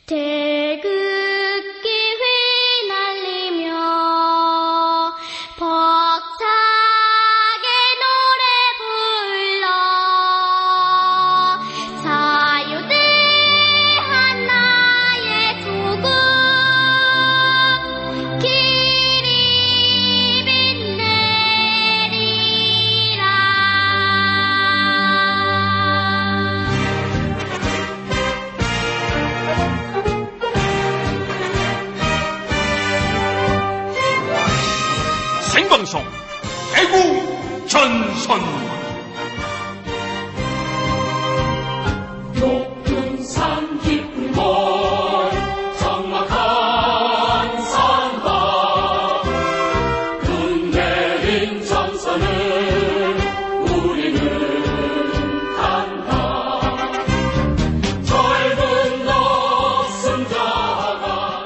태극기 휘날리며 벅차게 노래 불러 자유대한 나의 조국 길이 빛내리라. 생방송 애국전선 높은 산 깊은 곳 적막한 산하 눈내린 전선을 우리는 간다. 젊은 넉승자가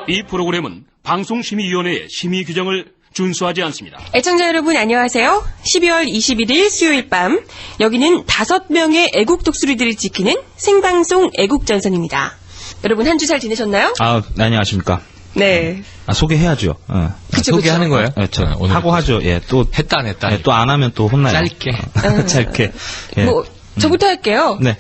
이 프로그램은 방송심의위원회의 심의 규정을 준수하지 않습니다. 애청자 여러분 안녕하세요. 12월 21일 수요일 밤 여기는 5명의 애국 독수리들을 지키는 생방송 애국전선입니다. 여러분 한 주 잘 지내셨나요? 안녕하십니까. 네. 소개해야죠. 그쵸, 소개하는 거예요? 네, 오늘 하고 하죠. 예, 또 했다 안 했다. 또 안 하면 또 혼나요. 짧게. 짧게. 예. 뭐 저부터 할게요. 네.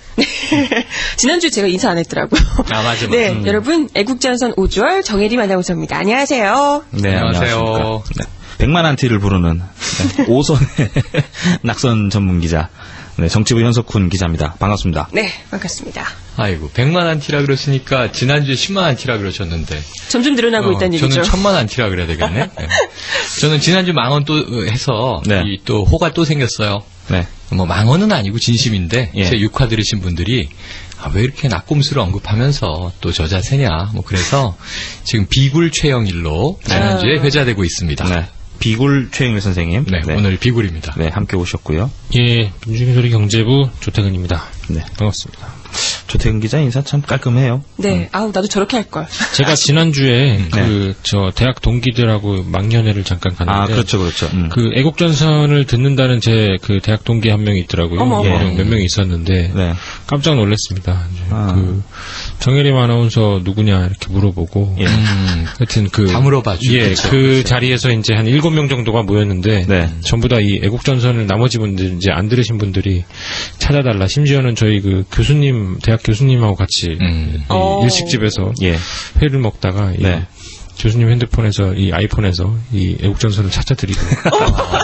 지난주에 제가 인사 안 했더라고요. 아, 맞아. 네, 여러분 애국전선 5주월 정혜림 아나운서입니다. 안녕하세요. 네, 안녕하세요. 안녕하십니까. 네. 100만 안티를 부르는 5선의 낙선 전문 기자, 네, 정치부 현석훈 기자입니다. 반갑습니다. 네, 반갑습니다. 아이고, 100만 안티라 그랬으니까 지난주에 10만 안티라 그러셨는데. 점점 늘어나고 있다는 얘기죠. 저는 1000만 안티라 그래야 되겠네. 네. 저는 지난주 망언 또 해서 네. 또 호가 또 생겼어요. 네. 뭐 망언은 아니고 진심인데 예. 제 6화 들으신 분들이 왜 이렇게 낙곰수를 언급하면서 또 저 자세냐 뭐 그래서 지금 비굴 최영일로 지난주에 회자되고 있습니다. 네. 비굴 최영일 선생님. 네, 오늘 비굴입니다. 네, 함께 오셨고요. 예, 민중소리 경제부 조태근입니다. 네. 반갑습니다. 조태근 기자 인사 참 깔끔해요. 네, 아우 나도 저렇게 할 걸. 제가 지난주에 저 대학 동기들하고 막년회를 잠깐 갔는데 그렇죠. 그 애국전선을 듣는다는 제 그 대학 동기 한 명이 있더라고요. 어머. 몇 명이 있었는데 네. 깜짝 놀랐습니다. 이제 그 정혜림 아나운서 누구냐 이렇게 물어보고 예. 하여튼 다 물어봐주죠. 예, 그 자리에서 이제 한 7명 정도가 모였는데 네. 전부 다 이 애국전선을 나머지 분들 이제 안 들으신 분들이 찾아달라. 심지어는 저희 그 교수님 대학 교수님하고 같이 이 일식집에서 예. 회를 먹다가 이 네. 교수님 핸드폰에서 이 아이폰에서 이 애국전선을 찾아드리고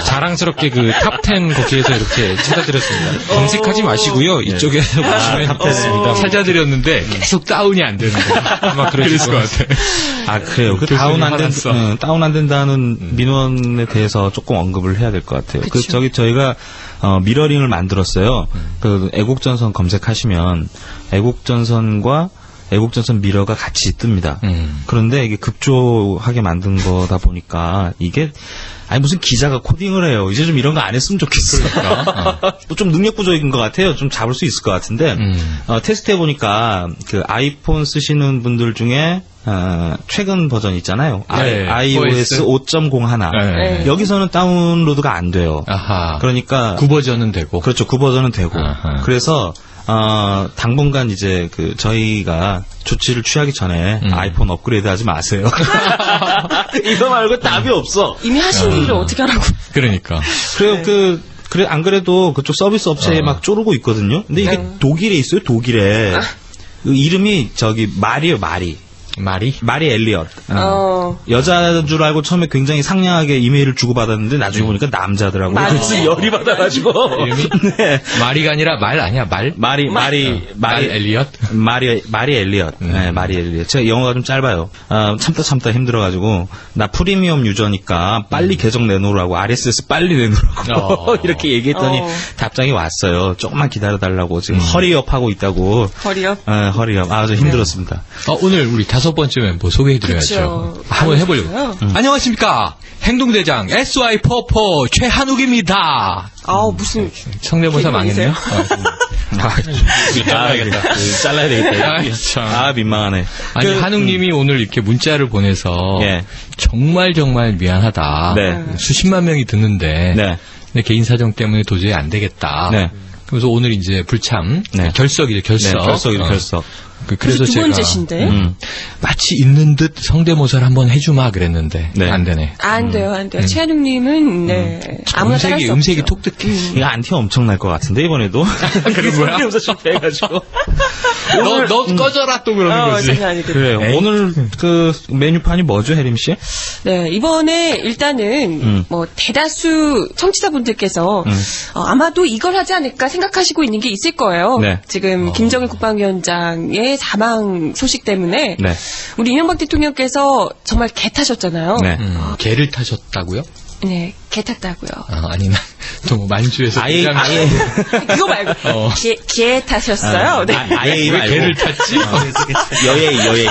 자랑스럽게 그 탑10 거기에서 이렇게 찾아드렸습니다. 검색하지 마시고요. 이쪽에서 보시면 탑10입니다. 찾아드렸는데 계속 다운이 안 되는 거예요. 아마 그랬을 것 같아요. 아, 그래요. 그 교수님 다운 안 된다는 민원에 대해서 조금 언급을 해야 될 것 같아요. 그쵸. 저희가 미러링을 만들었어요. 그 애국전선 검색하시면 애국전선과 애국전선 미러가 같이 뜹니다. 그런데 이게 급조하게 만든 거다 보니까 이게 무슨 기자가 코딩을 해요. 이제 좀 이런 거 안 했으면 좋겠어요. 좀 능력 부족인 것 같아요. 좀 잡을 수 있을 것 같은데 테스트해 보니까 그 아이폰 쓰시는 분들 중에 최근 버전 있잖아요. 네, iOS 5.01 네. 여기서는 다운로드가 안 돼요. 아하. 그러니까 9버전은 되고. 그렇죠. 9버전은 되고. 아하. 그래서 당분간 이제 저희가 조치를 취하기 전에 아이폰 업그레이드 하지 마세요. 이거 말고 답이 없어. 이미 하신 일을 어떻게 하라고. 그러니까. 그래요. 그래 안 그래도 그쪽 서비스 업체에 막 쪼르고 있거든요. 근데 이게 독일에 있어요. 독일에. 그 이름이 말이에요. 마리 엘리엇. 여자인 줄 알고 처음에 굉장히 상냥하게 이메일을 주고받았는데 나중에 보니까 남자더라고요. 그래서 열이 받아가지고. 이름이? 네. 마리가 아니라 말 아니야? 마리 엘리엇? 마리 엘리엇. 네, 마리 엘리엇. 제가 영어가 좀 짧아요. 참다 힘들어가지고 나 프리미엄 유저니까 빨리 계정 내놓으라고 RSS 빨리 내놓으라고 이렇게 얘기했더니 답장이 왔어요. 조금만 기다려달라고 지금 허리업 하고 있다고. 허리업? 허리업. 아주 힘들었습니다. 오늘 우리 5번째 멤버 소개해드려야죠. 그쵸. 한번 해보려고. 안녕하십니까. 행동대장 SY44 최한욱입니다. 무슨. 성대모사 망했네요. 잘라야겠다. 잘라야 되겠다. 아, 참. 민망하네. 아니, 한욱님이 오늘 이렇게 문자를 보내서 예. 정말 미안하다. 네. 수십만 명이 듣는데 네. 내 개인 사정 때문에 도저히 안 되겠다. 네. 그래서 오늘 이제 불참 네. 결석이죠. 결석. 네, 결석이죠. 결석. 그래서 두 제가 번째신데? 마치 있는 듯 성대모사를 한번 해주마 그랬는데 네. 안 되네. 안 돼요. 최한욱님은 아무나 따라할 수 음색이 없죠. 톡특해. 이거 안티 엄청날 것 같은데 이번에도. 그런 거야? 성대모사 실패해가지고. 너 꺼져라 또 그러는 거지. 장난 아니거든요. 그래요. 에이. 오늘 그 메뉴판이 뭐죠, 혜림 씨? 네, 이번에 일단은 뭐 대다수 청취자분들께서 아마도 이걸 하지 않을까 생각하시고 있는 게 있을 거예요. 네. 지금 김정일 국방위원장의 사망 소식 때문에 네. 우리 이명박 대통령께서 정말 개 타셨잖아요. 네. 개를 타셨다고요? 네, 개 탔다고요. 아니 또 만주에서 아예 이거 말고 개 타셨어요. 네. 아예 왜 개를 탔지? 여예이. 네. 여예이.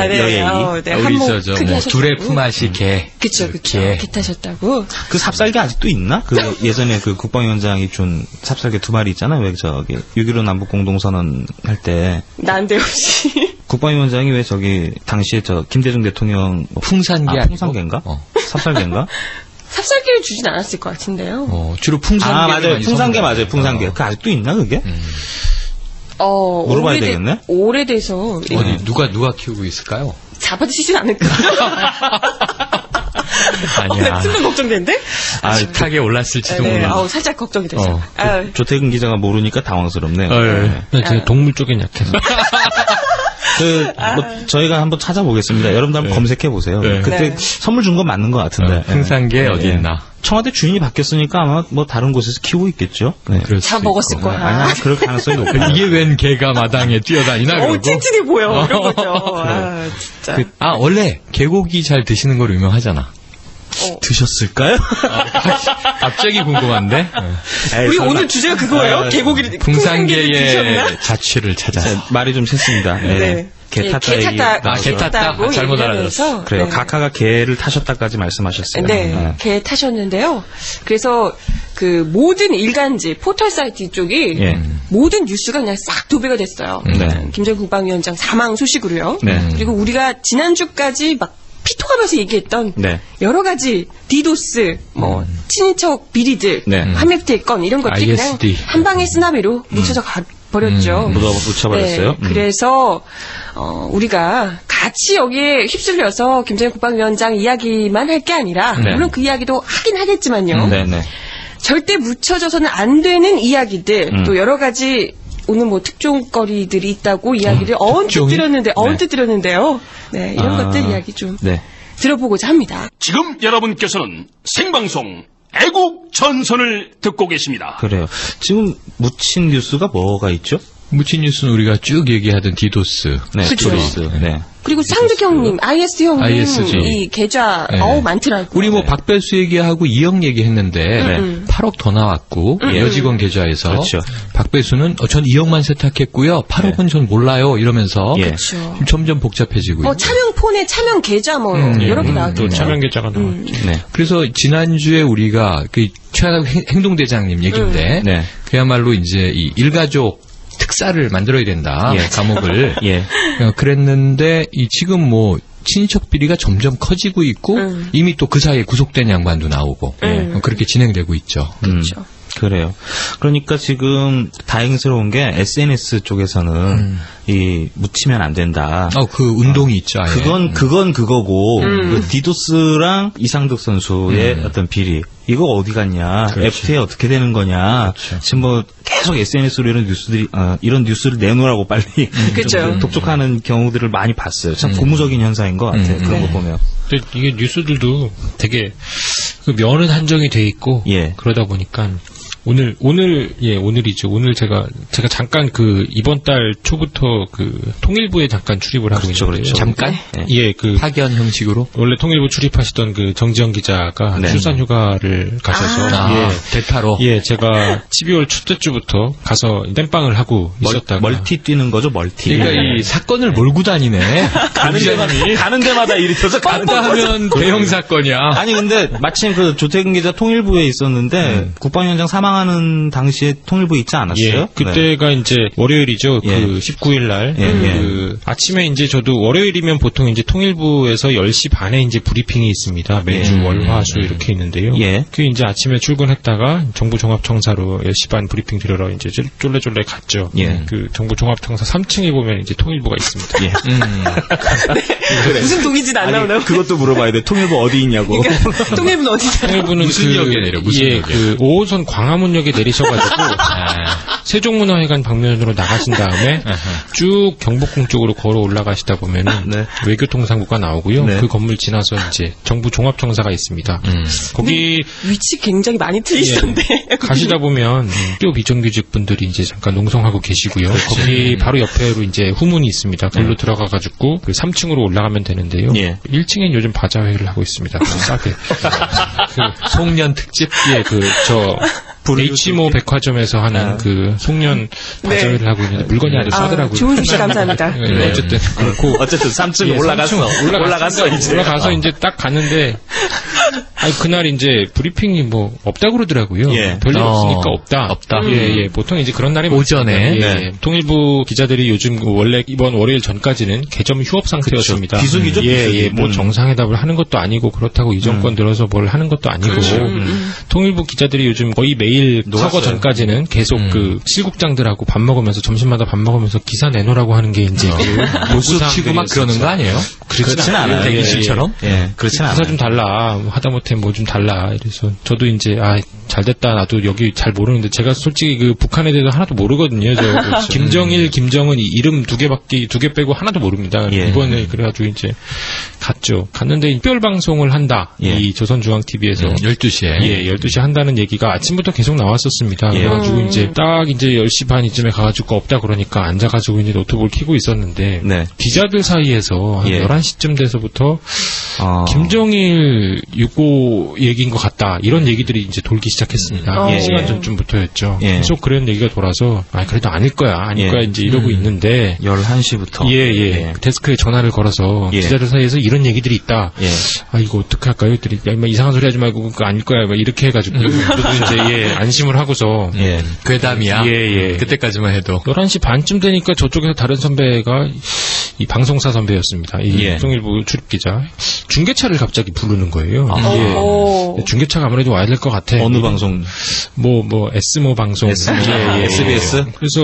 네, 우리 한몫 저저 크게 뭐 하셨다고. 둘의 품앗이 개. 그쵸. 개 타셨다고. 그 삽살개 아직도 있나? 그 예전에 그 국방위원장이 준 삽살개 2마리 있잖아요. 왜 저기 6.15 남북 공동선언 할 때 난데없이. 국방위원장이 왜 저기 당시에 저 김대중 대통령 풍산개 아니고? 풍산개인가? 삽살개인가? 삽살개를 주진 않았을 것 같은데요. 주로 풍산개. 맞아요. 풍산개 맞아요. 풍산개. 그 아직도 있나 그게? 물어봐야 되겠네. 오래돼서 어디 누가 키우고 있을까요? 잡아주시진 않을까? 아니야. 순간 걱정되는데? 식탁에 올랐을지도 네, 몰라. 살짝 걱정이 되죠. 조태근 기자가 모르니까 당황스럽네요. 네. 제가 동물 쪽엔 약해서. 저희가 한번 찾아보겠습니다. 여러분들 한번 검색해 보세요. 네. 그때 네. 선물 준 거 맞는 것 같은데. 풍산개 어디 있나? 청와대 주인이 바뀌었으니까 아마 뭐 다른 곳에서 키우고 있겠죠. 네. 그럴 수도 다 먹었을 있고. 거야. 아니, 그럴 가능성이 높아요. 이게 웬 개가 마당에 뛰어다니나 그러고. 찐찐해 보여. 이런 거죠. 진짜. 원래 개고기 잘 드시는 걸로 유명하잖아. 드셨을까요? 갑자기 궁금한데. 우리 오늘 주제가 그거예요? 개고기를 풍산개의 드셨나? 자취를 찾아서. 말이 좀 샜습니다. 네. 개 탔다 얘기. 개 탔다. 잘못 알아들었어. 그래요. 네. 각하가 개를 타셨다까지 말씀하셨어요. 네, 개 타셨는데요. 그래서 그 모든 일간지 포털 사이트 쪽이 모든 뉴스가 그냥 싹 도배가 됐어요. 네. 김정일 국방위원장 사망 소식으로요. 네. 그리고 우리가 지난주까지 막 피토하면서 얘기했던 네. 여러 가지 디도스, 뭐 친인척 비리들, 네. 함획될 건 이런 것들이 ISD. 그냥 한 방의 쓰나미로 묻혀져 버렸죠. 묻혀버렸어요. 네, 그래서 우리가 같이 여기에 휩쓸려서 김정일 국방위원장 이야기만 할 게 아니라 네. 물론 그 이야기도 하긴 하겠지만요. 네네. 절대 묻혀져서는 안 되는 이야기들 또 여러 가지 오늘 뭐 특종거리들이 있다고 이야기를 언뜻 드렸는데요. 네, 이런 것들 이야기 좀 들어보고자 합니다. 지금 여러분께서는 생방송 애국 전선을 듣고 계십니다. 그래요. 지금 묻힌 뉴스가 뭐가 있죠? 묻힌 뉴스는 우리가 쭉 얘기하던 디도스. 네, 그쵸. 디도스. 네. 그리고 상득 형님, IS 형님 ISG. 이 계좌 네. 많더라고요. 우리 뭐 박별수 얘기하고 이영 얘기했는데 8억 더 나왔고 여직원 계좌에서 그렇죠. 박별수는 전 2억만 세탁했고요. 8억은 전 몰라요 이러면서 그렇죠. 지금 점점 복잡해지고 있고. 차명 폰에 차명 계좌 뭐 여러 개 나왔죠. 또 차명 계좌가 나왔죠. 네. 그래서 지난주에 우리가 그 최하덕 행동대장님 얘기인데 네. 그야말로 이제 이 일가족 특사를 만들어야 된다. 감옥을. 예. 그랬는데 지금 뭐 친인척 비리가 점점 커지고 있고 이미 또 그 사이에 구속된 양반도 나오고 그렇게 진행되고 있죠. 그렇죠. 그래요. 그러니까 지금 다행스러운 게 SNS 쪽에서는 이 묻히면 안 된다. 그 운동이 있죠. 아예. 그건 그거고 그 디도스랑 이상득 선수의 어떤 비리 이거 어디 갔냐? 그렇지. FTA 어떻게 되는 거냐? 그렇죠. 지금 뭐 계속 SNS로 이런 뉴스를 내놓으라고 빨리 그렇죠. 좀 독촉하는 경우들을 많이 봤어요. 참 고무적인 현상인 것 같아요. 그런 거 보면. 근데 이게 뉴스들도 되게 그 면은 한정이 돼 있고 그러다 보니까 오늘이죠. 오늘 제가 잠깐 그 이번 달 초부터 그 통일부에 잠깐 출입을 하고 있는데 그렇죠. 잠깐? 그 파견 형식으로 원래 통일부 출입하셨던 그 정지영 기자가 출산 휴가를 가셔서 대타로 제가 12월 첫째 주부터 가서 땜빵을 하고 있었다가 멀티 뛰는 거죠, 멀티. 그러니까 이 사건을 몰고 다니네. 가는 데마다 일이 터져. 간다 하면 대형 사건이야. 아니 근데 마침 그 조태근 기자 통일부에 있었는데 국방위원장 사망 출항하는 당시에 통일부 있지 않았어요? 예, 그때가 네. 이제 월요일이죠. 예. 그 19일 날. 예, 그 아침에 이제 저도 월요일이면 보통 이제 통일부에서 10시 반에 이제 브리핑이 있습니다. 매주 월, 화, 수 이렇게 있는데요. 예. 그 이제 아침에 출근했다가 정부종합청사로 10시 반 브리핑 들으러 이제 쫄래쫄래 갔죠. 예. 그 정부종합청사 3층에 보면 이제 통일부가 있습니다. 예. 무슨 동의진 안 나오나요? 그것도 물어봐야 돼. 통일부 어디 있냐고. 그러니까 통일부는 어디죠? 통일부는 무슨 역에 내려? 무슨 예, 역에? 그 5호선 광화문역에 내리셔가지고 세종문화회관 방면으로 나가신 다음에 쭉 경복궁 쪽으로 걸어 올라가시다 보면은 네. 외교통상부가 나오고요. 네. 그 건물 지나서 이제 정부 종합청사가 있습니다. 거기 위치 굉장히 많이 틀리시던데. 가시다 보면 학교 비정규직 분들이 이제 잠깐 농성하고 계시고요. 거기 바로 옆에로 이제 후문이 있습니다. 글로 들어가가지고 그 3층으로 올라가면 되는데요. 예. 1층엔 요즘 바자회를 하고 있습니다. 싸게. 송년 특집? 예, H모 백화점에서 하는 그 송년 바자회를 하고 있는데 물건이 아주 싸더라고요. 좋은 소식 감사합니다. 예, 어쨌든 그렇고 어쨌든 3층 예, 올라갔어. 3층 올라갔어 이제. 올라가서 이제 딱 갔는데 그날 이제 브리핑이 뭐 없다 그러더라고요. 예. 별일 없으니까 없다. 예. 보통 이제 그런 날이 오전에. 많습니다. 예. 네. 통일부 기자들이 요즘 원래 이번 월요일 전까지는 개점 휴업 상태였습니다. 그렇죠. 비수기죠, 비수기. 예. 뭐 정상회담을 하는 것도 아니고 그렇다고 이 정권 들어서 뭘 하는 것도 아니고 통일부 기자들이 요즘 거의 매일 서거 전까지는 계속 그 실국장들하고 밥 먹으면서 점심마다 밥 먹으면서 기사 내놓으라고 하는 게 이제 뉴스 치고 막 그러는 거 아니에요? 그렇진 않아요. 대기실처럼? 예. 그렇진 않아요. 기사 좀 달라. 하다못해 뭐 좀 달라. 이래서 저도 이제 잘됐다. 나도 여기 잘 모르는데 제가 솔직히 그 북한에 대해서 하나도 모르거든요. 저 김정일, 김정은 이름 두 개 빼고 하나도 모릅니다. 예. 이번에 그래가지고 이제 갔죠. 갔는데 특별 방송을 한다. 예. 이 조선중앙TV에서 12시에. 예, 12시 한다는 얘기가 아침부터 계속 나왔었습니다. 예. 그래가지고 이제 딱 이제 10시 반이쯤에 가가지고 없다 그러니까 앉아가지고 이제 노트북을 켜고 있었는데 네. 기자들 사이에서 한 예. 11시쯤 돼서부터 김정일 6.5 얘기인 것 같다. 이런 얘기들이 이제 돌기 시작했습니다. 예. 시간 전쯤부터였죠. 예. 계속 그런 얘기가 돌아서 그래도 아닐 거야 예. 이제 이러고 있는데 11시부터. 예. 데스크에 전화를 걸어서 예. 기자들 사이에서 이런 얘기들이 있다. 예. 이거 어떻게 할까요? 했더니 이상한 소리 하지 말고 그거 아닐 거야. 이렇게 해가지고 그래도 이제 안심을 하고서 예. 괴담이야. 예. 그때까지만 해도. 11시 반쯤 되니까 저쪽에서 다른 선배가 이 방송사 선배였습니다. 이 예. 통일부 출입기자. 중계차를 갑자기 부르는 거예요. 오. 중계차가 아무래도 와야 될 것 같아. 어느 방송? S모 방송. SBS? 그래서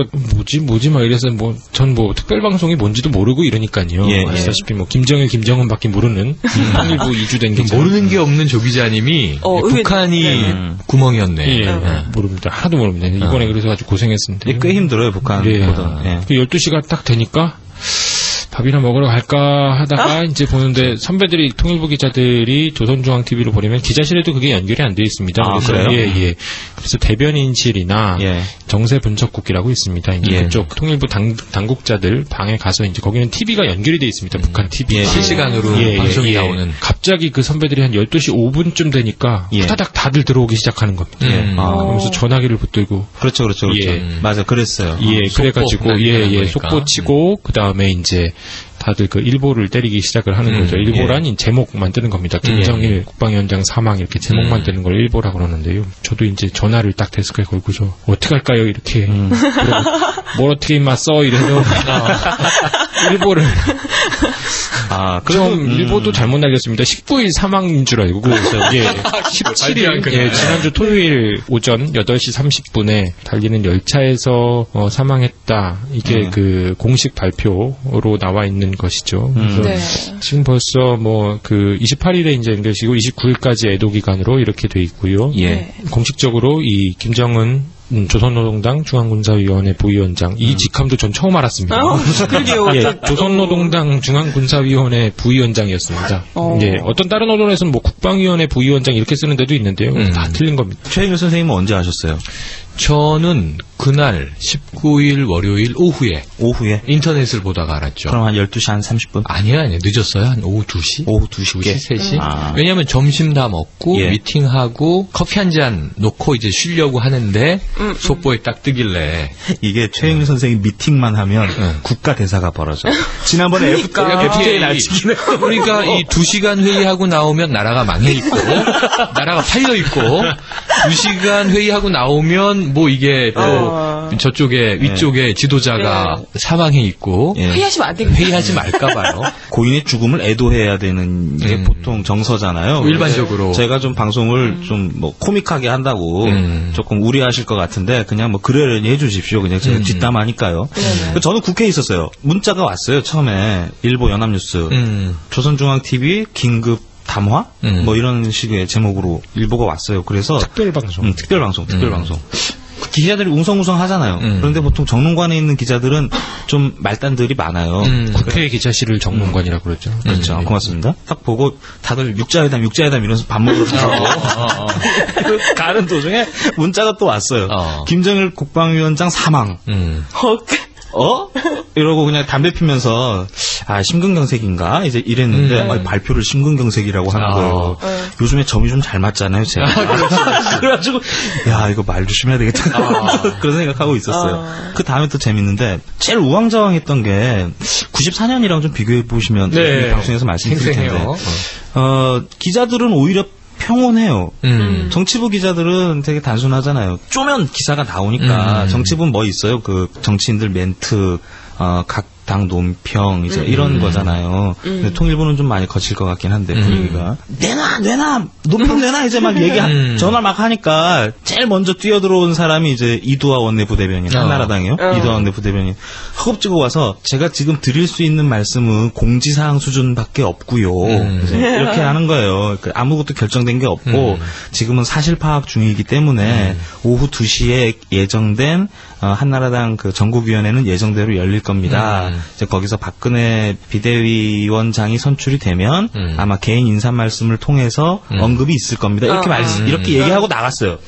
뭐지 막 이래서 전 특별 방송이 뭔지도 모르고 이러니까요. 예. 아시다시피 김정일, 김정은밖에 모르는 통일부 이주된 기자. 모르는 게 없는 조 기자님이 북한이 구멍이었네. 예. 모릅니다. 하나도 모릅니다. 이번에 그래서 아주 고생했습니다. 꽤 힘들어요, 북한. 예. 예. 그 12시가 딱 되니까 밥이나 먹으러 갈까 하다가 이제 보는데 선배들이 통일부 기자들이 조선중앙TV로 보내면 기자실에도 그게 연결이 안 돼 있습니다. 그래요? 예. 그래서 대변인실이나 예. 정세분석국이라고 있습니다. 이제 예. 그쪽 통일부 당국자들 방에 가서 이제 거기는 TV가 연결이 돼 있습니다. 북한 TV. 예. 실시간으로 방송이 나오는. 갑자기 그 선배들이 한 12시 5분쯤 되니까 예. 후다닥 다들 들어오기 시작하는 겁니다. 그러면서 전화기를 붙들고 그렇죠. 예. 맞아, 그랬어요. 예, 그래가지고, 거니까. 속보 치고, 그 다음에 이제, 다들 그 일보를 때리기 시작을 하는 거죠. 일보란 제목 만드는 겁니다. 김정일 국방위원장 사망 이렇게 제목 만드는 걸 일보라 그러는데요. 저도 이제 전화를 딱 데스크에 걸고서, 어떻게 할까요? 이렇게. 뭘 어떻게 임마 써? 이래서, 일보를. 좀 일보도 잘못 날렸습니다. 19일 사망인 줄 알고, 17일, 지난주 토요일 오전 8시 30분에 달리는 열차에서 사망했다. 이게 그 공식 발표로 나와 있는 것이죠. 그래서 네. 지금 벌써 28일에 이제 연결시고 29일까지 애도 기간으로 이렇게 돼 있고요. 예. 공식적으로 이 김정은 조선노동당 중앙군사위원회 부위원장 이 직함도 전 처음 알았습니다. 그러게요. 예, 조선노동당 중앙군사위원회 부위원장이었습니다. 예, 어떤 다른 언론에서는 국방위원회 부위원장 이렇게 쓰는 데도 있는데요. 다 틀린 겁니다. 최인규 선생님은 언제 하셨어요? 저는 그날 19일 월요일 오후에 인터넷을 보다가 알았죠. 그럼 한 12시 한 30분? 아니요. 늦었어요. 한 오후 2시? 오후 2시, 3시? 왜냐면 점심 다 먹고 미팅하고 커피 한 잔 놓고 이제 쉬려고 하는데 속보에 딱 뜨길래 이게 최영일 선생이 미팅만 하면 국가 대사가 벌어져. 지난번에 FTA 날치기네. 그러니까 이 2시간 회의하고 나오면 나라가 망해 있고 나라가 팔려 있고 2시간 회의하고 나오면 뭐 이게 또 저쪽에 위쪽에 지도자가 사망해 있고 회의하시면 안 되겠다. 회의하지 말까 봐요. 고인의 죽음을 애도해야 되는 게 보통 정서잖아요. 일반적으로 제가 좀 방송을 좀 뭐 코믹하게 한다고 조금 우려하실 것 같은데 그냥 뭐 그러려니 해주십시오. 그냥 제가 뒷담하니까요. 저는 국회에 있었어요. 문자가 왔어요. 처음에 일보 연합뉴스 조선중앙TV 긴급 담화? 뭐 이런 식의 제목으로 일보가 왔어요. 그래서 특별방송. 특별방송. 기자들이 웅성웅성 하잖아요. 그런데 보통 정론관에 있는 기자들은 좀 말단들이 많아요. 국회 기자실을 정론관이라고 그러죠. 그렇죠. 고맙습니다. 딱 보고 다들 육자회담 이러면서 밥 먹으러 가고 가는 도중에 문자가 또 왔어요. 김정일 국방위원장 사망. 이러고 그냥 담배 피면서 심근경색인가 이제 이랬는데 발표를 심근경색이라고 하는 거예요. 요즘에 점이 좀 잘 맞잖아요, 제가. 그래가지고 야 이거 말 조심해야 되겠다 그런 생각하고 있었어요. 그 다음에 또 재밌는데 제일 우왕좌왕했던 게 94년이랑 좀 비교해 보시면 방송에서 말씀드릴 텐데 기자들은 오히려 평온해요. 정치부 기자들은 되게 단순하잖아요. 쪼면 기사가 나오니까 정치부는 뭐 있어요? 그 정치인들 멘트, 각 당 논평 이제 이런 거잖아요. 근데 통일부는 좀 많이 거칠 것 같긴 한데 분위기가 내놔 논평 내놔 이제 막 전화 막 하니까 제일 먼저 뛰어들어온 사람이 이제 이두화 원내부대변인 한나라당이요. 이두화 원내부대변인 허겁지겁 와서 제가 지금 드릴 수 있는 말씀은 공지사항 수준밖에 없고요. 이렇게 하는 거예요. 그러니까 아무것도 결정된 게 없고 지금은 사실 파악 중이기 때문에 오후 2시에 예정된 한나라당 그 전국위원회는 예정대로 열릴 겁니다. 이제 거기서 박근혜 비대위원장이 선출이 되면 아마 개인 인사 말씀을 통해서 언급이 있을 겁니다. 이렇게 얘기하고 나갔어요.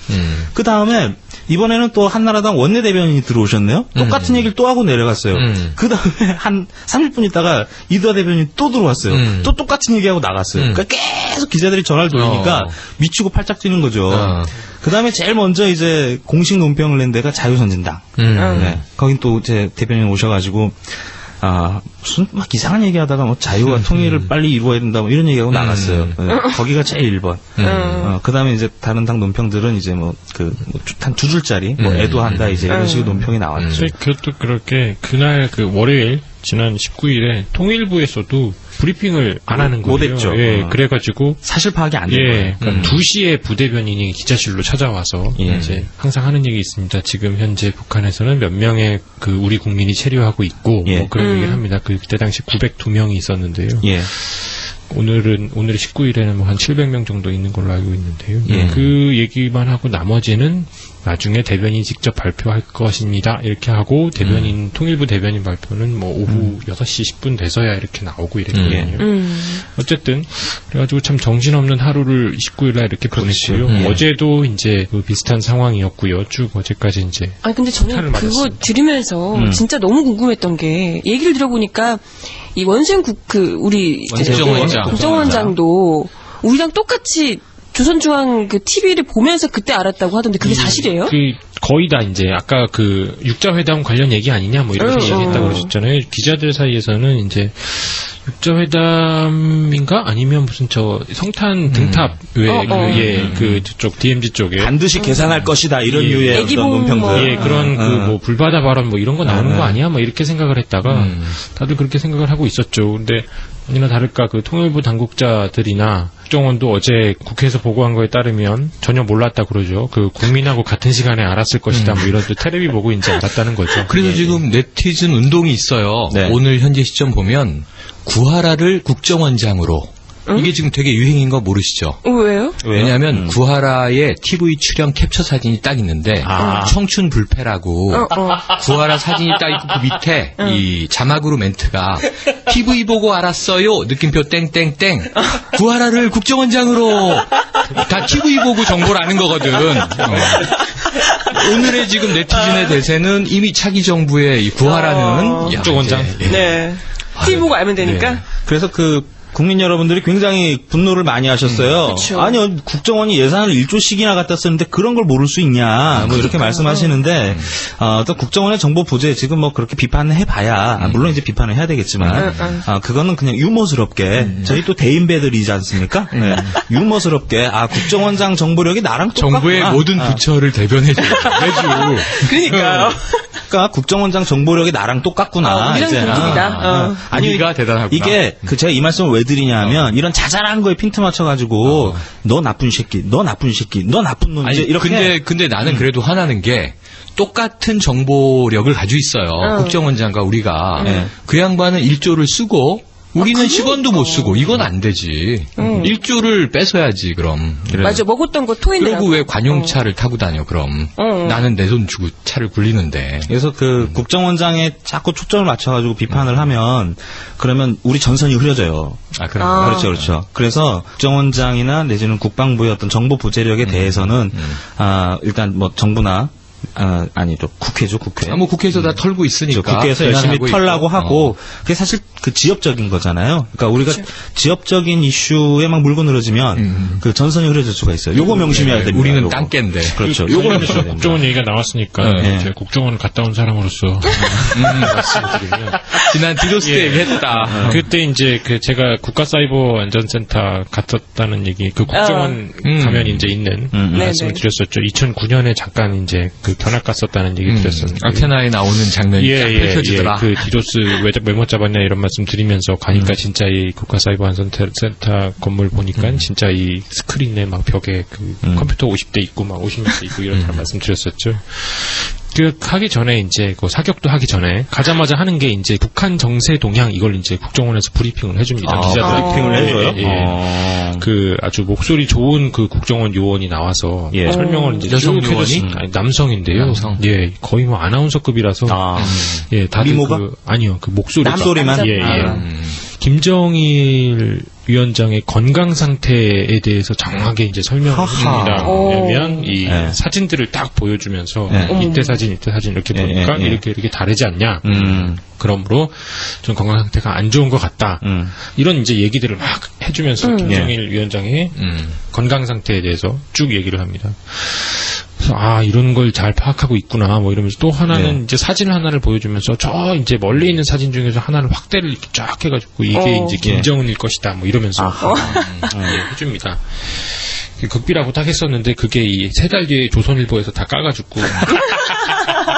그 다음에 이번에는 또 한나라당 원내대변인이 들어오셨네요. 똑같은 얘기를 또 하고 내려갔어요. 그 다음에 한 30분 있다가 이두화 대변인이 또 들어왔어요. 또 똑같은 얘기하고 나갔어요. 그러니까 계속 기자들이 전화를 돌리니까 미치고 팔짝 뛰는 거죠. 그 다음에 제일 먼저 이제 공식 논평을 낸 데가 자유선진당. 거긴 또 제 대변인 오셔가지고 무슨 막 이상한 얘기하다가 뭐 자유와 통일을 빨리 이루어야 된다 뭐 이런 얘기하고 나갔어요. 거기가 제일 1번. 그 다음에 이제 다른 당 논평들은 이제 한 2줄짜리 뭐 애도한다 이제 이런 식의 논평이 나왔죠. 그것도 그렇게 그날 그 월요일 지난 19일에 통일부에서도 브리핑을 안 하는 거예요. 못했죠. 그래가지고 사실 파악이 안 된 거예요. 그러니까 2시에 부대변인이 기자실로 찾아와서 이제 항상 하는 얘기 있습니다. 지금 현재 북한에서는 몇 명의 그 우리 국민이 체류하고 있고 뭐 그런 얘기를 합니다. 그때 당시 902명이 있었는데요. 오늘 19일에는 뭐 한 700명 정도 있는 걸로 알고 있는데요. 그 얘기만 하고 나머지는 나중에 대변인이 직접 발표할 것입니다. 이렇게 하고 통일부 대변인 발표는 뭐 오후 6시 10분 돼서야 이렇게 나오고 이랬거든요. 어쨌든 그래가지고 참 정신없는 하루를 19일날 이렇게 보냈고요. 어제도 이제 그 비슷한 상황이었고요. 쭉 어제까지 이제. 근데 저는 그거 들으면서 진짜 너무 궁금했던 게 얘기를 들어보니까 이 우리 국정원장도 우리랑 똑같이 조선중앙 그 TV를 보면서 그때 알았다고 하던데 그게 사실이에요? 거의 다 이제 아까 그 육자회담 관련 얘기 아니냐 뭐 이렇게 얘기했다고 그러셨잖아요. 기자들 사이에서는 이제 육자회담인가 아니면 무슨 성탄 등탑 저쪽 DMZ 쪽에 반드시 계산할 것이다 이런 유의 어떤 논평들 그런 그 뭐 불바다 발언 뭐 이런 거 나오는 거 아니야 뭐 이렇게 생각을 했다가 다들 그렇게 생각을 하고 있었죠. 근데 아니나 다를까 그 통일부 당국자들이나 국정원도 어제 국회에서 보고한 거에 따르면 전혀 몰랐다 그러죠. 그 국민하고 같은 시간에 알았을 것이다 뭐 이런 텔레비 보고 이제 알았다는 거죠. 그래서 지금 네티즌 운동이 있어요. 오늘 현재 시점 보면 구하라를 국정원장으로 이게 지금 되게 유행인 거 모르시죠? 왜요? 왜냐하면 구하라의 TV 출연 캡처 사진이 딱 있는데 청춘 불패라고 구하라 사진이 딱 있고 그 밑에 이 자막으로 멘트가 TV 보고 알았어요. 느낌표 땡땡땡. 구하라를 국정원장으로 다 TV 보고 정보를 아는 거거든. 오늘의 지금 네티즌의 대세는 이미 차기 정부의 이 구하라는 국정원장. 네. TV 보고 알면 되니까. 네. 그래서 국민 여러분들이 굉장히 분노를 많이 하셨어요. 아니요, 국정원이 예산을 1조씩이나 갖다 쓰는데 그런 걸 모를 수 있냐, 뭐 이렇게 말씀하시는데, 또 국정원의 정보 부재 지금 뭐 그렇게 비판을 해봐야, 물론 이제 비판을 해야 되겠지만, 그거는 그냥 유머스럽게, 저희 또 대인배들이지 않습니까? 네. 유머스럽게, 국정원장 정보력이 나랑 똑같구나. 정부의 모든 부처를 대변해줘. 매주. 그러니까요. 그러니까 국정원장 정보력이 나랑 똑같구나. 우리랑 동급이다. 아니, 이가 대단하구나. 이게 제가 이 말씀을 왜 드리냐면 이런 자잘한 거에 핀트 맞춰가지고 너 나쁜 새끼, 너 나쁜 새끼, 너 나쁜 놈 이제 이렇게. 근데 나는 그래도 화나는 게 똑같은 정보력을 가지고 있어요. 국정원장과 우리가 그 양반은 1조를 쓰고. 우리는 10원도 못 쓰고 이건 안 되지. 1조를 뺏어야지 그럼. 그래. 맞아, 먹었던 거 토해내라고. 그리고 왜 관용차를 타고 다녀 그럼. 나는 내 돈 주고 차를 굴리는데. 그래서 국정원장에 자꾸 초점을 맞춰가지고 비판을 하면 그러면 우리 전선이 흐려져요. 그렇죠. 그래서 국정원장이나 내지는 국방부의 어떤 정보 부재력에 대해서는 일단 뭐 정부나 또 국회죠, 국회. 뭐 국회에서 다 털고 있으니까. 국회에서 열심히 털라고 하고, 그게 사실 지역적인 거잖아요. 그러니까 우리가 지역적인 이슈에 막 물고 늘어지면 전선이 흐려질 수가 있어요. 요거 명심해야 됩니다. 우리는 땅깸데. 그렇죠. 요거 명심해야 됩니다. 국정원 얘기가 나왔으니까 이제 국정원 갔다 온 사람으로서 말씀드리면 지난 디도스 때 얘기했다. 그때 이제 제가 국가사이버안전센터 갔었다는 얘기, 국정원 가면 이제 있는 말씀을 드렸었죠. 2009년에 잠깐 이제 견학 갔었다는 얘기 드렸었는데 아테나에 나오는 장면이 딱 펼쳐지더라. 그 디도스 왜 메모 잡았냐 이런 말씀 드리면서 가니까 진짜 이 국가사이버안전센터 건물 보니까 진짜 이 스크린에 막 벽에 컴퓨터 50대 있고 막 50대 있고 이런 말씀 드렸었죠. 하기 전에 이제 사격도 하기 전에 가자마자 하는 게 이제 북한 정세 동향 이걸 이제 국정원에서 브리핑을 해줍니다. 기자들 브리핑을 해줘요? 아주 목소리 좋은 국정원 요원이 나와서 설명을 이제 쭉 해주신 남성인데요. 거의 뭐 아나운서급이라서 다들 아니요 목소리가 목소리만 김정일 위원장의 건강 상태에 대해서 정확하게 이제 설명을 해줍니다. 왜냐면 이 사진들을 딱 보여주면서 이때 사진 이렇게 보니까 이렇게 다르지 않냐. 그러므로 좀 건강 상태가 안 좋은 것 같다. 이런 이제 얘기들을 막 해주면서 김정일 위원장의 건강 상태에 대해서 쭉 얘기를 합니다. 그래서 이런 걸 잘 파악하고 있구나 뭐 이러면서 또 하나는 이제 사진 하나를 보여주면서 저 이제 멀리 있는 사진 중에서 하나를 확대를 이렇게 쫙 해가지고 이게 이제 김정은일 것이다 뭐 이러면서 해줍니다. 극비라고 딱 했었는데 그게 이 3달 뒤에 조선일보에서 다 까가지고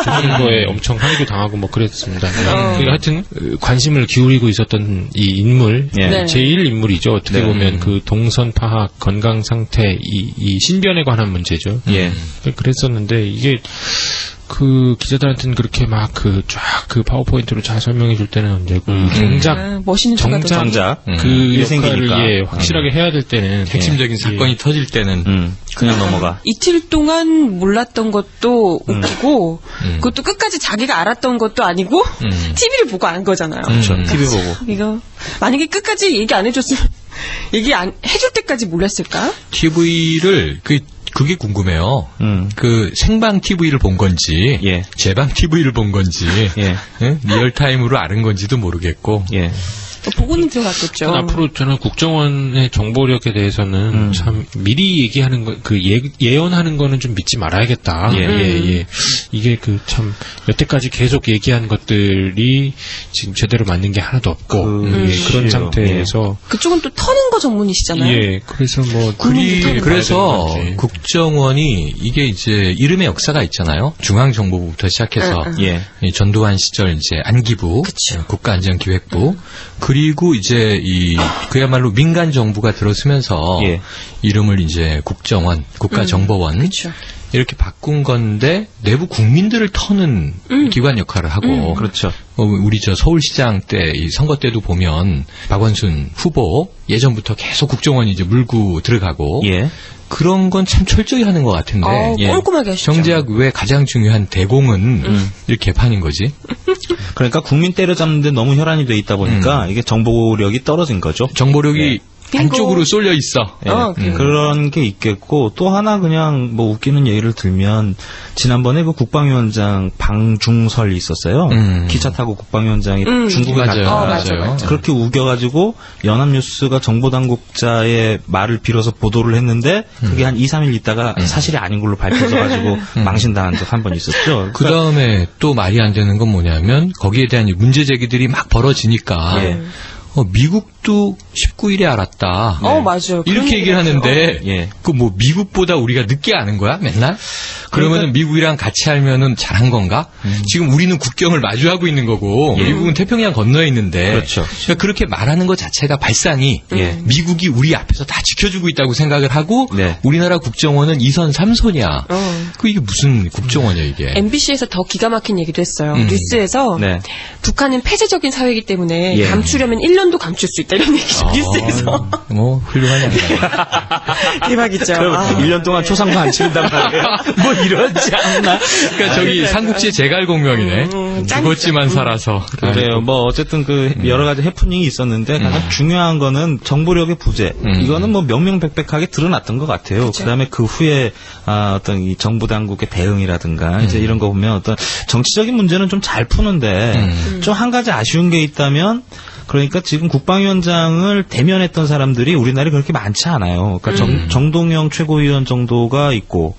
조선일보에 엄청 항의도 당하고 뭐 그랬습니다. 하여튼 관심을 기울이고 있었던 이 인물 제일 인물이죠. 어떻게 보면 동선 파악, 건강 상태, 이 신변에 관한 문제죠. 그랬었는데 이게 기자들한테는 그렇게 막 쫙 파워포인트로 잘 설명해 줄 때는 언제고 정작 역할을 확실하게 해야 될 때는 핵심적인 사건이 터질 때는 그냥 넘어가. 이틀 동안 몰랐던 것도 웃기고 그것도 끝까지 자기가 알았던 것도 아니고 TV를 보고 안 거잖아요. 그렇죠. TV 보고. 이거 만약에 끝까지 얘기 안 해줬으면 얘기 안 해줄 때까지 몰랐을까? TV를 그게 궁금해요. 생방 TV를 본 건지, 재방 TV를 본 건지, 리얼타임으로 아는 건지도 모르겠고, 보고는 들어갔겠죠. 앞으로 저는 국정원의 정보력에 대해서는 참 미리 얘기하는 거, 예언하는 거는 좀 믿지 말아야겠다. 이게 참 여태까지 계속 얘기한 것들이 지금 제대로 맞는 게 하나도 없고 그런 상태에서 그쪽은 또 터는 거 전문이시잖아요. 그래서 뭐 그래서 국정원이 이게 이제 이름의 역사가 있잖아요. 중앙정보부부터 시작해서 전두환 시절 이제 안기부, 국가안전기획부 그 그리고 이제 그야말로 민간 정부가 들어서면서 예. 이름을 이제 국정원, 국가정보원 그렇죠. 이렇게 바꾼 건데 내부 국민들을 터는 기관 역할을 하고 그렇죠. 우리 저 서울시장 때 이 선거 때도 보면 박원순 후보 예전부터 계속 국정원이 이제 물고 들어가고 예. 그런 건 참 철저히 하는 것 같은데 꼼꼼하게 하시죠. 정작 왜 가장 중요한 대공은 이렇게 개판인 거지? 그러니까 국민 때려잡는데 너무 혈안이 돼 있다 보니까 이게 정보력이 떨어진 거죠. 정보력이 안쪽으로 쏠려 있어. 그런 게 있겠고 또 하나 그냥 뭐 웃기는 얘기를 들면 지난번에 그 국방위원장 방중설이 있었어요. 기차 타고 국방위원장이 중국에 갔다. 맞아요. 그렇게 우겨가지고 연합뉴스가 정보당국자의 말을 빌어서 보도를 했는데 그게 한 2, 3일 있다가 사실이 아닌 걸로 밝혀져가지고 망신당한 적 한 번 있었죠. 그 다음에 또 말이 안 되는 건 뭐냐면 거기에 대한 문제 제기들이 막 벌어지니까 미국도 19일에 알았다. 맞아요. 이렇게 얘기를 하는데, 그 뭐 미국보다 우리가 늦게 아는 거야, 맨날? 그러면은 미국이랑 같이 알면은 잘한 건가? 지금 우리는 국경을 마주하고 있는 거고, 미국은 태평양 건너에 있는데, 그렇죠. 그러니까 그렇게 말하는 것 자체가 발상이 미국이 우리 앞에서 다 지켜주고 있다고 생각을 하고, 우리나라 국정원은 2선, 3선이야. 그 이게 무슨 국정원이야, 이게? MBC에서 더 기가 막힌 얘기도 했어요. 뉴스에서 북한은 폐쇄적인 사회이기 때문에 감추려면 1년도 감출 수 있다. 이런 얘기죠. 뉴스에서. 뭐 훌륭한 얘기다. 대박이죠. 1년 동안 초상도 안 치른단 말이에요. 뭐 이러지 않나. 그러니까 저기 삼국지의 제갈공명이네. 죽었지만 살아서. 그래요. 뭐 어쨌든 그 여러 가지 해프닝이 있었는데 가장 중요한 거는 정보력의 부재. 이거는 뭐 명명백백하게 드러났던 것 같아요. 그다음에 그 후에 어떤 이 정부 당국의 대응이라든가 이제 이런 거 보면 어떤 정치적인 문제는 좀 잘 푸는데 좀 한 가지 아쉬운 게 있다면. 그러니까 지금 국방위원장을 대면했던 사람들이 우리나라에 그렇게 많지 않아요. 그러니까 정동영 최고위원 정도가 있고,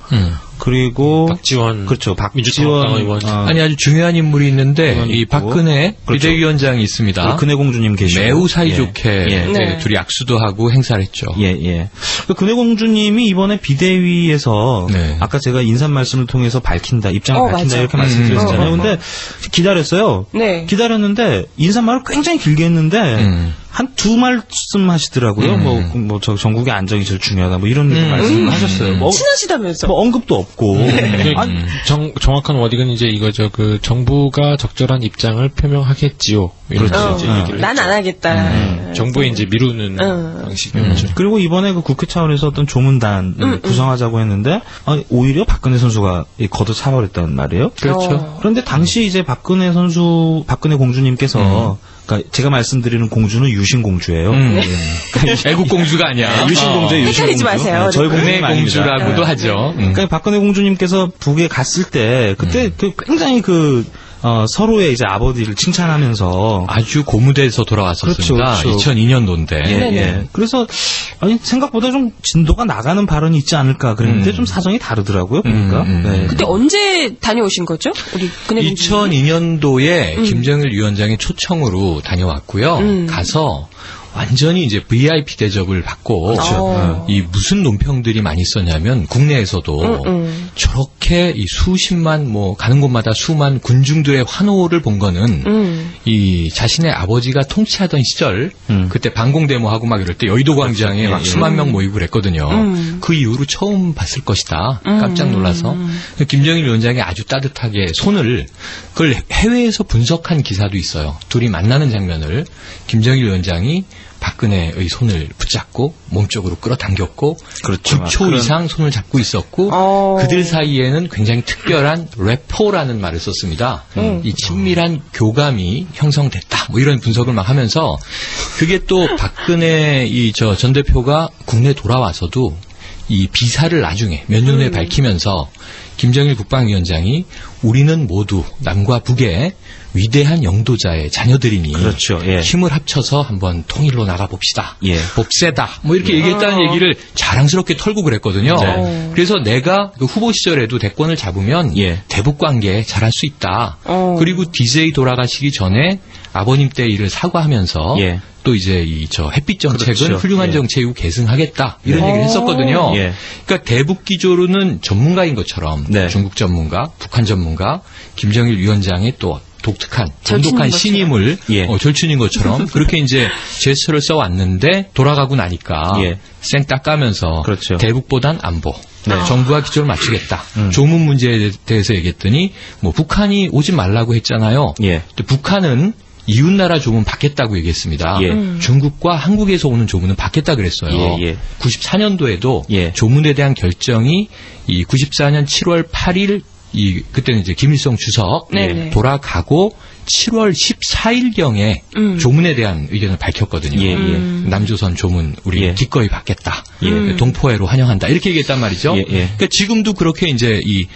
그리고 박지원, 그렇죠. 민주통합당 의원. 아니 아주 중요한 인물이 있는데 이 박근혜 그렇죠. 비대위원장이 있습니다. 근혜 공주님 계시고 매우 사이좋게 둘이 악수도 하고 행사를 했죠. 근혜 공주님이 이번에 비대위에서 아까 제가 인사 말씀을 통해서 입장을 밝힌다 이렇게 말씀드렸잖아요. 근데 기다렸어요. 기다렸는데 인사말을 굉장히 길게 했는데 한 두 말씀 하시더라고요. 저 전국의 안정이 제일 중요하다. 뭐 이런 말씀을 하셨어요. 뭐 친하시다면서. 뭐 언급도 없고. 정확한 워딩은 이제 이거죠. 그 정부가 적절한 입장을 표명하겠지요. 그렇죠. 난 안 하겠다. 정부에 이제 미루는 방식이었죠. 그리고 이번에 그 국회 차원에서 어떤 조문단 구성하자고 했는데 오히려 박근혜 선수가 걷어차버렸단 말이에요. 그렇죠. 그런데 당시 이제 박근혜 공주님께서 그러니까 제가 말씀드리는 공주는 유신공주예요. 애국공주가 아니야. 유신공주예요. 헷갈리지 마세요. 저희 국내 공주라고도 하죠. 그러니까 박근혜 공주님께서 북에 갔을 때 그때 굉장히 서로의 이제 아버지를 칭찬하면서 아주 고무돼서 돌아왔었습니다. 그렇죠. 2002년도인데. 그래서 생각보다 좀 진도가 나가는 발언이 있지 않을까 그랬는데 좀 사정이 다르더라고요. 보니까. 그때 언제 다녀오신 거죠? 우리 2002년도에 김정일 위원장의 초청으로 다녀왔고요. 가서 완전히 이제 VIP 대접을 받고 이 무슨 논평들이 많이 있었냐면 국내에서도 저렇게 이 수십만 가는 곳마다 수만 군중들의 환호를 본 거는 이 자신의 아버지가 통치하던 시절 그때 반공 데모하고 막 이럴 때 여의도 광장에 막 수만 명 모이고 그랬거든요. 그 이후로 처음 봤을 것이다. 깜짝 놀라서 김정일 위원장이 아주 따뜻하게 그걸 해외에서 분석한 기사도 있어요. 둘이 만나는 장면을 김정일 위원장이 박근혜의 손을 붙잡고 몸쪽으로 끌어당겼고 9초 이상 손을 잡고 있었고 그들 사이에는 굉장히 특별한 래포라는 말을 썼습니다. 이 친밀한 교감이 형성됐다. 뭐 이런 분석을 막 하면서 그게 또 박근혜 전 대표가 국내 돌아와서도 이 비사를 나중에 몇 년 후에 밝히면서 김정일 국방위원장이 우리는 모두 남과 북의 위대한 영도자의 자녀들이니 힘을 합쳐서 한번 통일로 나가봅시다. 봅세다. 뭐 이렇게 얘기했다는 얘기를 자랑스럽게 털고 그랬거든요. 그래서 내가 그 후보 시절에도 대권을 잡으면 대북관계 잘할 수 있다. 그리고 DJ 돌아가시기 전에 아버님 때 일을 사과하면서 또 이제 햇빛 정책은 훌륭한 정책이고 계승하겠다. 이런 얘기를 했었거든요. 그러니까 대북 기조로는 전문가인 것처럼 중국 전문가, 북한 전문가, 김정일 위원장의 또 독특한 절친인 돈독한 것처럼. 신임을 예. 절친인 것처럼 그렇게 이제 제스처를 써왔는데 돌아가고 나니까 예. 쌩 닦아면서 그렇죠. 대북보단 안보. 네. 정부와 기조를 맞추겠다. 조문 문제에 대해서 얘기했더니 뭐 북한이 오지 말라고 했잖아요. 예. 근데 북한은 이웃나라 조문 받겠다고 얘기했습니다. 예. 중국과 한국에서 오는 조문은 받겠다 그랬어요. 예, 예. 94년도에도 예. 조문에 대한 결정이 이 94년 7월 8일 그때는 이제 김일성 주석 네네. 돌아가고 7월 14일경에 조문에 대한 의견을 밝혔거든요. 예, 예. 남조선 조문 우리 예. 기꺼이 받겠다. 동포회로 환영한다. 이렇게 얘기했단 말이죠. 예, 예. 그러니까 지금도 그렇게 이제 이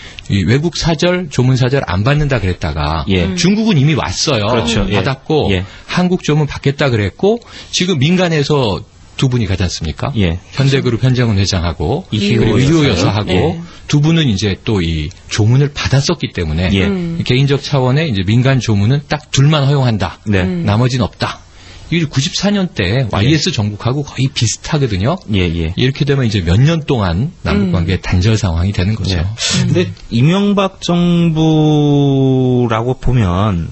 외국 사절, 조문 사절 안 받는다 그랬다가 예. 중국은 이미 왔어요. 그렇죠. 예. 받았고 예. 한국 조문 받겠다 그랬고 지금 민간에서 두 분이 가지 않습니까? 예. 현대그룹 현정은 회장하고 이효 이효 여사. 여사하고 네. 두 분은 이제 또 이 조문을 받았었기 때문에 예. 개인적 차원의 이제 민간 조문은 딱 둘만 허용한다. 네. 나머지는 없다. 이게 94년 때 YS 정국하고 거의 비슷하거든요. 예, 예. 이렇게 되면 이제 몇 년 동안 남북 관계 단절 상황이 되는 거죠. 예. 근데 이명박 정부라고 보면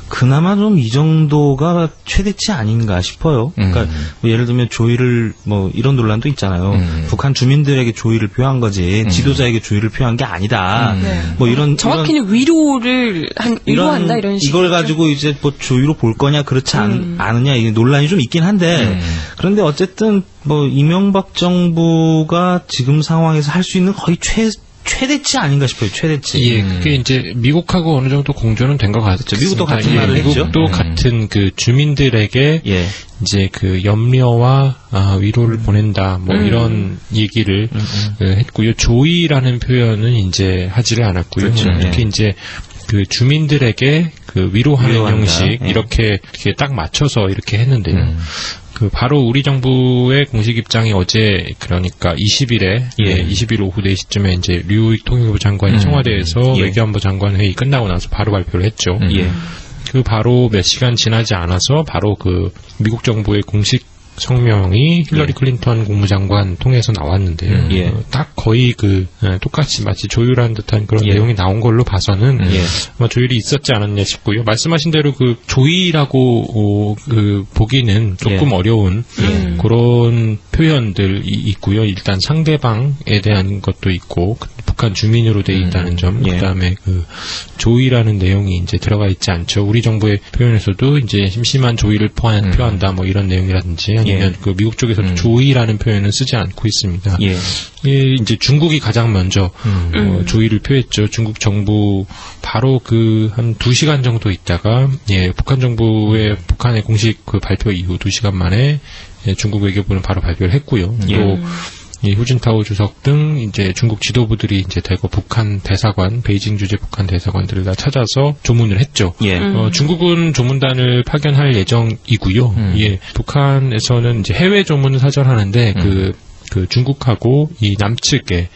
그나마 좀 이 정도가 최대치 아닌가 싶어요. 그러니까 뭐 예를 들면 조의를 뭐 이런 논란도 있잖아요. 북한 주민들에게 조의를 표한 거지 지도자에게 조의를 표한 게 아니다. 뭐 이런 정확히는 위로를 위로한다 이런 식으로. 이걸 가지고 이제 뭐 조의로 볼 거냐 그렇지 않느냐 이게 논란이 좀 있긴 한데 그런데 어쨌든 뭐 이명박 정부가 지금 상황에서 할 수 있는 거의 최대치 아닌가 싶어요. 최대치. 예, 그게 이제 미국하고 어느 정도 공조는 된 것 같죠. 미국도 같은 말을 했죠. 미국도 같은 그 주민들에게 예. 이제 그 염려와 위로를 보낸다 뭐 이런 얘기를 했고요. 조의라는 표현은 이제 하지를 않았고요. 그렇죠. 특히 예. 이제 그 주민들에게 그 위로하는 위로한다. 형식 예. 이렇게 딱 맞춰서 이렇게 했는데요. 그 바로 우리 정부의 공식 입장이 어제 그러니까 20일에 예. 20일 오후 4시쯤에 이제 류익 통일부 장관이 청와대에서 예. 외교안보 장관 회의 끝나고 나서 바로 발표를 했죠. 예. 그 바로 몇 시간 지나지 않아서 바로 그 미국 정부의 공식 성명이 힐러리 클린턴 국무장관 통해서 나왔는데요. 예. 딱 거의 똑같이 마치 조율한 듯한 그런 내용이 나온 걸로 봐서는 아마 조율이 있었지 않았냐 싶고요. 말씀하신 대로 그 조의라고 보기는 조금 어려운 그런 표현들이 있고요. 일단 상대방에 대한 것도 있고 북한 주민으로 돼 있다는 점, 그다음에 그 조의라는 내용이 이제 들어가 있지 않죠. 우리 정부의 표현에서도 이제 심심한 조의를 표한다 뭐 이런 내용이라든지 아니면 그 미국 쪽에서도 조의라는 표현은 쓰지 않고 있습니다. 예, 이제 중국이 가장 먼저 조의를 표했죠. 중국 정부 바로 그 한 2시간 정도 있다가 북한 정부의 북한의 공식 그 발표 이후 2시간 만에 중국 외교부는 바로 발표를 했고요. 또 후진타오 주석 등 이제 중국 지도부들이 이제 대거 북한 대사관, 베이징 주재 북한 대사관들을 다 찾아서 조문을 했죠. 중국은 조문단을 파견할 예정이고요. 북한에서는 이제 해외 조문을 사절하는데 그 중국하고 이 남측에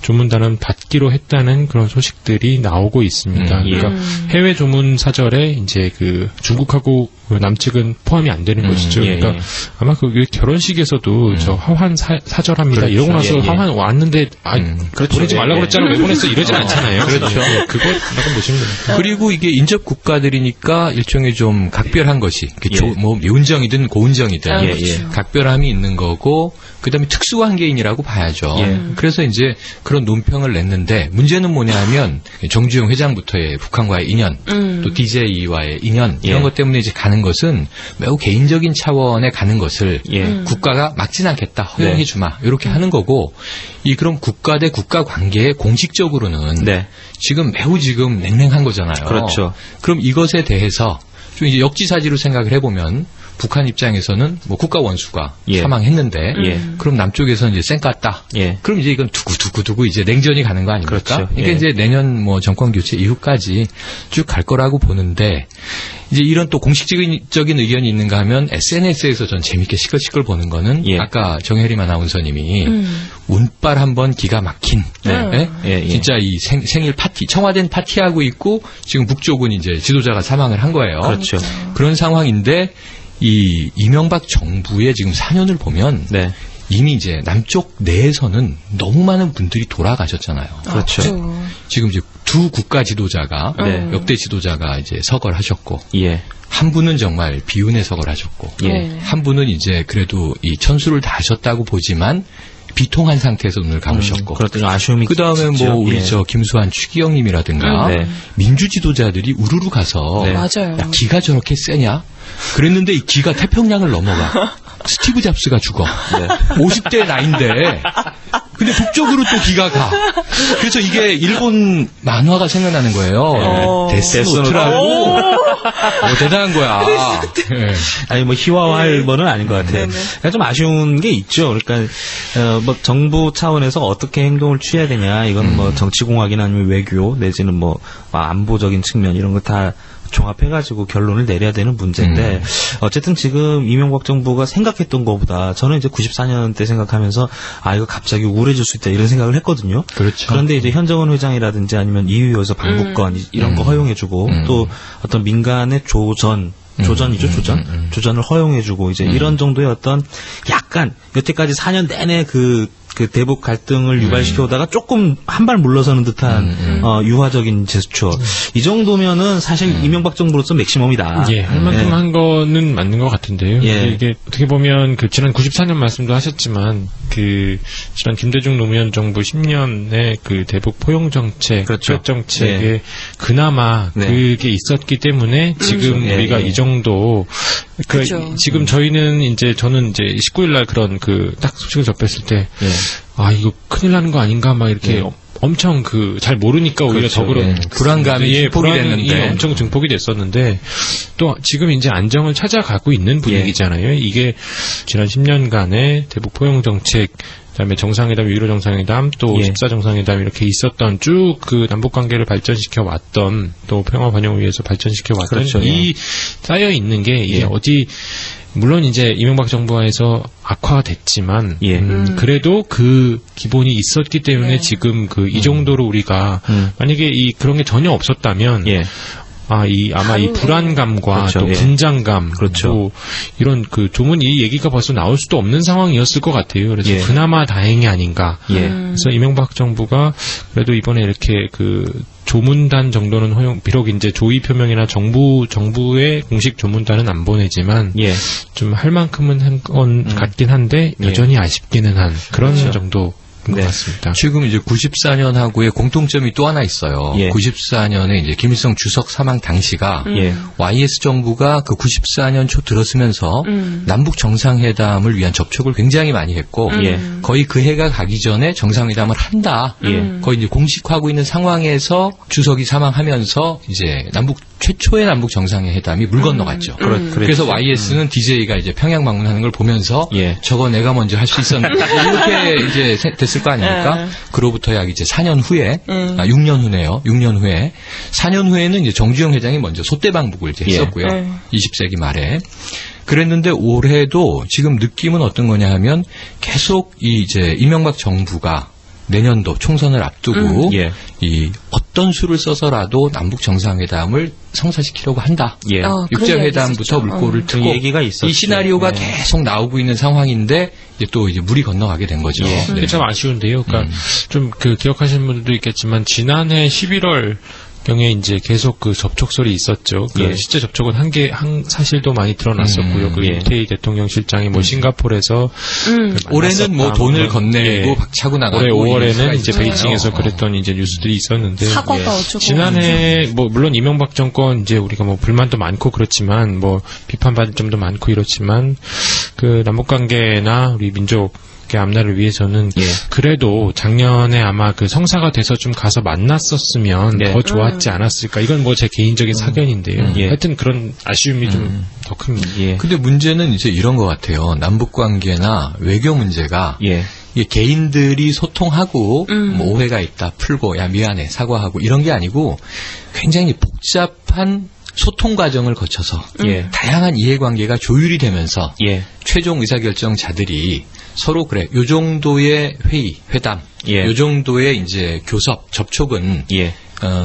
조문단은 받기로 했다는 그런 소식들이 나오고 있습니다. 그러니까 해외 조문 사절에 이제 그 중국하고 남측은 포함이 안 되는 것이죠. 그러니까 아마 그 결혼식에서도 저 화환 사절합니다. 그렇죠. 이러고 나서 화환 왔는데 그렇죠. 보내지 말라고 그랬잖아. 왜 보냈어? 이러진 않잖아요. 그렇죠. 그거라고 보시면 됩니다. 그리고 이게 인접 국가들이니까 일종의 좀 각별한 것이 뭐 요운정이든 고운정이든 각별함이 있는 거고 그다음에 특수관계인이라고 봐야죠. 그래서 이제 그런 논평을 냈는데 문제는 뭐냐 하면 정주영 회장부터의 북한과의 인연 또 DJ와의 인연 이런 것 때문에 이제 가는 것은 매우 개인적인 차원에 가는 것을 국가가 막진 않겠다. 허용해 주마. 이렇게 하는 거고 이 그럼 국가 대 국가 관계에 공식적으로는 지금 매우 지금 냉랭한 거잖아요. 그렇죠. 그럼 이것에 대해서 좀 이제 역지사지로 생각을 해보면 북한 입장에서는 뭐 국가 원수가 사망했는데 그럼 남쪽에서는 이제 쌩 깠다. 그럼 이제 이건 두고 이제 냉전이 가는 거 아닙니까? 그렇죠. 그러니까 이제 내년 뭐 정권 교체 이후까지 쭉 갈 거라고 보는데 이제 이런 또 공식적인 의견이 있는가 하면 SNS에서 전 재밌게 시끌시끌 보는 거는 아까 정혜림 아나운서님이 운빨 한번 기가 막힌 진짜 이 생일 파티 청와대는 파티하고 있고 지금 북쪽은 이제 지도자가 사망을 한 거예요. 그렇죠. 그런 상황인데 이 이명박 정부의 지금 4년을 보면 이미 이제 남쪽 내에서는 너무 많은 분들이 돌아가셨잖아요. 그렇죠. 지금 이제 두 국가 지도자가 역대 지도자가 이제 서거를 하셨고, 한 분은 정말 비운의 서거를 하셨고, 한 분은 이제 그래도 이 천수를 다하셨다고 보지만 비통한 상태에서 눈을 감으셨고, 그렇더니 아쉬움이 그 다음에 뭐 우리 저 김수환 추기경님이라든가 민주 지도자들이 우르르 가서 맞아요. 야, 기가 저렇게 세냐? 그랬는데 이 기가 태평양을 넘어가. 스티브 잡스가 죽어. 50대 나이인데. 근데 북쪽으로 또 기가 가. 그래서 이게 일본 만화가 생각나는 거예요. 데스노트라고. 대단한 거야. 아니 뭐 희화화할 거는 아닌 것 같아요. 그러니까 좀 아쉬운 게 있죠. 그러니까 뭐 정부 차원에서 어떻게 행동을 취해야 되냐. 이건 뭐 정치공학이나 아니면 외교 내지는 뭐 안보적인 측면 이런 거 다 종합해가지고 결론을 내려야 되는 문제인데 어쨌든 지금 이명박 정부가 생각했던 것보다 저는 이제 94년 때 생각하면서 이거 갑자기 우울해질 수 있다 이런 생각을 했거든요. 그렇죠. 그런데 이제 현정원 회장이라든지 아니면 이유여서 방북권 이런 거 허용해주고 또 어떤 민간의 조전이죠, 조전을 허용해주고 이제 이런 정도의 어떤 약간 여태까지 4년 내내 그 대북 갈등을 유발시켜오다가 조금 한 발 물러서는 듯한 유화적인 제스처. 이 정도면은 사실 이명박 정부로서 맥시멈이다. 할 만큼 한 거는 맞는 것 같은데요. 이게 어떻게 보면 그 지난 94년 말씀도 하셨지만 그 지난 김대중 노무현 정부 10년의 그 대북 포용 정책, 그렇죠. 정책에 그나마 그게 있었기 때문에 지금 우리가 이 정도 그렇죠. 지금 저는 이제 19일 날 그런 그 딱 소식을 접했을 때 이거 큰일 나는 거 아닌가 막 이렇게 엄청 잘 모르니까 오히려 그렇죠. 더 그런 불안감이 증폭이 됐는데 엄청 증폭이 됐었는데 또 지금 이제 안정을 찾아가고 있는 분위기잖아요. 이게 지난 10년간의 대북 포용 정책 그다음에 정상회담, 6.15 정상회담, 또 14 정상회담 이렇게 있었던 쭉 그 남북 관계를 발전시켜 왔던 또 평화 번영을 위해서 발전시켜 왔던 그렇죠. 이 쌓여 있는 게 이게 물론 이제 이명박 정부에서 악화가 됐지만 그래도 그 기본이 있었기 때문에 지금 이 정도로 우리가 만약에 그런 게 전혀 없었다면 아마 이 불안감과 그렇죠. 또 긴장감, 그렇죠. 또 이런 조문 이 얘기가 벌써 나올 수도 없는 상황이었을 것 같아요. 그래서 그나마 다행이 아닌가. 그래서 이명박 정부가 그래도 이번에 이렇게 조문단 정도는 허용, 비록 이제 조의 표명이나 정부의 공식 조문단은 안 보내지만 좀 할 만큼은 한 건 같긴 한데 여전히 아쉽기는 한 그런 정도. 것 같습니다. 지금 이제 94년하고의 공통점이 또 하나 있어요. 94년에 이제 김일성 주석 사망 당시가 YS 정부가 그 94년 초 들었으면서 남북 정상회담을 위한 접촉을 굉장히 많이 했고 거의 그 해가 가기 전에 정상회담을 한다. 거의 이제 공식화하고 있는 상황에서 주석이 사망하면서 이제 최초의 남북 정상회담이 물 건너갔죠. 그래서 YS는 DJ가 이제 평양 방문하는 걸 보면서 저거 내가 먼저 할 수 있었는데 이렇게 이제 됐을 거 아닙니까? 그로부터 약 이제 4년 후에 6년 후네요. 6년 후에 4년 후에는 이제 정주영 회장이 먼저 소대 방북을 이제 했었고요. 20세기 말에. 그랬는데 올해도 지금 느낌은 어떤 거냐 하면 계속 이제 이명박 정부가 내년도 총선을 앞두고 이 어떤 수를 써서라도 남북 정상회담을 성사시키려고 한다. 육자회담부터 물꼬를 트고 얘기가 있었죠. 이 시나리오가 계속 나오고 있는 상황인데 이제 물이 건너가게 된 거죠. 그게 참 아쉬운데요. 그러니까 좀 기억하시는 분들도 있겠지만 지난해 11월 경에 이제 계속 접촉설이 있었죠. 실제 접촉은 한 사실도 많이 드러났었고요. 임태희 대통령 실장이 싱가포르에서 올해는 돈을 건네고 차고 나가고 올해 5월에는 이제 베이징에서 그랬던 이제 뉴스들이 있었는데 사과가 어쩌고 지난해 물론 이명박 정권 이제 우리가 불만도 많고 그렇지만 비판받을 점도 많고 이렇지만 남북 관계나 우리 민족 앞날을 위해서는 그래도 작년에 아마 성사가 돼서 좀 가서 만났었으면 더 좋았지 않았을까. 이건 제 개인적인 사견인데요. 하여튼 그런 아쉬움이 좀 더 큽니다. 근데 문제는 이제 이런 것 같아요. 남북 관계나 외교 문제가 이게 개인들이 소통하고 오해가 있다 풀고 미안해 사과하고 이런 게 아니고 굉장히 복잡한 소통 과정을 거쳐서 다양한 이해관계가 조율이 되면서 최종 의사결정자들이 서로 요 정도의 회담, 요 정도의 이제 교섭, 접촉은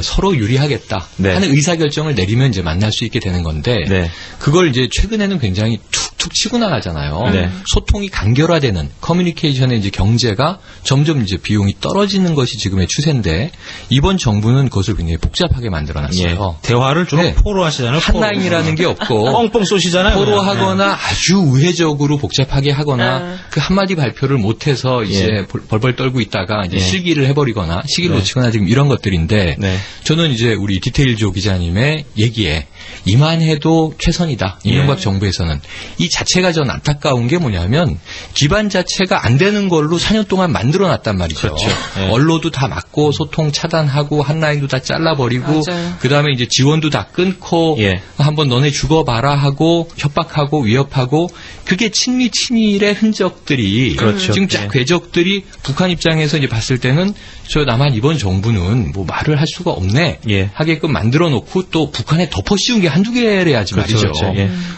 서로 유리하겠다 하는 의사결정을 내리면 이제 만날 수 있게 되는 건데 그걸 이제 최근에는 굉장히 툭 툭 치고 나가잖아요. 네. 소통이 간결화되는 커뮤니케이션의 이제 경제가 점점 이제 비용이 떨어지는 것이 지금의 추세인데 이번 정부는 그것을 굉장히 복잡하게 만들어놨어요. 예. 대화를 주로 네. 포로 하시잖아요. 한 라인이라는 게 없고 뻥뻥 쏘시잖아요. 포로하거나 아주 우회적으로 복잡하게 하거나 그 한마디 발표를 못해서 이제 벌벌 떨고 있다가 이제 실기를 해버리거나 시기를 놓치거나 지금 이런 것들인데 저는 이제 우리 디테일조 기자님의 얘기에 이만해도 최선이다. 이명박 정부에서는 이 자체가 전 안타까운 게 뭐냐면 기반 자체가 안 되는 걸로 4년 동안 만들어놨단 말이죠. 그렇죠. 언로도 다 막고 소통 차단하고 한 라인도 다 잘라버리고 그 다음에 이제 지원도 다 끊고 한번 너네 죽어봐라 하고 협박하고 위협하고 그게 친미 친일의 흔적들이 그렇죠. 지금 쫙 궤적들이 북한 입장에서 이제 봤을 때는 저 남한 이번 정부는 뭐 말을 할 수가 없네 하게끔 만들어 놓고 또 북한에 덮어씌운 게 한두 개래야지 말이죠. 그렇죠.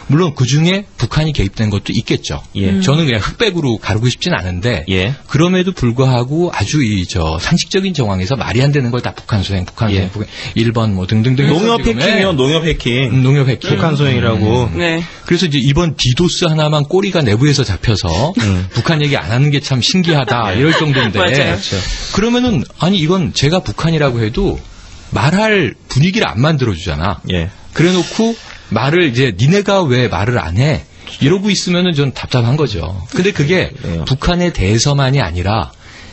물론 그 중에 북한이 개입된 것도 있겠죠. 저는 그냥 흑백으로 가르고 싶진 않은데 그럼에도 불구하고 아주 이 저 상식적인 정황에서 말이 안 되는 걸 다 북한 소행, 북한 소행, 1번 뭐 등등등. 농협 해킹이요, 농협 해킹. 농협 해킹. 북한 소행이라고. 그래서 이제 이번 디도스 하나만 꼬리가 내부에서 잡혀서 북한 얘기 안 하는 게 참 신기하다 이럴 정도인데. 그렇죠. 그러면은 아니 이건 제가 북한이라고 해도 말할 분위기를 안 만들어주잖아. 그래놓고 말을 이제 니네가 왜 말을 안 해? 이러고 있으면은 전 답답한 거죠. 근데 그게 북한에 대해서만이 아니라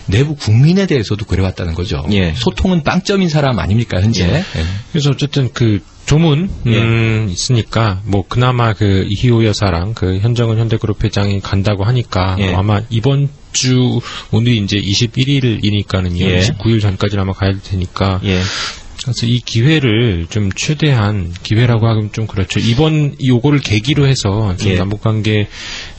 내부 국민에 대해서도 그래왔다는 거죠. 소통은 빵점인 사람 아닙니까 현재? 그래서 어쨌든 그 조문 있으니까 뭐 그나마 그 이희호 여사랑 그 현정은 현대그룹 회장이 간다고 하니까 아마 이번 주 오늘이 이제 21일이니까는요. 29일 전까지 아마 가야 될 테니까. 그래서 이 기회를 좀 최대한 기회라고 하면 좀 그렇죠. 이번 요거를 계기로 해서 좀 남북관계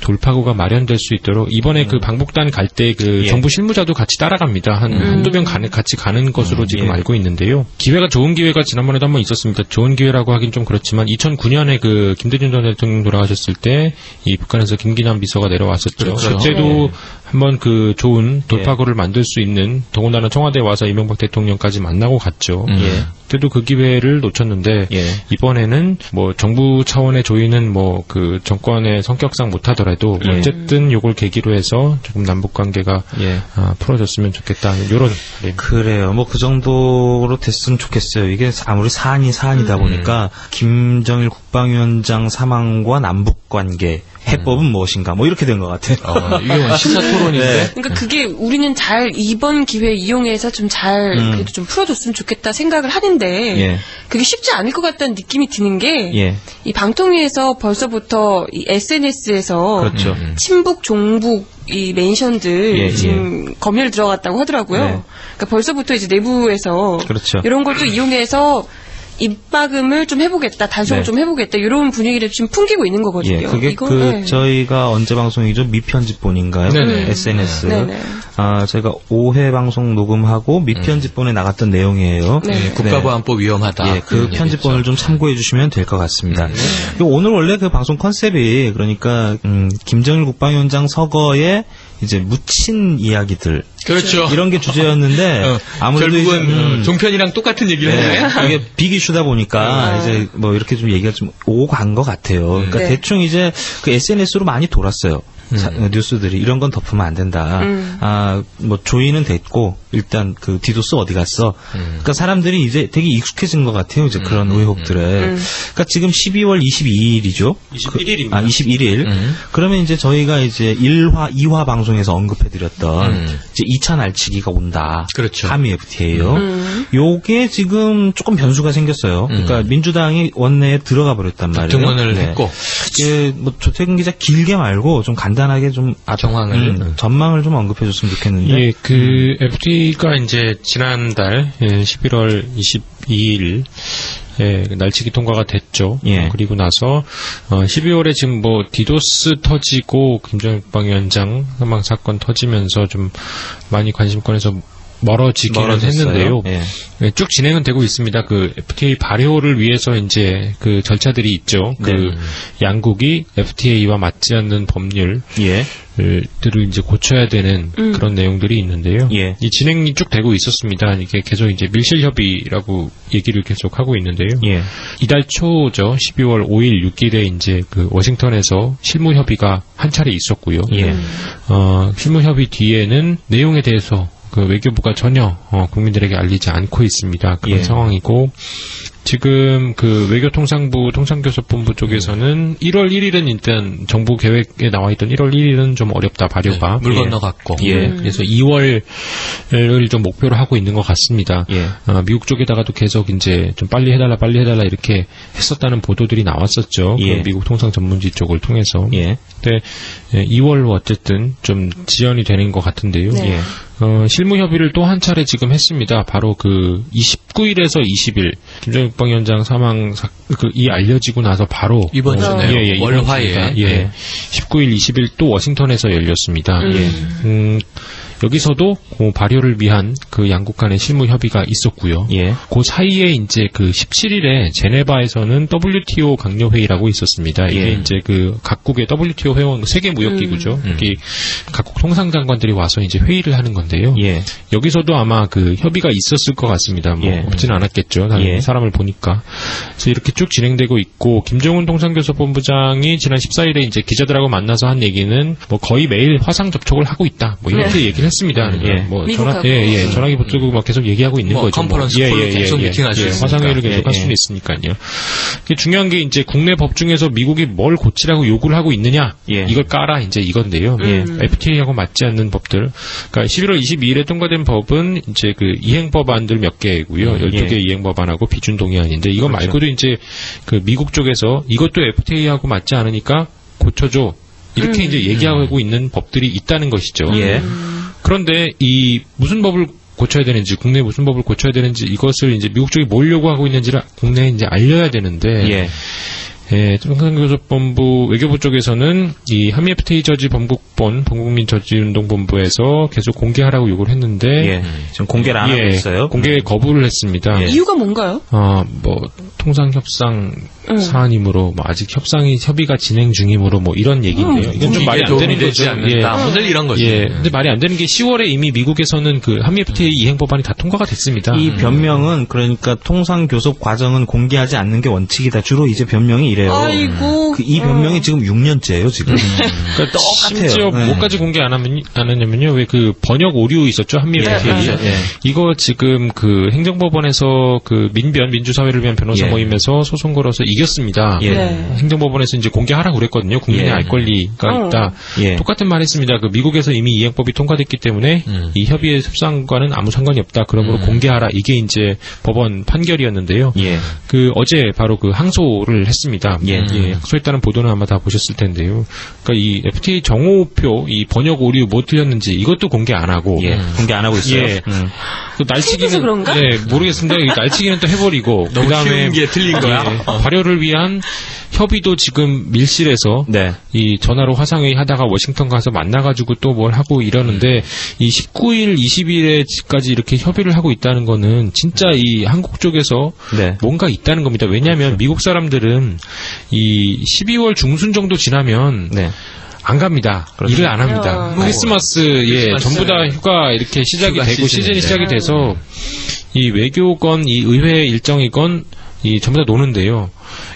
돌파구가 마련될 수 있도록 이번에 그 방북단 갈 때 그 정부 실무자도 같이 따라갑니다. 한두 명 같이 가는 것으로 지금 알고 있는데요. 기회가 좋은 기회가 지난번에도 한번 있었습니다. 좋은 기회라고 하긴 좀 그렇지만 2009년에 그 김대중 전 대통령 돌아가셨을 때 이 북한에서 김기남 비서가 내려왔었죠. 그렇죠. 그때도 한번 그 좋은 돌파구를 만들 수 있는 더군다나 청와대에 와서 이명박 대통령까지 만나고 갔죠. 그때도 그 기회를 놓쳤는데 이번에는 뭐 정부 차원의 조의는 뭐 그 정권의 성격상 못하더라도 어쨌든 요걸 계기로 해서 조금 남북 관계가 풀어졌으면 좋겠다. 이런 그래요. 뭐 그 정도로 됐으면 좋겠어요. 이게 아무리 사안이다 보니까 김정일 국방위원장 사망과 남북 관계 해법은 무엇인가 뭐 이렇게 된 것 같아요. 이게 시사 토론인데. 그러니까 그게 우리는 잘 이번 기회 이용해서 좀 잘 그래도 좀 풀어줬으면 좋겠다 생각을 하는데 그게 쉽지 않을 것 같다는 느낌이 드는 게 이 방통위에서 벌써부터 이 SNS에서 그렇죠. 친북 종북 이 멘션들 지금 검열 들어갔다고 하더라고요. 그러니까 벌써부터 이제 내부에서 그렇죠. 이런 걸 또 이용해서 입막음을 좀 해보겠다, 단속을 좀 해보겠다 이런 분위기를 지금 풍기고 있는 거거든요. 그게 저희가 언제 방송이죠? 미편집본인가요? SNS. 저희가 5회 방송 녹음하고 미편집본에 나갔던 내용이에요. 국가보안법 위험하다. 그 편집본을 좀 참고해 주시면 될 것 같습니다. 오늘 원래 그 방송 컨셉이 그러니까 김정일 국방위원장 서거에 이제 묻힌 이야기들. 그렇죠. 이런 게 주제였는데 아무래도 결국은 종편이랑 똑같은 얘기를 해. 이게 빅이슈다 보니까 이제 뭐 이렇게 좀 얘기가 좀 오고 간 것 같아요. 그러니까 대충 이제 그 SNS로 많이 돌았어요. 뉴스들이 이런 건 덮으면 안 된다. 뭐 조의는 됐고 일단 그 디도스 어디 갔어? 그러니까 사람들이 이제 되게 익숙해진 것 같아요. 이제 그런 의혹들에. 그러니까 지금 12월 22일이죠. 21일입니다. 21일. 그러면 이제 저희가 이제 1화, 2화 방송에서 언급해드렸던 이제 2차 날치기가 온다. 그렇죠. 한미 FTA요. 요게 지금 조금 변수가 생겼어요. 그러니까 민주당이 원내에 들어가 버렸단 말이에요. 등원을 했고. 뭐 조태근 기자 길게 말고 좀 간단하게 좀 정황을 전망을 좀 언급해줬으면 좋겠는데. 그 FTA가 이제 지난달 11월 22일 날치기 통과가 됐죠. 그리고 나서 12월에 지금 뭐 디도스 터지고 김정일 국방위원장 사망 사건 터지면서 좀 많이 관심권에서 멀어지기는 했는데요. 예. 네, 쭉 진행은 되고 있습니다. 그 FTA 발효를 위해서 이제 그 절차들이 있죠. 그 양국이 FTA와 맞지 않는 법률 들을 이제 고쳐야 되는 그런 내용들이 있는데요. 이 진행이 쭉 되고 있었습니다. 이게 계속 이제 밀실 협의라고 얘기를 계속 하고 있는데요. 이달 초죠. 12월 5일, 6일에 이제 그 워싱턴에서 실무 협의가 한 차례 있었고요. 실무 협의 뒤에는 내용에 대해서 그 외교부가 전혀 국민들에게 알리지 않고 있습니다. 그런 상황이고 지금 그 외교통상부 통상교섭본부 쪽에서는 1월 1일은 일단 정부 계획에 나와 있던 1월 1일은 좀 어렵다 발효가 물 건너갔고 그래서 2월을 좀 목표로 하고 있는 것 같습니다. 미국 쪽에다가도 계속 이제 좀 빨리 해달라 이렇게 했었다는 보도들이 나왔었죠. 그 미국 통상 전문지 쪽을 통해서. 근데 2월로 어쨌든 좀 지연이 되는 것 같은데요. 실무 협의를 또 한 차례 지금 했습니다. 바로 그 29일에서 20일 김정일 국방위원장 사망 이 알려지고 나서 바로 이번 주네요. 월화에 19일, 20일 또 워싱턴에서 열렸습니다. 여기서도 그 발효를 위한 그 양국 간의 실무 협의가 있었고요. 그 사이에 이제 그 17일에 제네바에서는 WTO 강요 회의라고 있었습니다. 이게 이제 그 각국의 WTO 회원 세계 무역 기구죠. 여기 각국 통상장관들이 와서 이제 회의를 하는 건데요. 여기서도 아마 그 협의가 있었을 것 같습니다. 뭐 없지는 않았겠죠. 당연히 사람을 보니까. 그래서 이렇게 쭉 진행되고 있고 김정은 통상교섭본부장이 지난 14일에 이제 기자들하고 만나서 한 얘기는 뭐 거의 매일 화상 접촉을 하고 있다. 뭐 이렇게 얘기를 했습니다. 뭐 전화기 붙들고 막 계속 얘기하고 있는 거죠. 컨퍼런스 콜로 계속 미팅할 수 있으니까. 화상회의를 계속 할 수는 있으니까요. 중요한 게 이제 국내 법 중에서 미국이 뭘 고치라고 요구를 하고 있느냐, 이걸 까라 이제 이건데요. FTA하고 맞지 않는 법들. 그러니까 11월 22일에 통과된 법은 이제 그 이행 법안들 몇 개고요. 12개 이행 법안하고 비준 동의안인데 이거 말고도 이제 그 미국 쪽에서 이것도 FTA하고 맞지 않으니까 고쳐줘. 이렇게 이제 얘기하고 있는 법들이 있다는 것이죠. 그런데 이 무슨 법을 고쳐야 되는지, 국내에 무슨 법을 고쳐야 되는지 이것을 이제 미국 쪽이 뭘 요구하고 있는지를 국내에 이제 알려야 되는데, 통상교섭본부 외교부 쪽에서는 이 한미 FTA 저지 범국본 범국민 저지운동본부에서 계속 공개하라고 요구를 했는데, 지금 공개를 안 하고 있어요. 공개 거부를 했습니다. 이유가 뭔가요? 뭐 통상협상 사안이므로 뭐 아직 협의가 진행 중이므로 뭐 이런 얘기인데요. 이건 좀 말이 안 되는 거죠. 오늘 이런 거죠. 근데 말이 안 되는 게 10월에 이미 미국에서는 그 한미 FTA 이행 법안이 다 통과가 됐습니다. 이 변명은 그러니까 통상교섭 과정은 공개하지 않는 게 원칙이다. 주로 이제 변명이 이래요. 아이고. 이 변명이 지금 6년째예요, 지금. 그러니까 똑같아요. 심지어 뭐까지 공개 안 하냐면요. 왜 그 번역 오류 있었죠? 한미 FTA. 이거 지금 그 행정법원에서 그 민주사회를 위한 변호사 모임에서 소송 걸어서 이겼습니다. 행정법원에서 이제 공개하라고 그랬거든요. 국민의 알 권리가 있다. 똑같은 말 했습니다. 그 미국에서 이미 이행법이 통과됐기 때문에 이 협의의 협상과는 아무 상관이 없다. 그러므로 공개하라. 이게 이제 법원 판결이었는데요. 그 어제 바로 그 항소를 했습니다. 항소했다는 보도는 아마 다 보셨을 텐데요. 그러니까 이 FTA 정오표 이 번역 오류 뭐 틀렸는지 이것도 공개 안 하고 공개 안 하고 있어요. 또 날치기는 그런가? 모르겠습니다. 날치기는 또 해버리고 너무 쉬운 게 틀린 거야. 발효를 위한 협의도 지금 밀실에서 이 전화로 화상회의 하다가 워싱턴 가서 만나가지고 또 뭘 하고 이러는데 이 19일, 20일에까지 이렇게 협의를 하고 있다는 거는 진짜 이 한국 쪽에서 뭔가 있다는 겁니다. 왜냐하면 미국 사람들은 이 12월 중순 정도 지나면 안 갑니다. 일을 안 합니다. 크리스마스에 전부 다 휴가 이렇게 시작이 되고 시즌이 시작이 돼서 이 외교건 이 의회 일정이건 이 전부 다 노는데요.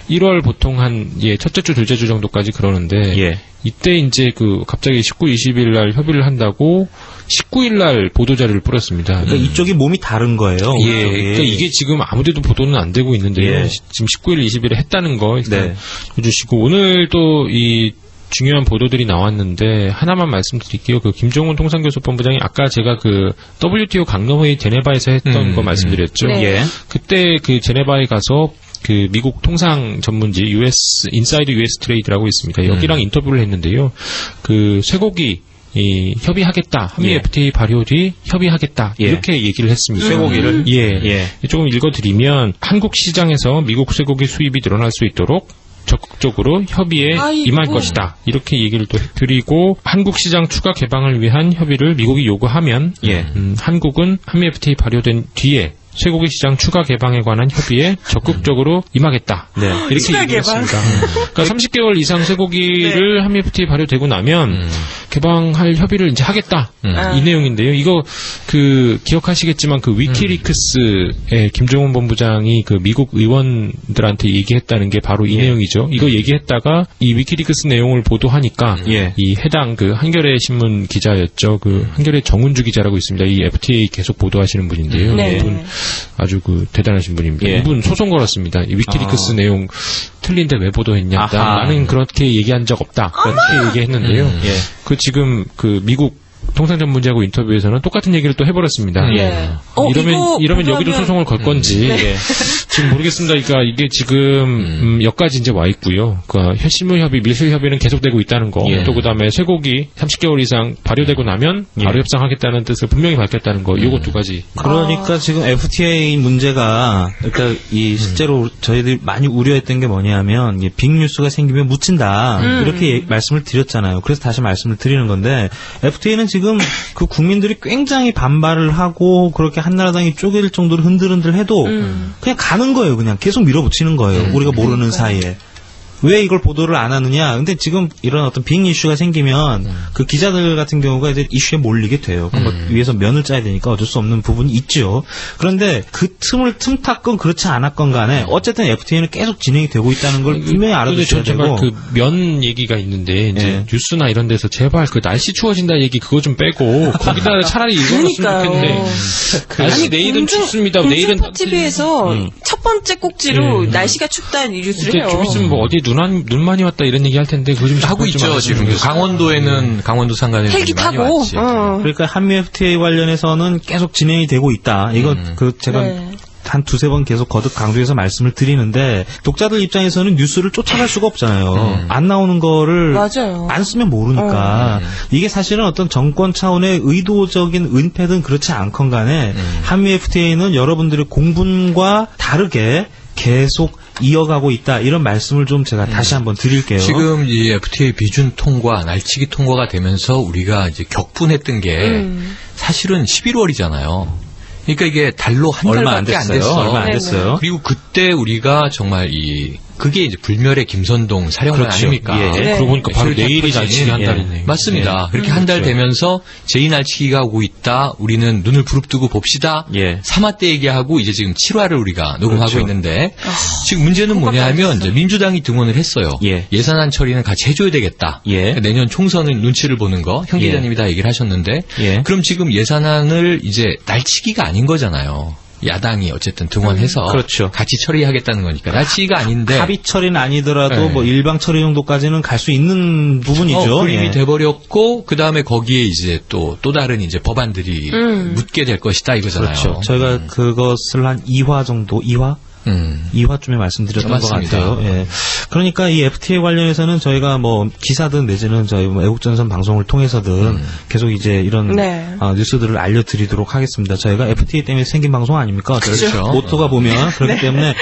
1월 보통 한 첫째 주, 둘째 주 정도까지 그러는데 이때 이제 그 갑자기 19, 20일 날 협의를 한다고 19일 날 보도자료를 뿌렸습니다. 그러니까 이쪽이 몸이 다른 거예요. 그러니까 이게 지금 아무데도 보도는 안 되고 있는데요. 지금 19일, 20일에 했다는 거 해주시고 오늘 또 이 중요한 보도들이 나왔는데 하나만 말씀드릴게요. 그 김정은 통상교섭본부장이 아까 제가 그 WTO 강론회의 제네바에서 했던 거 말씀드렸죠. 그때 그 제네바에 가서 그 미국 통상 전문지 인사이드 US 트레이드라고 있습니다. 여기랑 인터뷰를 했는데요. 그 쇠고기 협의하겠다. 한미 FTA 발효 뒤 협의하겠다. 이렇게 얘기를 했습니다. 쇠고기를? 조금 읽어드리면 한국 시장에서 미국 쇠고기 수입이 늘어날 수 있도록 적극적으로 협의에 임할 것이다. 이렇게 얘기를 또 드리고 한국 시장 추가 개방을 위한 협의를 미국이 요구하면 한국은 한미 FTA 발효된 뒤에 쇠고기 시장 추가 개방에 관한 협의에 적극적으로 임하겠다. 네. 이렇게 얘기했습니다. 그러니까 30개월 이상 쇠고기를 한미 FTA 발효되고 나면 개방할 협의를 이제 하겠다. 이 내용인데요. 이거 기억하시겠지만 위키리크스의 김종원 본부장이 미국 의원들한테 얘기했다는 게 바로 이 내용이죠. 이거 얘기했다가 이 위키리크스 내용을 보도하니까 이 해당 한겨레 신문 기자였죠. 한겨레 정은주 기자라고 있습니다. 이 FTA 계속 보도하시는 분인데요. 이분 아주 대단하신 분입니다. 이분 소송 걸었습니다. 이 위키리크스 내용 틀린데 왜 보도했냐. 나는 그렇게 얘기한 적 없다. 그렇게 얘기했는데요. 지금 미국 통상전문지하고 인터뷰에서는 똑같은 얘기를 또 해버렸습니다. 이러면 여기도 소송을 걸 건지 지금 모르겠습니다. 그러니까 이게 지금 여기까지 이제 와 있고요. 실물 협의, 밀실 협의는 계속되고 있다는 거. 또 그다음에 쇠고기 30개월 이상 발효되고 나면 바로 협상하겠다는 뜻을 분명히 밝혔다는 거. 요거 두 가지. 그러니까 지금 FTA 문제가 그러니까 실제로 저희들이 많이 우려했던 게 뭐냐면 빅뉴스가 생기면 묻힌다. 이렇게 말씀을 드렸잖아요. 그래서 다시 말씀을 드리는 건데 FTA는 지금 국민들이 굉장히 반발을 하고 그렇게 한나라당이 쪼갤 정도로 흔들흔들 해도 그냥 가는 거예요. 그냥 계속 밀어붙이는 거예요. 우리가 모르는 사이에. 왜 이걸 보도를 안 하느냐? 근데 지금 이런 어떤 빅 이슈가 생기면 기자들 같은 경우가 이제 이슈에 몰리게 돼요. 위에서 면을 짜야 되니까 어쩔 수 없는 부분이 있죠. 그런데 그 틈을 틈탔건 그렇지 않았건 간에 어쨌든 FTA는 계속 진행이 되고 있다는 걸 분명히 알아두셔야 되고. 면 얘기가 있는데 이제 뉴스나 이런 데서 제발 날씨 추워진다 얘기 그거 좀 빼고 거기다 차라리 읽어줬으면 좋겠는데. 날씨 내일은 춥습니다. 내일은 TV에서 첫 번째 꼭지로 날씨가 춥다는 뉴스를 해요. 좀 있으면 어디 눈 많이 왔다 이런 얘기 할 텐데 그거 좀 하고 있죠. 지금 강원도에는 강원도 산간에 헬기 타고. 그러니까 한미 FTA 관련해서는 계속 진행이 되고 있다. 이거 제가 한 두세 번 계속 거듭 강조해서 말씀을 드리는데 독자들 입장에서는 뉴스를 쫓아갈 수가 없잖아요. 안 나오는 거를 안 쓰면 모르니까 이게 사실은 어떤 정권 차원의 의도적인 은폐든 그렇지 않건 간에 한미 FTA는 여러분들의 공분과 다르게 계속 이어가고 있다. 이런 말씀을 좀 제가 다시 한번 드릴게요. 지금 이 FTA 비준 통과, 날치기 통과가 되면서 우리가 이제 격분했던 게 사실은 11월이잖아요. 그러니까 이게 달로 한 달밖에 안 됐어요. 얼마 안 됐어요. 그리고 그때 우리가 정말 그게 이제 불멸의 김선동 사령관 아닙니까? 그러고 보니까 바로 내일이 날치기 한 달이네요. 맞습니다. 그렇게 한 달 되면서 제2날치기가 오고 있다. 우리는 눈을 부릅뜨고 봅시다. 3화 때 얘기하고 이제 지금 7화를 우리가 녹음하고 있는데 지금 문제는 뭐냐 하면 이제 민주당이 등원을 했어요. 예산안 처리는 같이 해줘야 되겠다. 내년 총선은 눈치를 보는 거. 형 기자님이 다 얘기를 하셨는데 그럼 지금 예산안을 이제 날치기가 아닌 거잖아요. 야당이 어쨌든 등원해서 같이 처리하겠다는 거니까 날치기가 아닌데 합의 처리는 아니더라도 일방 처리 정도까지는 갈 수 있는 부분이죠. 그림이 돼버렸고 그 다음에 거기에 이제 또 다른 이제 법안들이 묻게 될 것이다 이거잖아요. 그렇죠. 저희가 그것을 한 2화 정도 2화쯤에 말씀드렸던 것 같아요. 그러니까 이 FTA 관련해서는 저희가 기사든 내지는 저희 애국전선 방송을 통해서든 계속 이제 이런 뉴스들을 알려드리도록 하겠습니다. 저희가 FTA 때문에 생긴 방송 아닙니까? 그렇죠. 모토가 보면 그렇기 때문에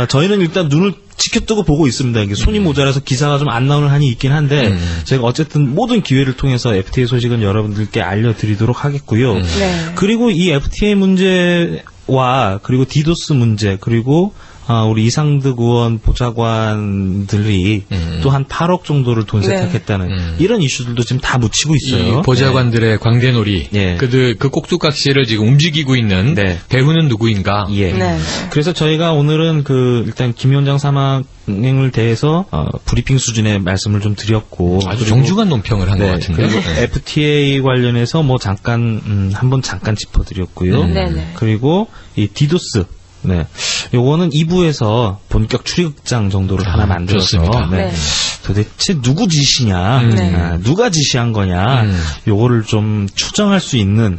저희는 일단 눈을 지켜뜨고 보고 있습니다. 이게 손이 모자라서 기사가 좀 안 나오는 한이 있긴 한데 저희가 어쨌든 모든 기회를 통해서 FTA 소식은 여러분들께 알려드리도록 하겠고요. 그리고 이 FTA 문제와 그리고 디도스 문제 그리고 우리 이상득 의원 보좌관들이 또 한 8억 정도를 돈 세탁했다는 이런 이슈들도 지금 다 묻히고 있어요. 이 보좌관들의 광대놀이, 그 꼭두각시를 지금 움직이고 있는 배후는 누구인가? 그래서 저희가 오늘은 일단 김 위원장 사망을 대해서 브리핑 수준의 말씀을 좀 드렸고 아주 정중한 논평을 한 것 같은데. 그리고 FTA 관련해서 한번 잠깐 짚어드렸고요. 그리고 이 디도스. 요거는 2부에서 본격 추리극장 정도를 하나 만들어서 도대체 누구 짓이냐, 누가 지시한 거냐, 요거를 좀 추정할 수 있는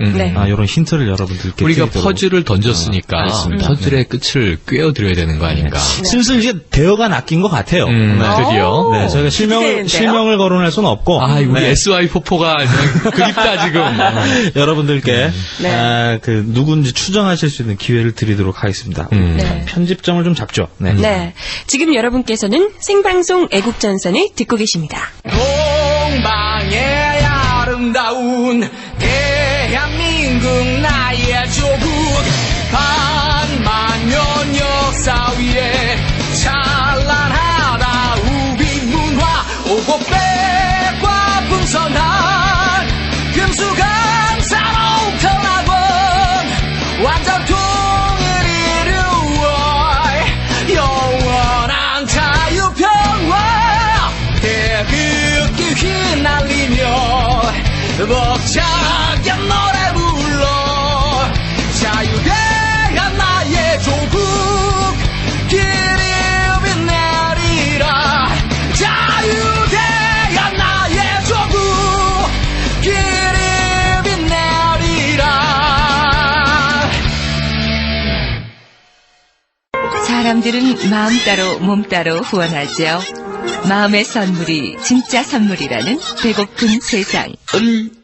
이런 힌트를 여러분들께 우리가 드리도록. 퍼즐을 던졌으니까 퍼즐의 끝을 꿰어드려야 되는 거 아닌가. 슬슬 이제 대여가 낚인 것 같아요. 드디어. 저희가 실명을 거론할 수는 없고. 우리 SY 포포가 그립다 지금. 여러분들께 누군지 추정하실 수 있는 기회를 드리도록 하겠습니다. 있습니다. 네. 편집점을 좀 잡죠. 네. 네. 지금 여러분께서는 생방송 애국전선을 듣고 계십니다. 동방의 아름다운 대한민국 나의 조국 반만년 역사 위에 찬란하다 우리 문화 오곡백과 풍선한 금수강사로 편하고 완전통일 이루어 영원한 자유평화 태극기 휘날리며 벅차게 노래 불러 자유대한 나의 조국 길이 빛내리라 자유대한 나의 조국 길이 빛내리라. 사람들은 마음 따로 몸 따로 후원하죠. 마음의 선물이 진짜 선물이라는 배고픈 세상.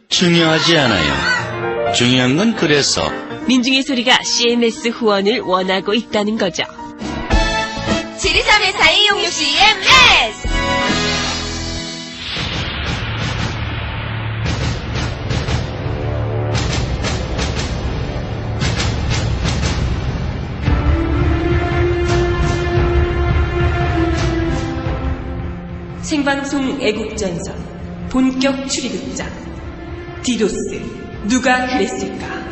중요하지 않아요. 중요한 건 그래서 민중의 소리가 CMS 후원을 원하고 있다는 거죠. 723-4206 CMS! 생방송 애국전선 본격 추리극장 디도스 누가 그랬을까.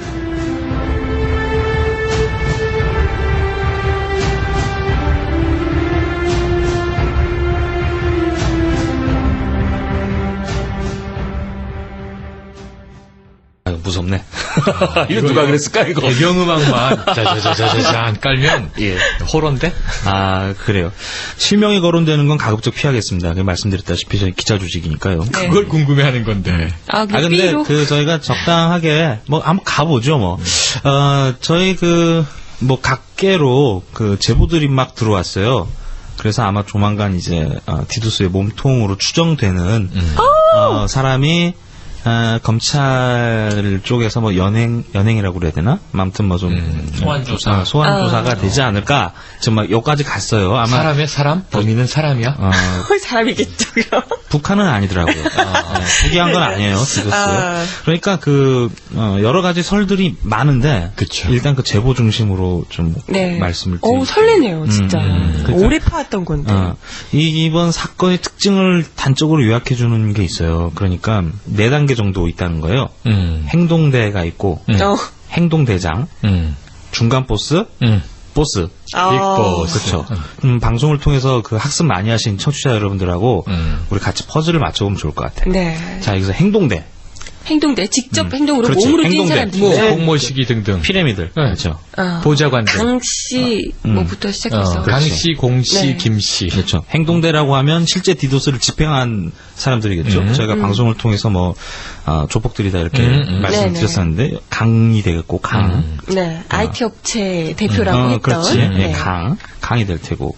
무섭네. 이거 누가 그랬을까, 이거? 배경음악만 자자자자자잔 깔면, 예. 호러인데? 아, 그래요. 실명이 거론되는 건 가급적 피하겠습니다. 말씀드렸다시피 저희 기자 조직이니까요. 네. 그걸 궁금해 하는 건데. 근데 삐로. 저희가 적당하게, 한번 가보죠, 저희 각계로 제보들이 막 들어왔어요. 그래서 아마 조만간 이제, 디도스의 몸통으로 추정되는, 사람이, 검찰 쪽에서 연행이라고 그래야 되나? 아무튼 소환조사. 소환조사가 되지 않을까? 지금 여기까지 갔어요. 아마. 사람의 사람? 범인은 사람이야? 사람이겠죠. 북한은 아니더라고요. 포기한 건 아니에요, 디도스. 그러니까 여러 가지 설들이 많은데. 그쵸. 일단 제보 중심으로 좀 말씀을 드릴게요. 설레네요, 진짜. 그러니까, 오래 파왔던 건데. 이번 사건의 특징을 단적으로 요약해주는 게 있어요. 그러니까 4단계 정도 있다는 거예요. 행동대가 있고, 행동대장, 중간 보스, 보스. 빅보스. 그렇죠. 방송을 통해서 학습 많이 하신 청취자 여러분들하고 우리 같이 퍼즐을 맞춰보면 좋을 것 같아요. 네. 자, 여기서 행동대. 행동대, 직접 행동으로 그렇지. 몸으로 뛴 행동대. 사람들. 공모시기 등등. 피라미들. 그렇죠. 보좌관들. 강씨, 부터 시작해서. 강씨, 공씨, 네. 김씨. 그렇죠. 행동대라고 하면 실제 디도스를 집행한 사람들이겠죠. 저희가 방송을 통해서 조폭들이다 이렇게 말씀을 드렸었는데, 강이 되겠고, 강. 네. IT 업체 대표라고 했던. 그렇지. 네. 강이 될 테고.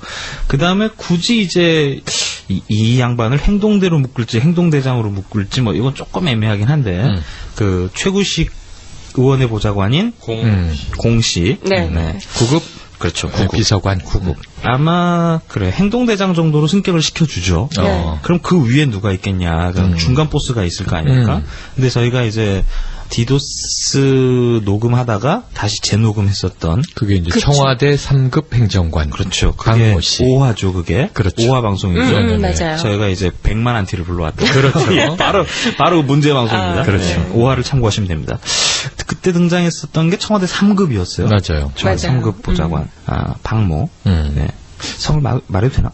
그 다음에 굳이 이제 이 양반을 행동대로 묶을지 행동대장으로 묶을지 이건 조금 애매하긴 한데, 최구식 의원의 보좌관인 공씨. 네. 구급? 그렇죠. 비서관 구급. 아마 행동대장 정도로 승격을 시켜주죠. 그럼 그 위에 누가 있겠냐. 그럼 중간 보스가 있을 거 아닙니까? 근데 저희가 이제 디도스 녹음하다가 다시 재녹음했었던 그게 이제 청와대 3급 행정관. 그렇죠. 강모 씨. 5화죠, 그게. 그렇죠. 5화 방송이죠. 맞아요. 저희가 이제 100만 안티를 불러왔던. 그렇죠. 예, 바로 문제 방송입니다. 그렇죠. 네, 5화를 참고하시면 됩니다. 그때 등장했었던 게 청와대 3급이었어요. 맞아요. 청와대 3급 보좌관. 박모. 네. 성을 말해도 되나?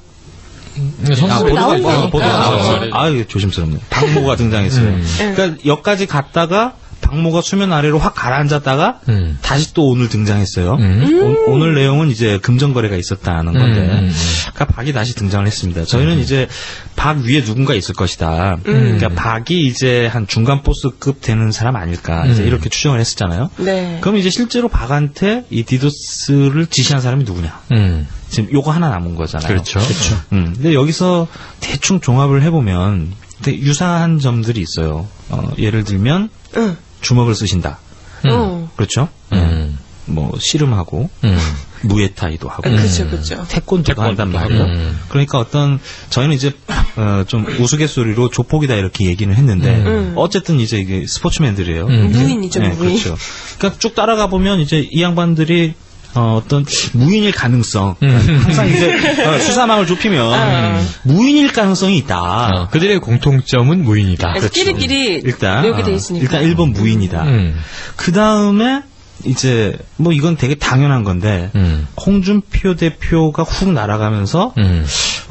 이게 조심스럽네. 박모가 등장했어요. 그러니까 여기까지 갔다가 박모가 수면 아래로 확 가라앉았다가 다시 또 오늘 등장했어요. 오늘 내용은 이제 금전거래가 있었다는 건데, 그러니까 박이 다시 등장을 했습니다. 저희는 이제 박 위에 누군가 있을 것이다. 그러니까 박이 이제 한 중간 보스급 되는 사람 아닐까 이제 이렇게 추정을 했었잖아요. 네. 그럼 이제 실제로 박한테 이 디도스를 지시한 사람이 누구냐? 지금 요거 하나 남은 거잖아요. 그렇죠. 근데 여기서 대충 종합을 해보면 되게 유사한 점들이 있어요. 예를 들면 주먹을 쓰신다. 그렇죠? 씨름하고 무에타이도 하고, 그렇죠. 태권도도 한단 말이에요. 그러니까 저희는 이제 좀 우스갯소리로 조폭이다 이렇게 얘기는 했는데 어쨌든 이제 이게 스포츠맨들이에요. 무인이죠, 무인. 그렇죠. 그러니까 쭉 따라가 보면 이제 이 양반들이 어떤 무인일 가능성, 항상 이제 수사망을 좁히면 무인일 가능성이 있다. 그들의 공통점은 무인이다. 그래서 끼리끼리 일단 이렇게 돼 있으니까. 일단 1번 무인이다. 그 다음에 이제 뭐 이건 되게 당연한 건데 홍준표 대표가 훅 날아가면서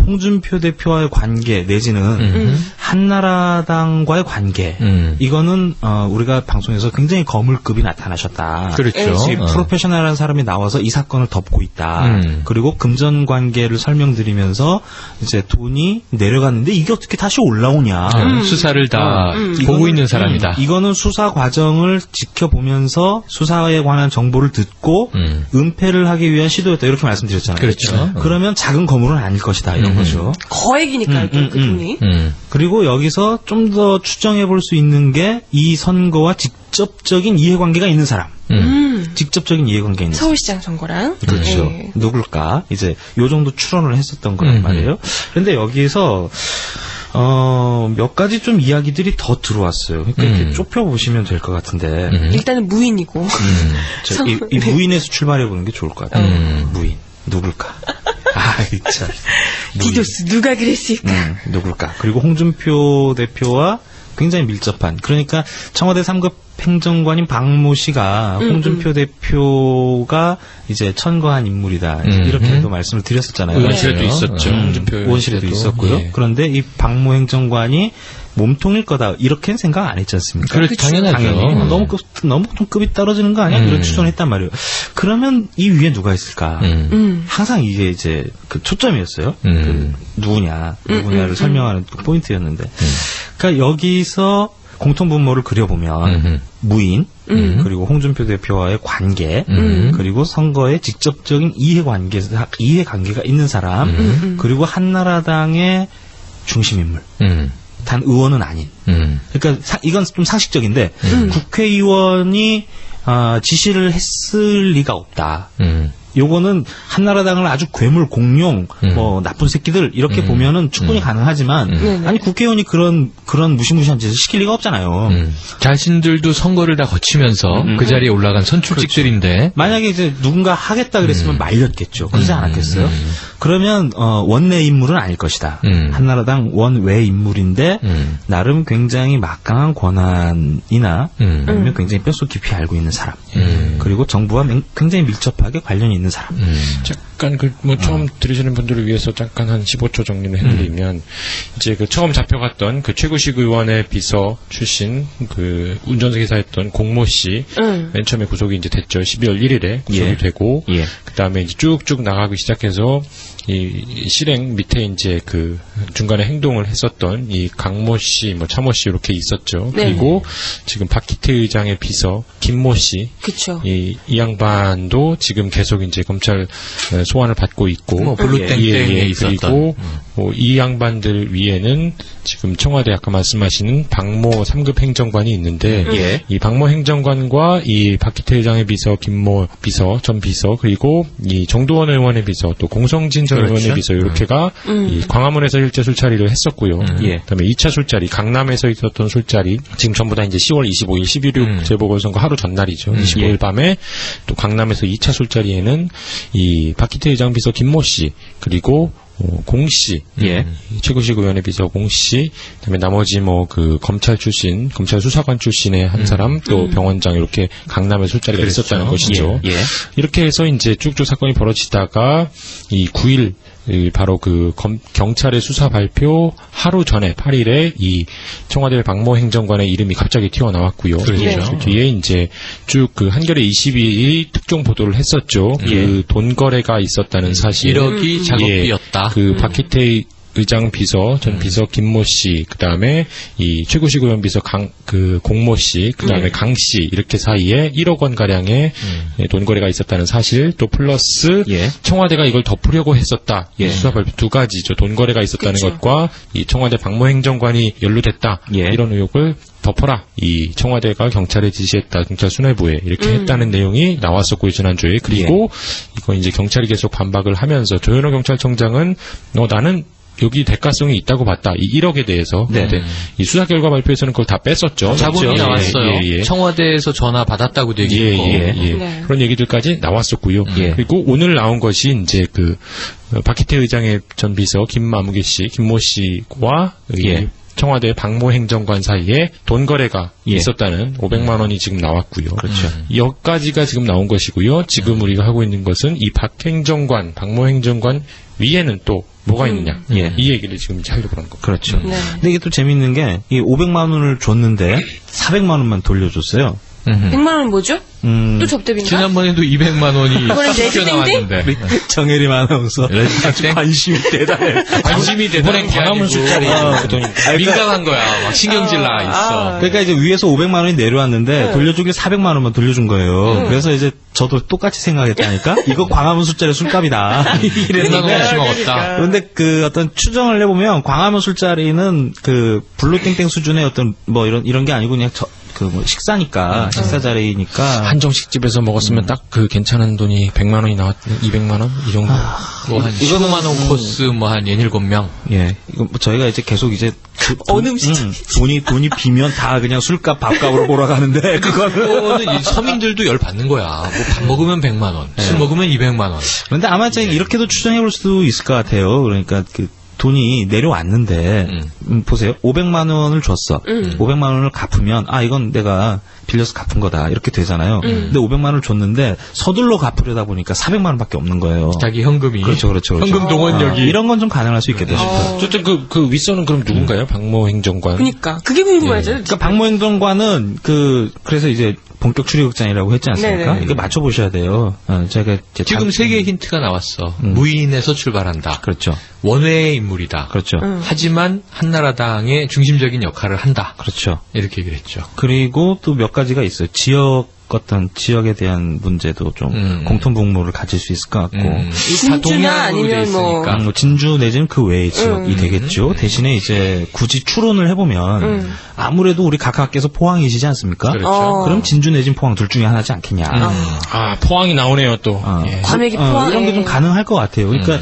홍준표 대표와의 관계 내지는 한나라당과의 관계 이거는 우리가 방송에서 굉장히 거물급이 나타나셨다. 그렇죠. 프로페셔널한 사람이 나와서 이 사건을 덮고 있다. 그리고 금전 관계를 설명드리면서 이제 돈이 내려갔는데 이게 어떻게 다시 올라오냐. 수사를 다 보고 있는 사람이다. 이거는 수사 과정을 지켜보면서 수사에 관한 정보를 듣고 은폐를 하기 위한 시도였다 이렇게 말씀드렸잖아요. 그렇죠. 그러면 작은 거물은 아닐 것이다 이런 거죠. 거액이니까 그 돈이. 그리고 여기서 좀 더 추정해 볼 수 있는 게 이 선거와 직접적인 이해관계가 있는 사람. 직접적인 이해관계 있는 서울시장 선거랑. 그렇죠. 네. 누굴까? 이제 요 정도 추론을 했었던 거란 말이에요. 그런데 여기서 몇 가지 좀 이야기들이 더 들어왔어요. 그러니까 이렇게 좁혀보시면 될 것 같은데. 일단은 무인이고. 이 무인에서 출발해보는 게 좋을 것 같아요. 무인. 누굴까? 참. 디도스, 누가 그랬을까? 누굴까? 그리고 홍준표 대표와 굉장히 밀접한, 그러니까 청와대 3급 행정관인 박모 씨가 홍준표 대표가 이제 천거한 인물이다. 이렇게도 말씀을 드렸었잖아요. 의원실에도 있었죠. 의원실에도 있었고요. 예. 그런데 이 박모 행정관이 몸통일 거다. 이렇게는 생각 안 했지 않습니까? 그렇죠. 당연하죠. 당연히. 너무 좀 급이 떨어지는 거 아니야? 이런 추천을 했단 말이에요. 그러면 이 위에 누가 있을까? 항상 이게 이제 그 초점이었어요. 그 누구냐를 설명하는 포인트였는데. 그러니까 여기서 공통분모를 그려보면 무인, 그리고 홍준표 대표와의 관계, 그리고 선거에 직접적인 이해관계가 있는 사람, 그리고 한나라당의 중심인물. 단 의원은 아닌. 그러니까 이건 좀 상식적인데 국회의원이 지시를 했을 리가 없다. 요거는 한나라당을 아주 괴물, 공룡, 뭐 나쁜 새끼들 이렇게 보면은 충분히 가능하지만 아니 국회의원이 그런 무시무시한 짓을 시킬 리가 없잖아요. 자신들도 선거를 다 거치면서 그 자리에 올라간 선출직들인데 그렇죠. 만약에 이제 누군가 하겠다 그랬으면 말렸겠죠. 그러지 않았겠어요? 그러면 원내 인물은 아닐 것이다. 한나라당 원외 인물인데 나름 굉장히 막강한 권한이나 아니면 굉장히 뼛속 깊이 알고 있는 사람. 그리고 정부와 굉장히 밀접하게 관련이 있는 사람. 잠깐 처음 들으시는 분들을 위해서 잠깐 한 15초 정리를 해드리면 이제 그 처음 잡혀갔던 그 최구식 의원의 비서 출신 그 운전석 기사였던 공모 씨 맨 처음에 구속이 이제 됐죠. 12월 1일에 구속이 되고 그 다음에 이제 쭉쭉 나가기 시작해서 이 실행 밑에 이제 그 중간에 행동을 했었던 이 강모 씨, 뭐 차모 씨 이렇게 있었죠. 네. 그리고 지금 박희태 의장의 비서 김모 씨, 그쵸. 이 양반도 지금 계속 이제 검찰 소환을 받고 있고, 뭐 블루땡땡에 있었던. 그리고 이 양반들 위에는 지금 청와대 아까 말씀하시는 박모 3급 행정관이 있는데 이 박모 행정관과 이 박희태 의장의 비서 김모 비서 전 비서 그리고 이 정두원 의원의 비서 또 공성진 전 의원의 비서 이렇게가 이 광화문에서 일제 술자리를 했었고요. 그다음에 2차 술자리 강남에서 있었던 술자리 지금 전부 다 이제 10월 25일 11.6 재보궐선거 하루 전날이죠. 25일 밤에 또 강남에서 2차 술자리에는 이 박희태 의장 비서 김모 씨 그리고 공씨, 최구식 의원의 비서 공씨, 그다음에 나머지 뭐 그 검찰 출신, 검찰 수사관 출신의 한 사람, 또 병원장 이렇게 강남에 술자리가 있었다는 것이죠. 이렇게 해서 이제 쭉쭉 사건이 벌어지다가 이 9일 바로 그 경찰의 수사 발표 하루 전에 8일에 이 청와대 박모 행정관의 이름이 갑자기 튀어나왔고요. 그렇죠. 뒤에 이제 쭉 그 한겨레 22일이 특종 보도를 했었죠. 그 돈 거래가 있었다는 사실. 1억이 작업비였다. 그 박희태 의장 비서, 전 비서 김모 씨, 그 다음에 이 최구식 의원 비서 그 공모 씨, 그 다음에 강 씨, 이렇게 사이에 1억 원 가량의 돈 거래가 있었다는 사실, 또 플러스 청와대가 이걸 덮으려고 했었다. 수사 발표 두 가지죠. 돈 거래가 있었다는 것과 이 청와대 박모 행정관이 연루됐다. 이런 의혹을 덮어라. 이 청와대가 경찰에 지시했다. 경찰 수뇌부에 이렇게 했다는 내용이 나왔었고요. 지난주에. 그리고 이거 이제 경찰이 계속 반박을 하면서 조현호 경찰청장은 나는 여기 대가성이 있다고 봤다. 이 1억에 대해서. 근데 이 수사 결과 발표에서는 그걸 다 뺐었죠. 자본이 그렇죠? 나왔어요. 청와대에서 전화 받았다고도 얘기했고. 네. 그런 얘기들까지 나왔었고요. 그리고 오늘 나온 것이 이제 박희태 의장의 전 비서 김만무개 씨, 김모 씨와 청와대 박모 행정관 사이에 돈 거래가 있었다는 500만 원이 지금 나왔고요. 그렇죠. 여기까지가 지금 나온 것이고요. 지금 우리가 하고 있는 것은 이 박모 행정관 위에는 또 뭐가 있느냐. 이 얘기를 지금 하려고 하는 겁니다. 그렇죠. 근데 이게 또 재밌는 게 이 500만 원을 줬는데 400만 원만 돌려줬어요. 100만 원은 뭐죠? 또 접대비인가? 지난번에도 200만 원이 튀겨 나왔는데. 정혜림 아나운서 관심이 대단해. 관심이 대단한 게 아니고 민감한 거야. 막 신경질 나 있어. 그러니까 이제 위에서 500만 원이 내려왔는데 돌려주길 400만 원만 돌려준 거예요. 그래서 이제 저도 똑같이 생각했다니까. 이거 광화문 술자리 술값이다. 이랬는데. 먹었다. 그런데 그 어떤 추정을 해보면 광화문 술자리는 그 블루땡땡 수준의 어떤 뭐 이런 게 아니고 그냥 뭐 식사니까 식사 자리니까 한정식집에서 먹었으면 딱 그 괜찮은 돈이 100만 원이 나왔 200만 원 이 정도. 뭐 한 15만 원 코스 뭐 한 17명. 예. 이거 뭐 저희가 이제 계속 이제 어느 음식 돈이 비면 다 그냥 술값 밥값으로 몰아가는데 그거는 서민들도 열 받는 거야. 뭐 밥 먹으면 100만 원, 술 먹으면 200만 원. 그런데 아마 이렇게도 추정해 볼 수도 있을 것 같아요. 그러니까 돈이 내려왔는데 보세요. 500만 원을 줬어. 500만 원을 갚으면 이건 내가 빌려서 갚은 거다. 이렇게 되잖아요. 근데 500만 원을 줬는데 서둘러 갚으려다 보니까 400만 원밖에 없는 거예요. 자기 현금이. 그렇죠. 현금 동원력이. 이런 건 좀 가능할 수 있겠다 싶어요. 어쨌든 그 윗선은 그럼 누군가요? 박모 행정관. 그러니까 그게 궁금하죠. 그러니까 박모 행정관은 그래서 이제 본격 추리극장이라고 했지 않습니까? 네네. 이거 맞춰보셔야 돼요. 제가 지금 세 개의 힌트가 나왔어. 무인에서 출발한다. 그렇죠. 원외의 인물이다. 그렇죠. 하지만 한나라당의 중심적인 역할을 한다. 그렇죠. 이렇게 얘기를 했죠. 그리고 또 몇 가지가 있어요. 어떤 지역에 대한 문제도 좀 공통분모를 가질 수 있을 것 같고. 진주나 아니면 뭐 진주 내지는 그 외의 지역이 되겠죠. 대신에 이제 굳이 추론을 해보면 아무래도 우리 각하께서 포항이시지 않습니까? 그렇죠. 그럼 진주 내지는 포항 둘 중에 하나지 않겠냐. 포항이 나오네요 또. 과메기 포항. 이런 게 좀 가능할 것 같아요. 그러니까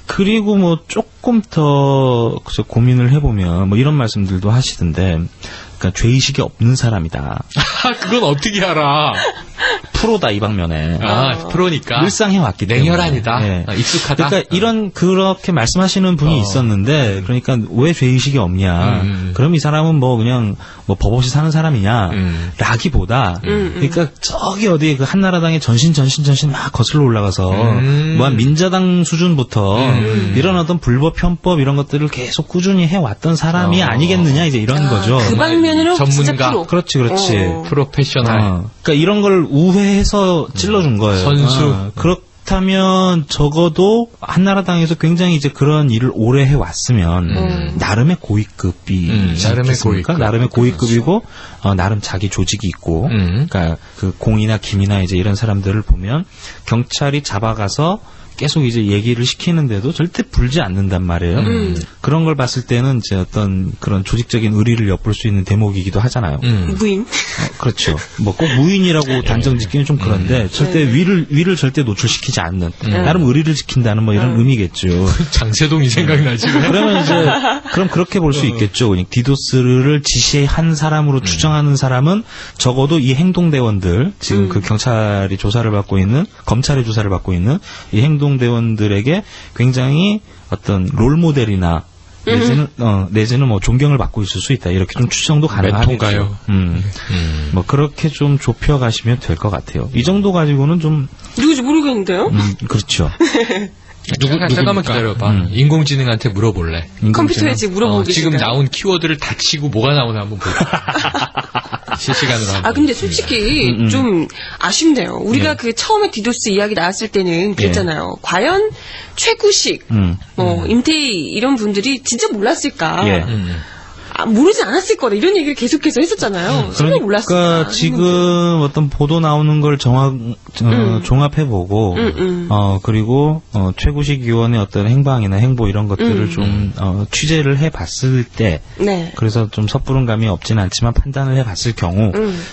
그리고 뭐 조금 더 고민을 해보면 뭐 이런 말씀들도 하시던데. 그러니까 죄의식이 없는 사람이다. 그건 어떻게 알아? 프로다 이 방면에. 프로니까. 일상 해왔기 때문에. 냉혈한이다. 네. 익숙하다. 그러니까 그렇게 말씀하시는 분이 있었는데, 그러니까 왜 죄의식이 없냐. 그럼 이 사람은 뭐 그냥 뭐 법 없이 사는 사람이냐. 라기보다, 그러니까 저기 어디 그 한나라당의 전신 막 거슬러 올라가서, 뭐 한 민자당 수준부터 이런 어떤 불법 편법 이런 것들을 계속 꾸준히 해왔던 사람이 아니겠느냐 이제 이런 거죠. 그 방면으로 전문가. 프로. 그렇지. 프로페셔널. 그러니까 이런 걸 우회해서 찔러준 거예요. 선수. 그렇다면 적어도 한나라당에서 굉장히 이제 그런 일을 오래 해왔으면 나름의 고위급이 나름의 고위급이고 나름 자기 조직이 있고 그러니까 그 공이나 김이나 이제 이런 사람들을 보면 경찰이 잡아가서 계속 이제 얘기를 시키는데도 절대 불지 않는단 말이에요. 그런 걸 봤을 때는 이제 어떤 그런 조직적인 의리를 엿볼 수 있는 대목이기도 하잖아요. 무인. 그렇죠. 뭐 꼭 무인이라고 단정 짓기는 좀 그런데 절대 위를 절대 노출시키지 않는 나름 의리를 지킨다는 뭐 이런 의미겠죠. 장세동이 생각나지. 그러면 이제 그럼 그렇게 볼 수 있겠죠. 디도스를 지시한 사람으로 추정하는 사람은 적어도 이 행동대원들 지금 그 경찰이 조사를 받고 있는 검찰의 조사를 받고 있는 이 행동대원들에게 굉장히 어떤 롤모델이나 내지는 뭐 존경을 받고 있을 수 있다. 이렇게 좀 추정도 가능하겠죠. 뭐 그렇게 좀 좁혀 가시면 될 것 같아요. 이 정도 가지고는 좀 누구지 모르겠는데요? 그렇죠. 잠깐만 기다려봐. 인공지능한테 물어볼래. 컴퓨터에 지금 물어보고 계시죠. 지금 나온 키워드를 다 치고 뭐가 나오나 한번 보자. 실시간으로 한번. 근데 솔직히 좀 아쉽네요. 우리가 그 처음에 디도스 이야기 나왔을 때는 그랬잖아요. 과연 최구식, 임태희 이런 분들이 진짜 몰랐을까? 모르지 않았을 거다 이런 얘기를 계속해서 했었잖아요. 설마 몰랐을까. 그러니까 지금 어떤 보도 나오는 걸 종합해보고 그리고 최구식 의원의 어떤 행방이나 행보 이런 것들을 좀 취재를 해봤을 때 네. 그래서 좀 섣부른 감이 없지는 않지만 판단을 해봤을 경우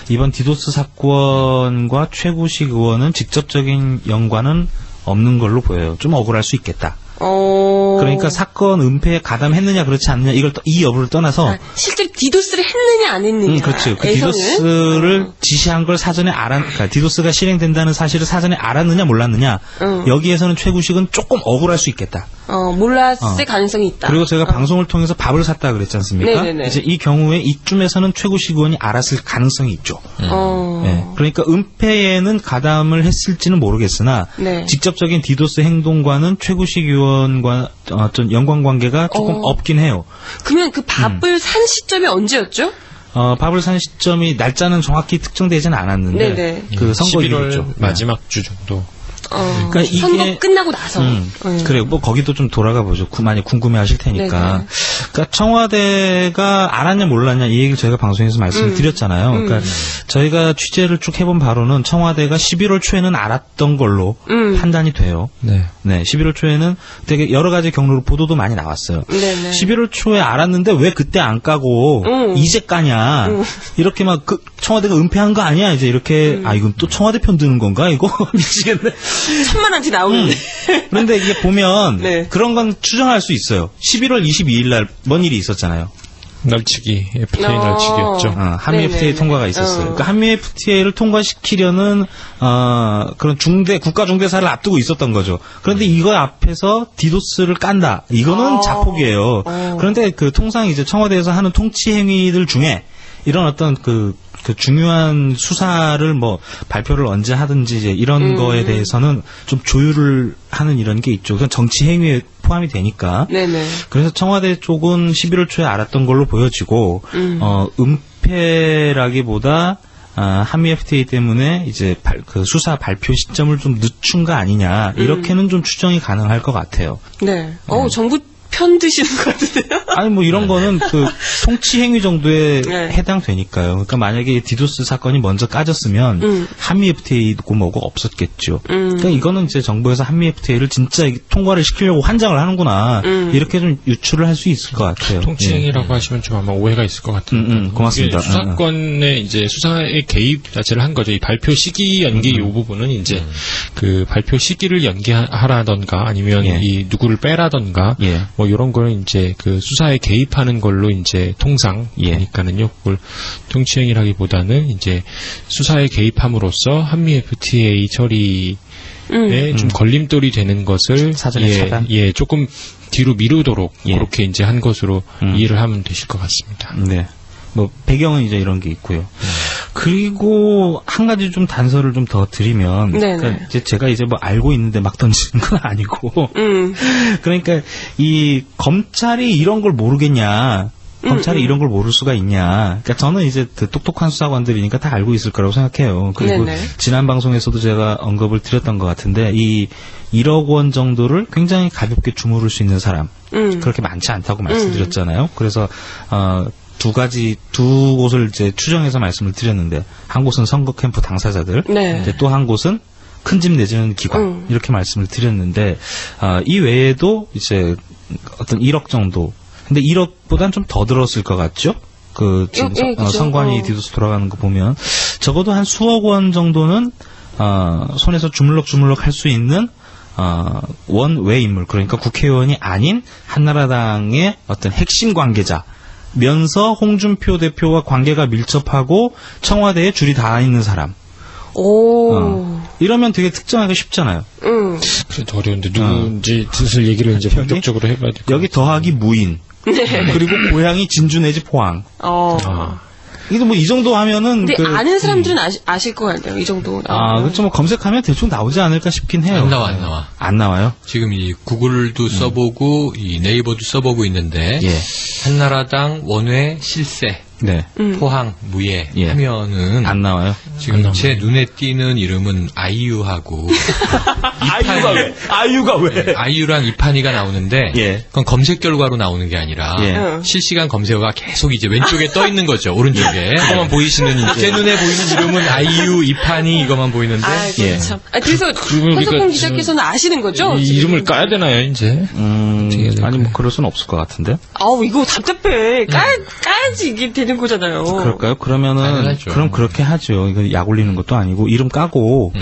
이번 디도스 사건과 최구식 의원은 직접적인 연관은 없는 걸로 보여요. 좀 억울할 수 있겠다. 그러니까 사건 은폐에 가담했느냐 그렇지 않느냐 이 여부를 떠나서 실제로 디도스를 했느냐 안 했느냐. 그렇죠. 그 디도스를 지시한 걸 사전에 그러니까 디도스가 실행된다는 사실을 사전에 알았느냐 몰랐느냐 여기에서는 최구식은 조금 억울할 수 있겠다. 몰랐을 가능성이 있다. 그리고 제가 방송을 통해서 밥을 샀다 그랬지 않습니까? 네네네. 이제 이 경우에 이쯤에서는 최구식 의원이 알았을 가능성이 있죠. 네. 그러니까 은폐에는 가담을 했을지는 모르겠으나 네. 직접적인 디도스 행동과는 최구식 의원과 어떤 연관관계가 조금 없긴 해요. 그러면 그 밥을 산 시점이 언제였죠? 밥을 산 시점이 날짜는 정확히 특정되지는 않았는데 네네. 그 선거 11월 마지막 주 정도. 그러니까 선거 끝나고 나서. 그래요. 뭐 거기도 좀 돌아가 보죠. 많이 궁금해하실 테니까. 네네. 그러니까 청와대가 알았냐 몰랐냐 이 얘기를 저희가 방송에서 말씀을 드렸잖아요. 그러니까 저희가 취재를 쭉 해본 바로는 청와대가 11월 초에는 알았던 걸로 판단이 돼요. 네. 11월 초에는 되게 여러 가지 경로로 보도도 많이 나왔어요. 네네. 11월 초에 알았는데 왜 그때 안 까고 이제 까냐. 이렇게 막 청와대가 은폐한 거 아니야? 이제 이렇게 이건 또 청와대 편 드는 건가? 이거 미치겠네. 천만한테 나오는데. 그런데 이게 보면 네. 그런 건 추정할 수 있어요. 11월 22일 날 뭔 일이 있었잖아요. 날치기, FTA 날치기였죠. 한미 FTA 통과가 있었어요. 그러니까 한미 FTA를 통과시키려는 그런 국가 중대사를 앞두고 있었던 거죠. 그런데 이거 앞에서 디도스를 깐다. 이거는 자폭이에요. 그런데 그 통상 이제 청와대에서 하는 통치 행위들 중에 이런 어떤 그 중요한 수사를 뭐 발표를 언제 하든지 이제 이런 거에 대해서는 좀 조율을 하는 이런 게 있죠. 그건 정치 행위에 포함이 되니까. 네네. 그래서 청와대 쪽은 11월 초에 알았던 걸로 보여지고 은폐라기보다 한미 FTA 때문에 이제 그 수사 발표 시점을 좀 늦춘 거 아니냐 이렇게는 좀 추정이 가능할 것 같아요. 네. 정부 편 드시는 것 같은데요? 아니 뭐 이런 거는 그 통치 행위 정도에 해당되니까요. 그러니까 만약에 디도스 사건이 먼저 까졌으면 한미 FTA고 뭐고 없었겠죠. 그러니까 이거는 이제 정부에서 한미 FTA를 진짜 통과를 시키려고 환장을 하는구나 이렇게 좀 유추를 할 수 있을 것 같아요. 통치 행위라고 하시면 좀 아마 오해가 있을 것 같은데. 고맙습니다. 수사권에 이제 수사에 개입 자체를 한 거죠. 이 발표 시기 연기 이 부분은 이제 그 발표 시기를 연기하라던가 아니면 이 누구를 빼라던가 뭐 이런 거는 이제 그 수사에 개입하는 걸로 이제 통상 그러니까는요. 그걸 통치행위라기보다는 이제 수사에 개입함으로써 한미 FTA 처리에 좀 걸림돌이 되는 것을 사전에 차단. 조금 뒤로 미루도록 그렇게 이제 한 것으로 이해를 하면 되실 것 같습니다. 네. 뭐 배경은 이제 이런 게 있고요. 그리고 한 가지 좀 단서를 좀 더 드리면, 그러니까 이제 제가 이제 뭐 알고 있는데 막 던지는 건 아니고, 그러니까 이 검찰이 이런 걸 모르겠냐. 검찰이 이런 걸 모를 수가 있냐. 그러니까 저는 이제 그 똑똑한 수사관들이니까 다 알고 있을 거라고 생각해요. 그리고 지난 방송에서도 제가 언급을 드렸던 것 같은데 이 1억 원 정도를 굉장히 가볍게 주무를 수 있는 사람 그렇게 많지 않다고 말씀드렸잖아요. 그래서 두 곳을 이제 추정해서 말씀을 드렸는데 한 곳은 선거 캠프 당사자들, 또 한 곳은 큰 집 내지는 기관 이렇게 말씀을 드렸는데 이 외에도 이제 어떤 1억 정도. 근데 1억보단 좀 더 들었을 것 같죠? 선관위 디도스 돌아가는 거 보면 적어도 한 수억 원 정도는 손에서 주물럭주물럭 할 수 있는 원외 인물, 그러니까 국회의원이 아닌 한나라당의 어떤 핵심 관계자. 면서 홍준표 대표와 관계가 밀접하고 청와대에 줄이 닿아 있는 사람. 이러면 되게 특정하기 쉽잖아요. 그래도 어려운데 누군지 뜻을 얘기를 이제 본격적으로 해봐야 될 것 여기 더하기 무인. 그리고 고향이 진주 내지 포항. 이게 뭐 이 정도 하면은. 근데 아는 사람들은 아실 것 같아요. 이 정도. 그렇죠. 뭐 검색하면 대충 나오지 않을까 싶긴 해요. 안 나와. 안 나와요? 지금 이 구글도 써보고 이 네이버도 써보고 있는데 한나라당 원외 실세. 네. 포항, 무예 예. 하면은 안 나와요. 지금 제 눈에 띄는 이름은 아이유하고 아이유가 왜? 아이유랑 이판이가 나오는데 예. 그건 검색 결과로 나오는 게 아니라 예. 실시간 검색어가 계속 이제 왼쪽에 떠 있는 거죠. 오른쪽에. 그거만 보이시는 제 눈에 보이는 이름은 아이유, 이판이 이거만 보이는데. 아, 예. 참. 그래서 그러면 허석봉 우리가 기자께서는 아시는 거죠? 이 이름을 까야 되나요, 이제? 아니 뭐 그럴 수는 없을 것 같은데. 아우 이거 답답해. 까야지 이게 되는 거잖아요. 그럴까요? 그러면은 당연하죠. 그럼 그렇게 하죠. 이거 약 올리는 것도 아니고 이름 까고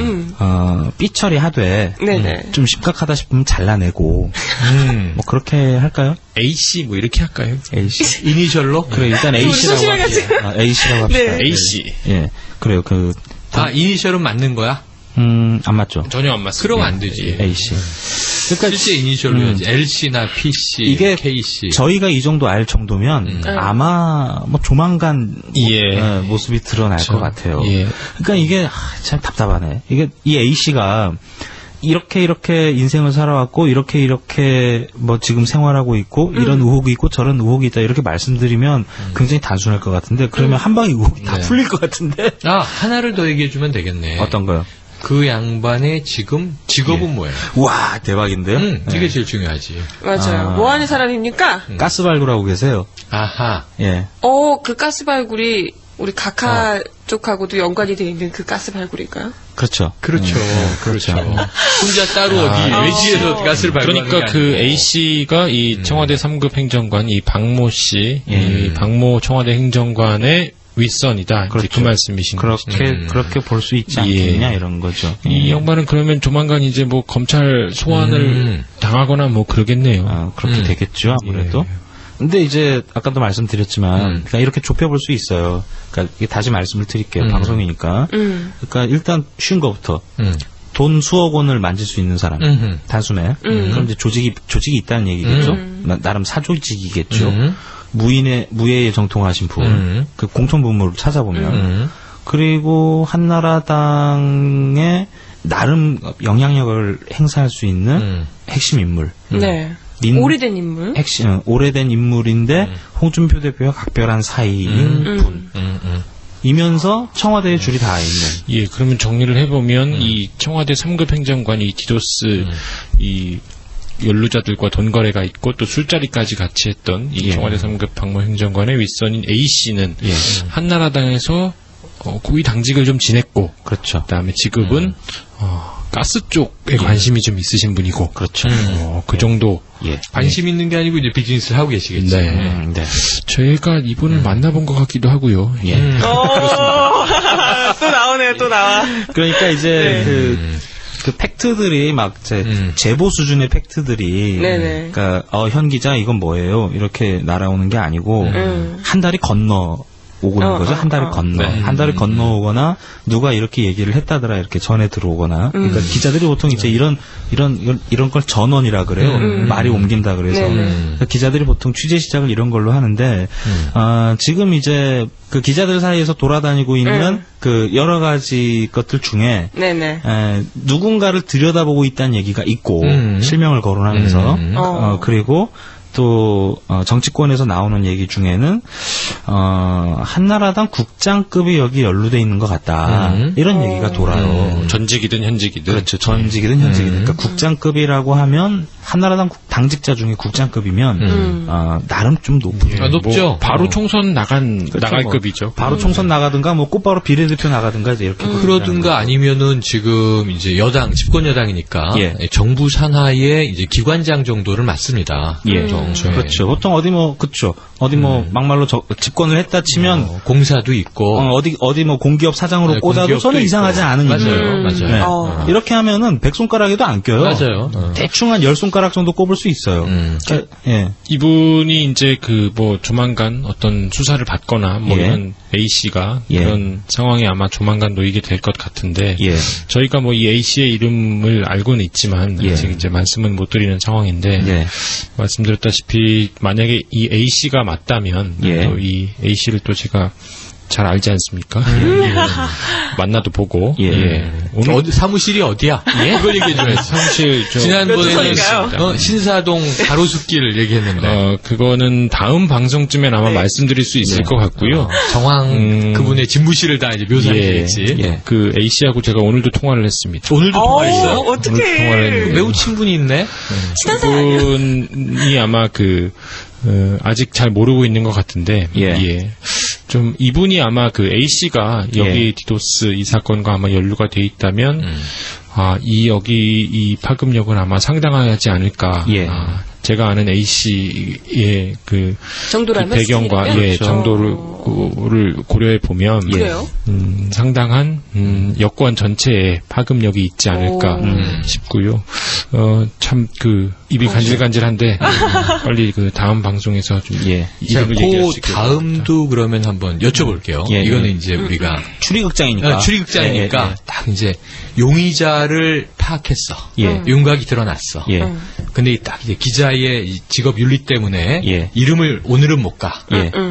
삐처리 하되 네네. 좀 심각하다 싶으면 잘라내고 뭐 그렇게 할까요? A씨 뭐 이렇게 할까요? A씨. 이니셜로? 그래 일단 A씨라고 소심해가지고. 합시다. A씨라고 합시다. 네. A씨. 예. 그래요. 그 이니셜은 맞는 거야? 안 맞죠. 전혀 안 맞습니다. 그럼 안 되지. A씨. 실제 이니셜로 해야지. LC나 PC, 이게 KC. 저희가 이 정도 알 정도면 아마 뭐 조만간 모습이 드러날 것 같아요. 예. 그러니까 이게 참 답답하네. 이게 이 A씨가 이렇게 인생을 살아왔고 이렇게 뭐 지금 생활하고 있고 이런 의혹이 있고 저런 의혹이 있다 이렇게 말씀드리면 굉장히 단순할 것 같은데 그러면 한 방에 의혹이 다 풀릴 것 같은데. 하나를 더 얘기해주면 되겠네. 어떤 거요? 그 양반의 지금 직업은 뭐예요? 와 대박인데요. 이게 제일 중요하지. 맞아요. 뭐 하는 사람입니까? 가스 발굴하고 계세요. 아하. 예. 그 가스 발굴이 우리 각하 쪽하고도 연관이 돼 있는 그 가스 발굴일까요? 그렇죠. 그렇죠. 혼자 따로 어디 외지에서 가스를 발굴하는 그러니까 게 그 아니고. A씨가 이 청와대 3급 행정관, 이 박모 씨, 이 박모 청와대 행정관의 윗선이다. 그렇죠. 이제 그 말씀이신 거죠. 그렇게 볼 수 있지 않겠냐 이런 거죠. 이 양반은 그러면 조만간 이제 뭐 검찰 소환을 당하거나 뭐 그러겠네요. 그렇게 되겠죠 아무래도. 근데 이제 아까도 말씀드렸지만 그러니까 이렇게 좁혀볼 수 있어요. 그러니까 이게 다시 말씀을 드릴게요. 방송이니까. 그러니까 일단 쉬운 거부터. 돈 수억 원을 만질 수 있는 사람 단숨에. 그럼 이제 조직이 있다는 얘기겠죠. 나름 사조직이겠죠. 무예에 정통하신 분, 그 공천부문을 찾아보면, 그리고 한나라당의 나름 영향력을 행사할 수 있는 핵심 인물. 네. 오래된 인물. 오래된 인물인데 홍준표 대표와 각별한 사이인 분. 이면서 청와대에 줄이 다 있는. 예, 그러면 정리를 해보면 이 청와대 3급 행정관이 디도스 이 연루자들과 돈 거래가 있고 또 술자리까지 같이 했던 이 청와대 3급 박모 행정관의 윗선인 A씨는 한나라당에서 고위 당직을 좀 지냈고, 그렇죠. 그다음에 지금은 가스 쪽에 관심이 좀 있으신 분이고, 그렇죠. 그 정도. 관심 있는 게 아니고 이제 비즈니스를 하고 계시겠죠. 네. 제가 이분을 만나본 것 같기도 하고요. 또 나오네요, 또 나와. 그러니까 이제 그 팩트들이 막 제보 수준의 팩트들이 그러니까 현 기자 이건 뭐예요? 이렇게 날아오는 게 아니고 한 달이 건너 오고는 거죠. 한 달이 건너. 한 달이 건너오거나 누가 이렇게 얘기를 했다더라 이렇게 전해 들어오거나. 그러니까 기자들이 보통 이제 이런 걸 전원이라 그래요. 말이 옮긴다 그래서. 그러니까 기자들이 보통 취재 시작을 이런 걸로 하는데 지금 이제 그 기자들 사이에서 돌아다니고 있는 그 여러 가지 것들 중에 누군가를 들여다보고 있다는 얘기가 있고 실명을 거론하면서 그리고 또 정치권에서 나오는 얘기 중에는 한나라당 국장급이 여기 연루돼 있는 것 같다 이런 얘기가 돌아요. 전직이든 현직이든. 그렇죠. 전직이든 현직이든. 그러니까 국장급이라고 하면 한나라당 당직자 중에 국장급이면 나름 좀 높은. 높죠. 뭐 바로 총선 나갈 뭐, 급이죠. 바로 총선 나가든가 뭐 곧바로 비례대표 나가든가 이제 이렇게. 그러든가 아니면은 지금 이제 집권 여당이니까 정부 산하의 이제 기관장 정도를 맡습니다. 그렇죠. 보통 어디 뭐 막말로 집권을 했다 치면 공사도 있고 어디 뭐 공기업 사장으로 꽂아도 저는 이상하지 않은 맞아요. 맞아요. 이렇게 하면은 100손가락에도 안 껴요. 맞아요. 대충 한 10손가락 정도 꼽을 수 있어요. 이분이 이제 뭐 조만간 어떤 수사를 받거나 뭐 이런 A씨가 그런 상황에 아마 조만간 놓이게 될 것 같은데 저희가 뭐 이 A씨의 이름을 알고는 있지만 아직 이제 말씀은 못 드리는 상황인데 말씀드렸다시피 만약에 이 A씨가 맞다면 또 이 A씨를 또 제가 잘 알지 않습니까? 예. 만나도 보고. 예. 오늘 사무실이 어디야? 예? 그걸 얘기해 줘야지. 사무실 지난번에는 신사동 가로수길 얘기했는데. 그거는 다음 방송쯤엔 아마 말씀드릴 수 있을 것 같고요. 정황 그분의 집무실을 다 이제 묘사해야지. 그 A 씨하고 제가 오늘도 통화를 했습니다. 오늘도 통화했어요? 어떻게? 통화를 했는데 매우 친분이 있네. 친한 사이야. 그분이 아마 아직 잘 모르고 있는 것 같은데, 좀 이분이 아마 그 A 씨가 여기 디도스 이 사건과 아마 연루가 돼 있다면, 이 파급력은 아마 상당하지 않을까. 제가 아는 A 씨의 정도라면 배경과 정도를 고려해 보면 상당한 여권 전체에 파급력이 있지 않을까 싶고요. 참 입이 간질간질한데 빨리 다음 방송에서 좀 이름을 얘기할 수 있게. 다음도 그러면 한번 여쭤볼게요. 이거는 이제 우리가 추리극장이니까 딱 이제 용의자를 파악했어. 윤곽이 드러났어. 근데 딱 이제 기자의 직업 윤리 때문에 이름을 오늘은 못 가.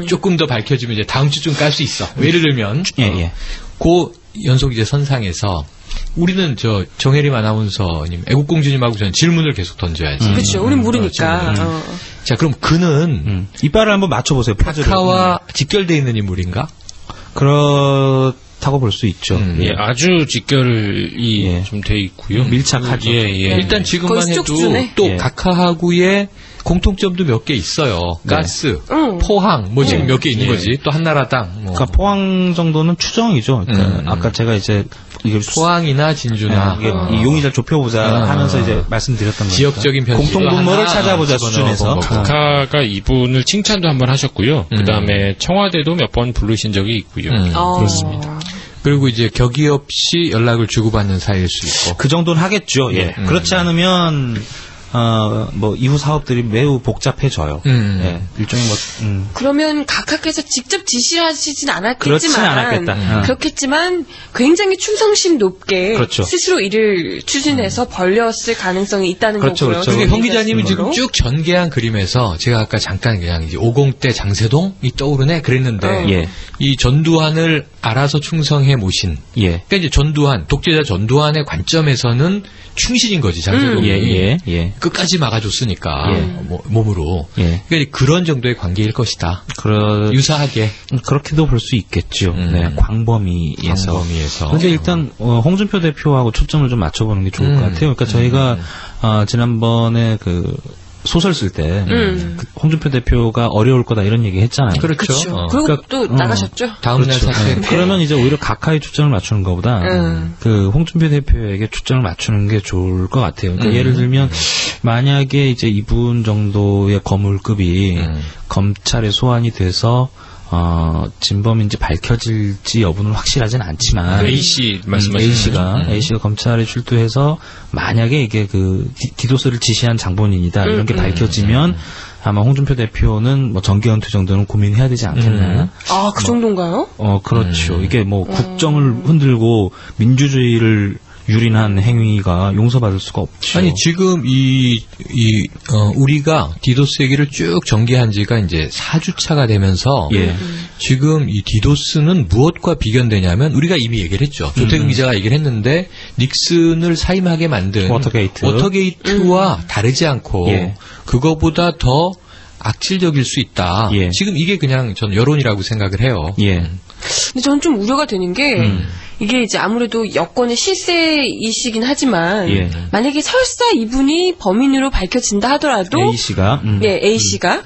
조금 더 밝혀지면 이제 다음 주쯤 깔 수 있어. 예를 들면 그 연속 이제 선상에서 우리는 정혜림 아나운서님, 애국공주님하고 저는 질문을 계속 던져야지. 그렇죠. 우린 모르니까. 자, 그럼 그는 이빨을 한번 맞춰보세요. 카카와 직결되어 있는 인물인가? 그렇다고 볼 수 있죠. 아주 직결이 좀 돼 있고요. 밀착하죠. 일단 지금만 해도 또 각하하고의 공통점도 몇 개 있어요. 가스, 포항, 지금 몇 개 있는 거지. 또 한나라당. 그러니까 포항 정도는 추정이죠. 그러니까 아까 제가 이제 포항이나 진주나 이 용의자 좁혀보자 하면서 이제 말씀드렸던 거죠. 지역적인 변수 공통분모를 찾아보자 수준에서. 각하가 이분을 칭찬도 한번 하셨고요. 그 다음에 청와대도 몇 번 부르신 적이 있고요. 그렇습니다. 그리고 이제 격의 없이 연락을 주고받는 사이일 수 있고. 그 정도는 하겠죠. 그렇지 않으면 이후 사업들이 매우 복잡해져요. 일종의 그러면 각하께서 직접 지시하시진 않았겠지만. 그렇진 않았겠다. 그렇겠지만 굉장히 충성심 높게. 그렇죠. 스스로 일을 추진해서 벌렸을 가능성이 있다는 거고요. 그런데 형 기자님이 지금 쭉 전개한 그림에서 제가 아까 잠깐 그냥 이제 50대 장세동이 떠오르네 그랬는데 이 전두환을 알아서 충성해 모신. 그러니까 이제 독재자 전두환의 관점에서는 충실인 거지, 장세동이. 끝까지 막아줬으니까, 몸으로. 그러니까 그런 정도의 관계일 것이다. 유사하게. 그렇게도 볼 수 있겠죠. 광범위에서. 근데 일단, 홍준표 대표하고 초점을 좀 맞춰보는 게 좋을 것 같아요. 그러니까 저희가, 지난번에 소설 쓸 때 홍준표 대표가 어려울 거다 이런 얘기 했잖아요. 그렇죠. 그리고 또 나가셨죠. 다음날 사실. 그러면 이제 오히려 각하에 초점을 맞추는 것보다 홍준표 대표에게 초점을 맞추는 게 좋을 것 같아요. 그러니까 예를 들면 만약에 이제 이분 정도의 거물급이 검찰에 소환이 돼서 진범인지 밝혀질지 여부는 확실하진 않지만 A씨 말씀하시는 A씨가 검찰에 출두해서 만약에 이게 디도스를 지시한 장본인이다 이런 게 밝혀지면 아마 홍준표 대표는 정계 은퇴 정도는 고민해야 되지 않겠나. 그 정도인가요? 그렇죠. 이게 국정을 흔들고 민주주의를 유린한 행위가 용서받을 수가 없죠. 아니 지금 우리가 디도스 얘기를 쭉 전개한 지가 이제 4주차가 되면서 지금 이 디도스는 무엇과 비견되냐면 우리가 이미 얘기를 했죠. 조태근 기자가 얘기를 했는데 닉슨을 사임하게 만든 워터게이트와 다르지 않고 그거보다 더 악질적일 수 있다. 지금 이게 그냥 전 여론이라고 생각을 해요. 근데 저는 좀 우려가 되는 게 이게 이제 아무래도 여권의 실세이시긴 하지만 만약에 설사 이분이 범인으로 밝혀진다 하더라도 A씨가 A씨가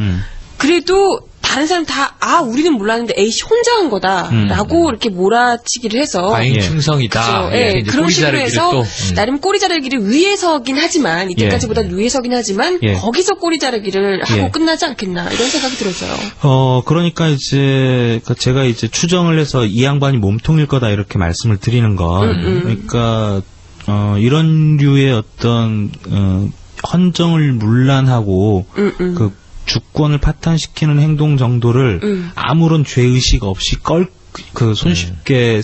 그래도 다른 사람 다 우리는 몰랐는데 A씨 혼자 한 거다라고 이렇게 몰아치기를 해서 과잉 충성이다. 그런 식으로 해서 나름 꼬리 자르기를 위해서긴 하지만 이때까지보다 위해서긴 하지만 거기서 꼬리 자르기를 하고 끝나지 않겠나 이런 생각이 들어서요. 그러니까 이제 제가 이제 추정을 해서 이 양반이 몸통일 거다 이렇게 말씀을 드리는 건 그러니까 이런 류의 어떤 헌정을 문란하고 주권을 파탄시키는 행동 정도를 아무런 죄의식 없이 손쉽게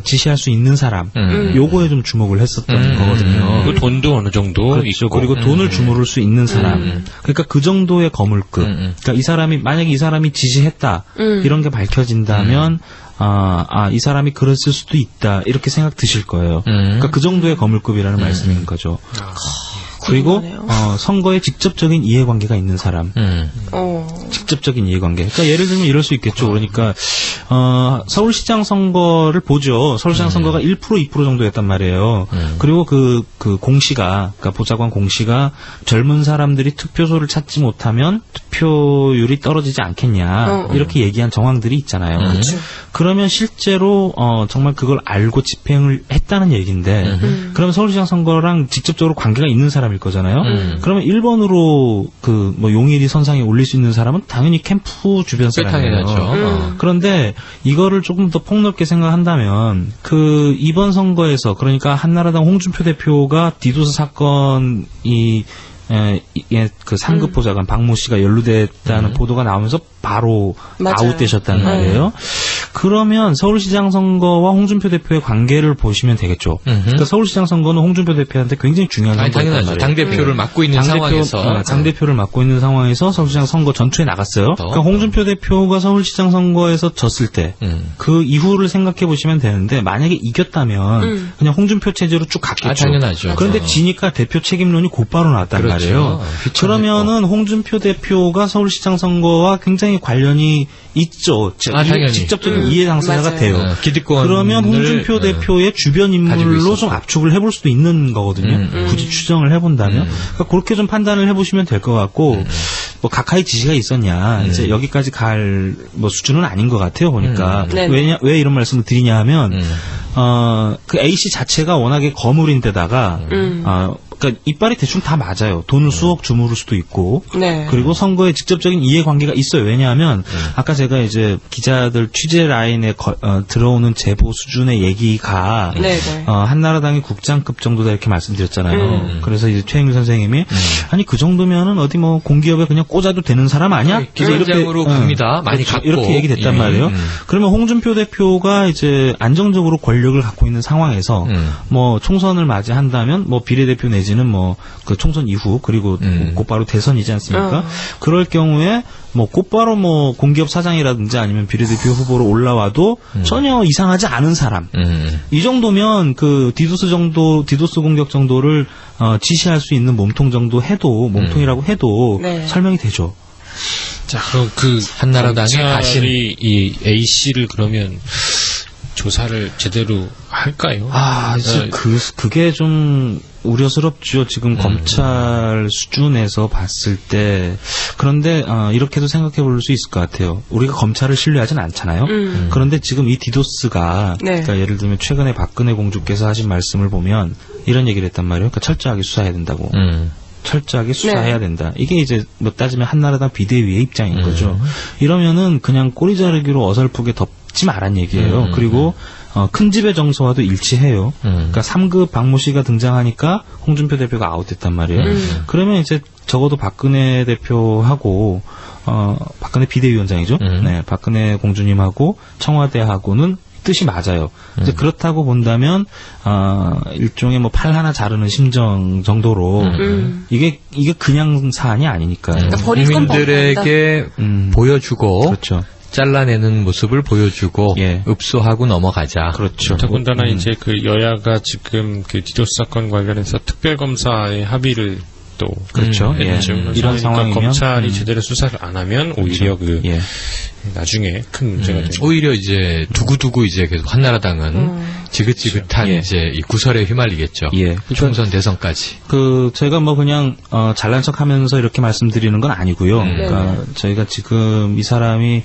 지시할 수 있는 사람, 요거에 좀 주목을 했었던 거거든요. 그 돈도 어느 정도 있고. 그리고 돈을 주무를 수 있는 사람. 그러니까 그 정도의 거물급. 그러니까 만약에 이 사람이 지시했다, 이런 게 밝혀진다면, 이 사람이 그랬을 수도 있다 이렇게 생각 드실 거예요. 그러니까 그 정도의 거물급이라는 말씀인 거죠. 그리고 선거에 직접적인 이해관계가 있는 사람, 직접적인 이해관계. 그러니까 예를 들면 이럴 수 있겠죠. 그러니까 서울시장 선거를 보죠. 서울시장 선거가 1% 2% 정도였단 말이에요. 그리고 그 공시가, 그러니까 보좌관 공시가 젊은 사람들이 투표소를 찾지 못하면 투표율이 떨어지지 않겠냐 이렇게 얘기한 정황들이 있잖아요. 그러면 실제로 정말 그걸 알고 집행을 했다는 얘기인데, 그러면 서울시장 선거랑 직접적으로 관계가 있는 사람일 거잖아요. 그러면 1번으로 뭐 용일이 선상에 올릴 수 있는 사람은 당연히 캠프 주변 사람이에요. 그런데 이거를 조금 더 폭넓게 생각한다면 이번 선거에서, 그러니까 한나라당 홍준표 대표가 디도스 사건이 그 상급 보좌관 박모 씨가 연루됐다는 보도가 나오면서 바로 아웃되셨다는 말이에요. 그러면 서울시장 선거와 홍준표 대표의 관계를 보시면 되겠죠. 그러니까 서울시장 선거는 홍준표 대표한테 굉장히 중요한 선거였단 말이에요. 당대표를 맡고 있는 상황에서. 당대표를 맡고 있는 상황에서 서울시장 선거 전투에 나갔어요. 그러니까 홍준표 대표가 서울시장 선거에서 졌을 때 그 이후를 생각해 보시면 되는데, 만약에 이겼다면 그냥 홍준표 체제로 쭉 갔겠죠. 당연하죠. 그런데 지니까 대표 책임론이 곧바로 나왔단 말이에요. 그러면은 홍준표 대표가 서울시장 선거와 굉장히 관련이 있죠. 직접적인 이해 당사자가 돼요. 그러면 홍준표 대표의 주변 인물로 좀 압축을 해볼 수도 있는 거거든요. 굳이 추정을 해본다면. 그러니까 그렇게 좀 판단을 해보시면 될 것 같고, 뭐 각하의 지시가 있었냐, 이제 여기까지 갈 뭐 수준은 아닌 것 같아요. 보니까. 왜 이런 말씀을 드리냐 하면, 그 A씨 자체가 워낙에 거물인데다가, 그러니까 이빨이 대충 다 맞아요. 돈을 수억 주무를 수도 있고, 그리고 선거에 직접적인 이해관계가 있어요. 왜냐하면 아까 제가 이제 기자들 취재 라인에 들어오는 제보 수준의 얘기가 한나라당의 국장급 정도다 이렇게 말씀드렸잖아요. 그래서 이제 최영일 선생님이 아니 그 정도면은 어디 뭐 공기업에 그냥 꽂아도 되는 사람 아니야? 기획장으로 갑니다. 많이 그렇죠. 갖고 이렇게 얘기됐단 말이에요. 그러면 홍준표 대표가 이제 안정적으로 권력을 갖고 있는 상황에서 뭐 총선을 맞이한다면 뭐 비례대표 내지는 뭐 그 총선 이후 그리고 곧바로 대선이지 않습니까? 그럴 경우에 뭐 곧바로 뭐 공기업 사장이라든지 아니면 비례대표 후보로 올라와도 전혀 이상하지 않은 사람. 이 정도면 그 디도스 공격 정도를 지시할 수 있는 몸통 정도 해도, 몸통이라고 해도 설명이 되죠. 자, 그럼 그 한나라당에 가신 이 A 씨를 그러면 조사를 제대로 할까요? 이제 그게 좀 우려스럽죠. 지금 검찰 수준에서 봤을 때. 그런데 이렇게도 생각해 볼 수 있을 것 같아요. 우리가 검찰을 신뢰하진 않잖아요. 그런데 지금 이 디도스가 그러니까 예를 들면 최근에 박근혜 공주께서 하신 말씀을 보면 이런 얘기를 했단 말이에요. 그러니까 철저하게 수사해야 된다고. 철저하게 수사해야 된다. 이게 이제 뭐 따지면 한나라당 비대위의 입장인 거죠. 이러면은 그냥 꼬리 자르기로 어설프게 덮지 말란 얘기예요. 그리고 큰 집의 정서와도 일치해요. 그러니까 3급 박모 씨가 등장하니까 홍준표 대표가 아웃됐단 말이에요. 그러면 이제 적어도 박근혜 대표하고 박근혜 비대위원장이죠. 네, 박근혜 공주님하고 청와대하고는 뜻이 맞아요. 이제 그렇다고 본다면 일종의 뭐 팔 하나 자르는 심정 정도로 이게 그냥 사안이 아니니까요. 그러니까 국민들에게 보여주고 그렇죠. 잘라내는 모습을 보여주고 읍소하고 넘어가자. 그렇죠. 더군다나 이제 그 여야가 지금 그 디도스 사건 관련해서 특별검사의 합의를 또 그렇죠. 이런 상황이면 검찰이 제대로 수사를 안 하면 오히려 나중에 큰 문제가 됩니다. 오히려 이제 두고두고 이제 계속 한나라당은 지긋지긋한 이제 이 구설에 휘말리겠죠. 총선 대선까지. 저희가 뭐 그냥 잘난 척하면서 이렇게 말씀드리는 건 아니고요. 그러니까 저희가 지금 이 사람이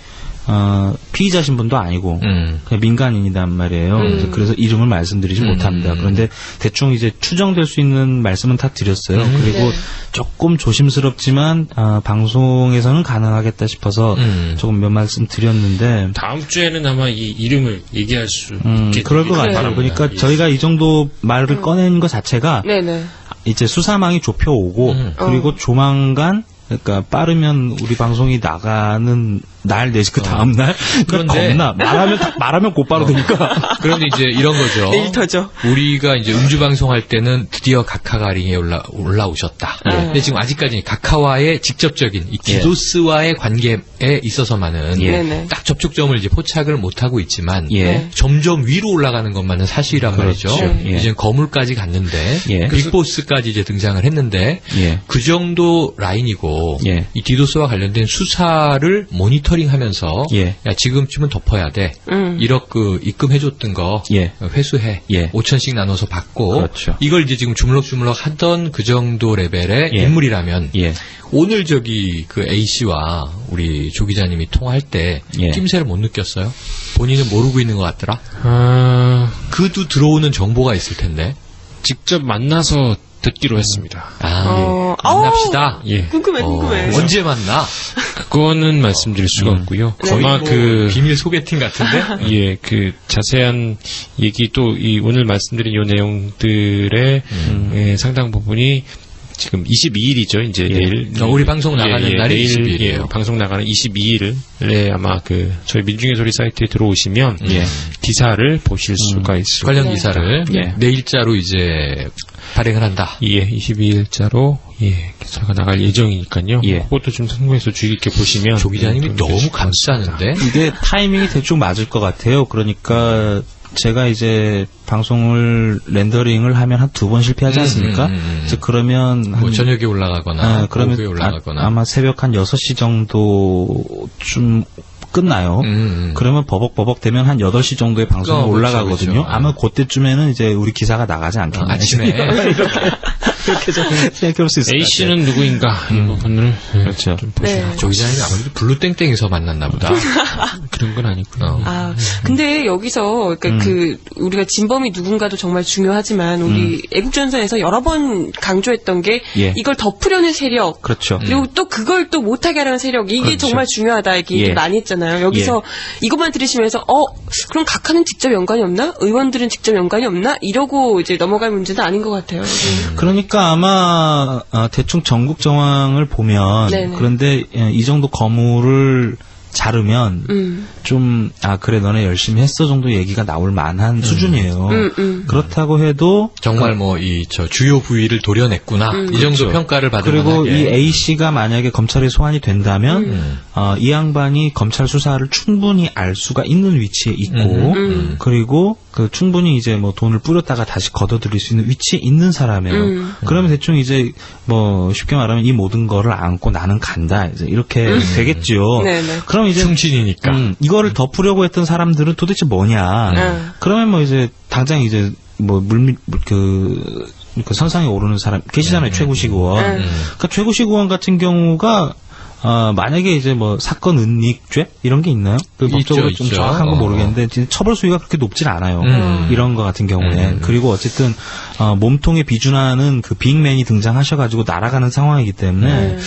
피의자 신분도 아니고 그냥 민간인이란 말이에요. 그래서 이름을 말씀드리지 못합니다. 그런데 대충 이제 추정될 수 있는 말씀은 다 드렸어요. 그리고 조금 조심스럽지만 방송에서는 가능하겠다 싶어서 조금 몇 말씀 드렸는데 다음 주에는 아마 이 이름을 얘기할 수 있게 그럴 것 같아요. 그러니까 저희가 이 정도 말을 꺼낸 것 자체가 이제 수사망이 좁혀오고 그리고 조만간 그러니까 빠르면 우리 방송이 나가는 날 내지 그 다음 날 그런데 말하면 곧바로 되니까. 그런데 이제 이런 거죠. 일터죠. 우리가 이제 음주 방송할 때는 드디어 가카가 링에 올라오셨다. 근데 지금 아직까지 가카와의 직접적인 이 디도스와의 관계에 있어서만은 딱 접촉점을 이제 포착을 못 하고 있지만 점점 위로 올라가는 것만은 사실이란 말이죠. 이제 거물까지 갔는데 빅보스까지 이제 등장을 했는데 그 정도 라인이고 이 디도스와 관련된 수사를 모니터링하면서 야 지금쯤은 덮어야 돼. 1억 그 입금해줬던 거 회수해. 5천씩 나눠서 받고 그렇죠. 이걸 이제 지금 주물럭주물럭 하던 그 정도 레벨의 인물이라면 오늘 저기 그 A 씨와 우리 조 기자님이 통화할 때 낌새를 못 느꼈어요? 본인은 모르고 있는 것 같더라. 그도 들어오는 정보가 있을 텐데. 직접 만나서 듣기로 했습니다. 만납시다. 궁금해. 언제 만나? 그거는 말씀드릴 수가 없고요. 아마 뭐 비밀 소개팅 같은데? 그 자세한 얘기 또 이 오늘 말씀드린 요 내용들의 상당 부분이 지금 22일이죠. 이제 내일. 우리 방송 나가는 날이 22일이에요. 방송 나가는 22일에 아마 그 저희 민중의 소리 사이트에 들어오시면 기사를 보실 수가 있습니다. 관련 기사를 내일자로 이제 발행을 한다. 22일자로 기사가 나갈 예정이니까요. 그것도 좀 참고해서 주의 깊게 보시면. 조 기자님이 너무 감싸는데 이게 타이밍이 대충 맞을 것 같아요. 그러니까 제가 이제 방송을 렌더링을 하면 한 2번 실패하지 않습니까? 그러면 뭐 저녁에 올라가거나 오후에 올라가거나 아마 새벽 한 6시 정도쯤 끝나요. 그러면 버벅버벅 되면 한 8시 정도에 방송이 올라가거든요. 그렇죠. 아마 그때쯤에는 이제 우리 기사가 나가지 않겠나. 아침에. 그렇게 좀 생각해볼 수 있을 것 같아요. A씨는 누구인가 이 부분을 그렇죠. 좀 보시면. 조 기자님이 아무래도 블루땡땡에서 만났나 보다. 그런 건 아니고요. 근데 여기서 그러니까 우리가 진범이 누군가도 정말 중요하지만 우리 애국전선에서 여러 번 강조했던 게 이걸 덮으려는 세력. 그렇죠. 그리고 또 그걸 또 못하게 하려는 세력. 이게 그렇죠. 정말 중요하다 이렇게 얘기 많이 했잖아요. 여기서 이것만 들으시면서 그럼 각하는 직접 연관이 없나? 의원들은 직접 연관이 없나? 이러고 이제 넘어갈 문제는 아닌 것 같아요. 그러니까 아마 대충 전국 정황을 보면 그런데 이 정도 거물을 자르면 좀 그래 너네 열심히 했어 정도 얘기가 나올 만한 수준이에요. 그렇다고 해도 정말 뭐 이 주요 부위를 도려냈구나 이 정도 그렇죠. 평가를 받을 그리고 만하게. 이 A 씨가 만약에 검찰에 소환이 된다면 이 양반이 검찰 수사를 충분히 알 수가 있는 위치에 있고 그리고 그 충분히 이제 뭐 돈을 뿌렸다가 다시 걷어들일 수 있는 위치에 있는 사람이에요. 그러면 대충 이제 뭐 쉽게 말하면 이 모든 거를 안고 나는 간다 이제 이렇게 되겠지요. 그럼 이제 충신이니까 이거를 덮으려고 했던 사람들은 도대체 뭐냐? 그러면 뭐 이제 당장 이제 뭐 그 선상에 오르는 사람 계시잖아요. 최구식 의원. 그러니까 최구식 의원 같은 경우가 만약에 이제 뭐 사건 은닉죄 이런 게 있나요? 법적으로 좀 정확한 건 모르겠는데 처벌 수위가 그렇게 높진 않아요. 이런 거 같은 경우에. 그리고 어쨌든 몸통에 비준하는 그 빅맨이 등장하셔가지고 날아가는 상황이기 때문에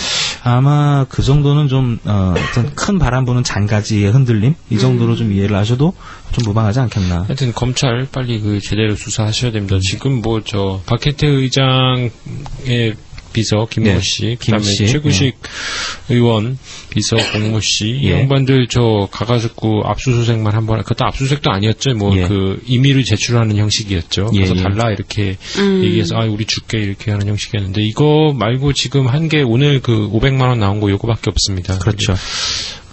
아마 그 정도는 좀 어떤 큰 바람 부는 잔가지의 흔들림 이 정도로 좀 이해를 하셔도 좀 무방하지 않겠나. 하여튼 검찰 빨리 그 제대로 수사하셔야 됩니다. 지금 뭐 박혜태 의장의 비서 김모 씨, 그다음에 최구식 의원 비서 공모 씨, 이 양반들 가가지고 압수수색만 한번, 그것도 압수수색도 아니었죠. 뭐 그 임의를 제출하는 형식이었죠. 그래서 달라 이렇게 얘기해서 우리 줄게 이렇게 하는 형식이었는데 이거 말고 지금 한 게 오늘 그 500만 원 나온 거 요거밖에 없습니다. 그렇죠.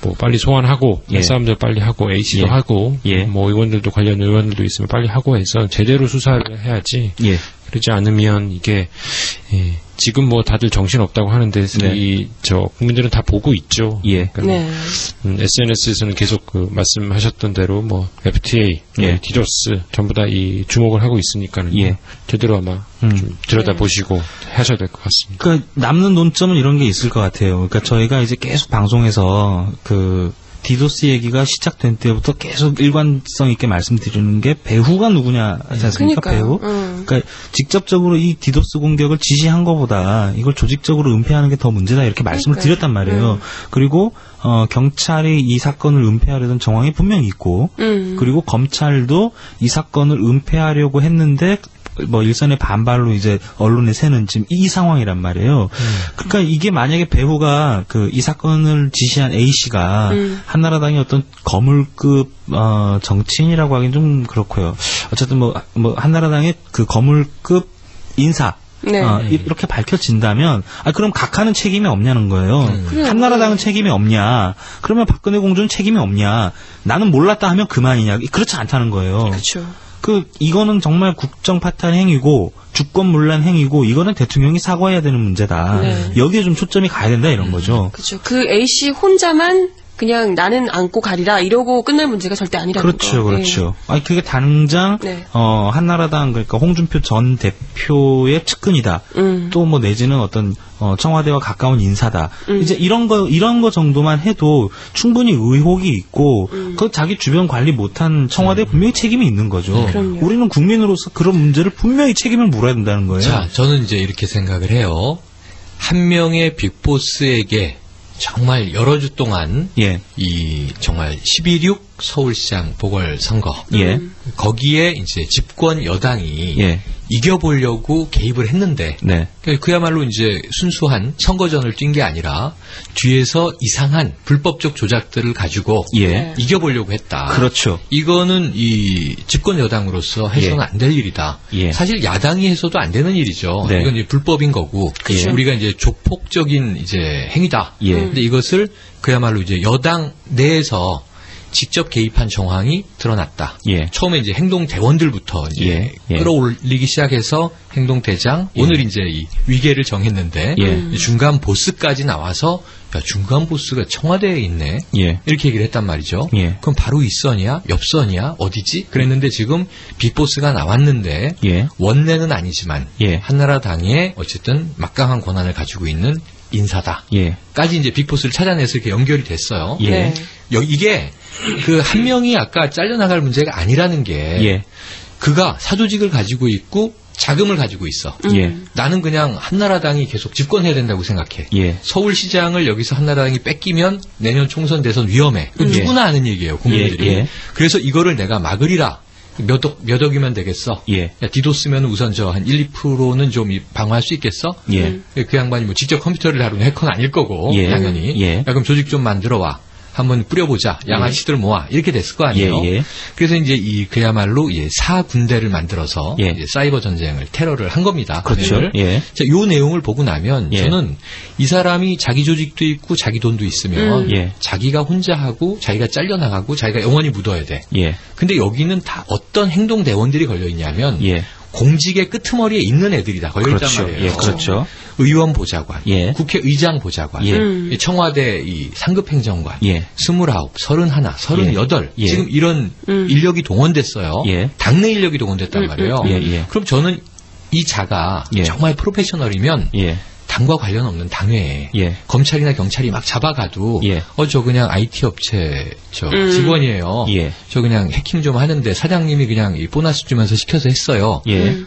뭐 빨리 소환하고 할 사람들 빨리 하고 A씨도 하고 뭐 의원들도 관련 의원들도 있으면 빨리 하고 해서 제대로 수사를 해야지. 그러지 않으면 이게 지금 뭐 다들 정신 없다고 하는데 국민들은 다 보고 있죠. 그러니까 SNS에서는 계속 그 말씀하셨던 대로 뭐 FTA, 디도스 전부 다 이 주목을 하고 있으니까는 제대로 아마 좀 들여다 보시고 하셔야 될 것 같습니다. 그러니까 남는 논점은 이런 게 있을 것 같아요. 그러니까 저희가 이제 계속 방송에서 그 디도스 얘기가 시작된 때부터 계속 일관성 있게 말씀드리는 게 배후가 누구냐 하지 않습니까? 배후. 그러니까 직접적으로 이 디도스 공격을 지시한 것보다 이걸 조직적으로 은폐하는 게 더 문제다 이렇게 말씀을 드렸단 말이에요. 그리고 경찰이 이 사건을 은폐하려던 정황이 분명히 있고 그리고 검찰도 이 사건을 은폐하려고 했는데 뭐 일선의 반발로 이제 언론에 새는 지금 이 상황이란 말이에요. 그러니까 이게 만약에 배우가 그 이 사건을 지시한 A 씨가 한나라당의 어떤 거물급 정치인이라고 하긴 좀 그렇고요. 어쨌든 뭐 한나라당의 그 거물급 인사. 네. 이렇게 밝혀진다면, 그럼 각하는 책임이 없냐는 거예요. 한나라당은 책임이 없냐? 그러면 박근혜 공주는 책임이 없냐? 나는 몰랐다 하면 그만이냐? 그렇지 않다는 거예요. 그렇죠. 이거는 정말 국정 파탄 행위고, 주권문란 행위고, 이거는 대통령이 사과해야 되는 문제다. 네. 여기에 좀 초점이 가야 된다, 이런 거죠. 그렇죠. 그 A씨 혼자만 그냥 나는 안고 가리라 이러고 끝날 문제가 절대 아니라는 그렇죠, 거. 그렇죠. 네. 그게 당장 네. 한나라당 그러니까 홍준표 전 대표의 측근이다. 또 뭐 내지는 어떤 청와대와 가까운 인사다. 이제 이런 거 정도만 해도 충분히 의혹이 있고 그 자기 주변 관리 못한 청와대에 분명히 책임이 있는 거죠. 우리는 국민으로서 그런 문제를 분명히 책임을 물어야 된다는 거예요. 자, 저는 이제 이렇게 생각을 해요. 한 명의 빅보스에게 정말 여러 주 동안 이 정말 12.6 서울시장 보궐선거 거기에 이제 집권 여당이 이겨보려고 개입을 했는데 그야말로 이제 순수한 선거전을 뛴 게 아니라 뒤에서 이상한 불법적 조작들을 가지고 이겨보려고 했다. 그렇죠. 이거는 이 집권 여당으로서 해서는 안 될 일이다. 사실 야당이 해서도 안 되는 일이죠. 이건 이제 불법인 거고 우리가 이제 조폭적인 이제 행위다. 근데 이것을 그야말로 이제 여당 내에서 직접 개입한 정황이 드러났다. 처음에 이제 행동대원들부터 이제 끌어올리기 시작해서 행동대장, 오늘 이제 이 위계를 정했는데 중간 보스까지 나와서 야, 중간 보스가 청와대에 있네. 이렇게 얘기를 했단 말이죠. 그럼 바로 윗선이야? 옆선이야? 어디지? 그랬는데 지금 빅보스가 나왔는데 원내는 아니지만 한나라당에 어쨌든 막강한 권한을 가지고 있는 인사다. 까지 이제 빅보스를 찾아내서 이렇게 연결이 됐어요. 이게 그 한 명이 아까 잘려나갈 문제가 아니라는 게 그가 사조직을 가지고 있고 자금을 가지고 있어. 나는 그냥 한나라당이 계속 집권해야 된다고 생각해. 서울시장을 여기서 한나라당이 뺏기면 내년 총선 대선 위험해. 누구나 아는 얘기예요, 국민들이. 그래서 이거를 내가 막으리라. 몇 억이면 되겠어. 야, 디도스면 우선 저 한 1, 2%는 좀 방어할 수 있겠어? 그 양반이 뭐 직접 컴퓨터를 다루는 해커는 아닐 거고, 당연히. 야, 그럼 조직 좀 만들어와. 한번 뿌려보자. 양아치들 모아. 이렇게 됐을 거 아니에요. 그래서 이제 그야말로 4군대를 만들어서 이제 사이버 전쟁을, 테러를 한 겁니다. 그렇죠. 자, 요 내용을 보고 나면 저는 이 사람이 자기 조직도 있고 자기 돈도 있으면 자기가 혼자 하고 자기가 잘려나가고 자기가 영원히 묻어야 돼. 근데 여기는 다 어떤 행동대원들이 걸려있냐면 공직의 끄트머리에 있는 애들이 다 걸려있단 말이에요. 그렇죠. 의원 보좌관, 국회의장 보좌관, 청와대 이 상급행정관, 29, 31, 38 지금 이런 인력이 동원됐어요. 당내 인력이 동원됐단 말이에요. 그럼 저는 이 자가 정말 프로페셔널이면 당과 관련 없는 당회에 검찰이나 경찰이 막 잡아가도 저 그냥 IT 업체 직원이에요. 저 그냥 해킹 좀 하는데 사장님이 그냥 이 보너스 주면서 시켜서 했어요.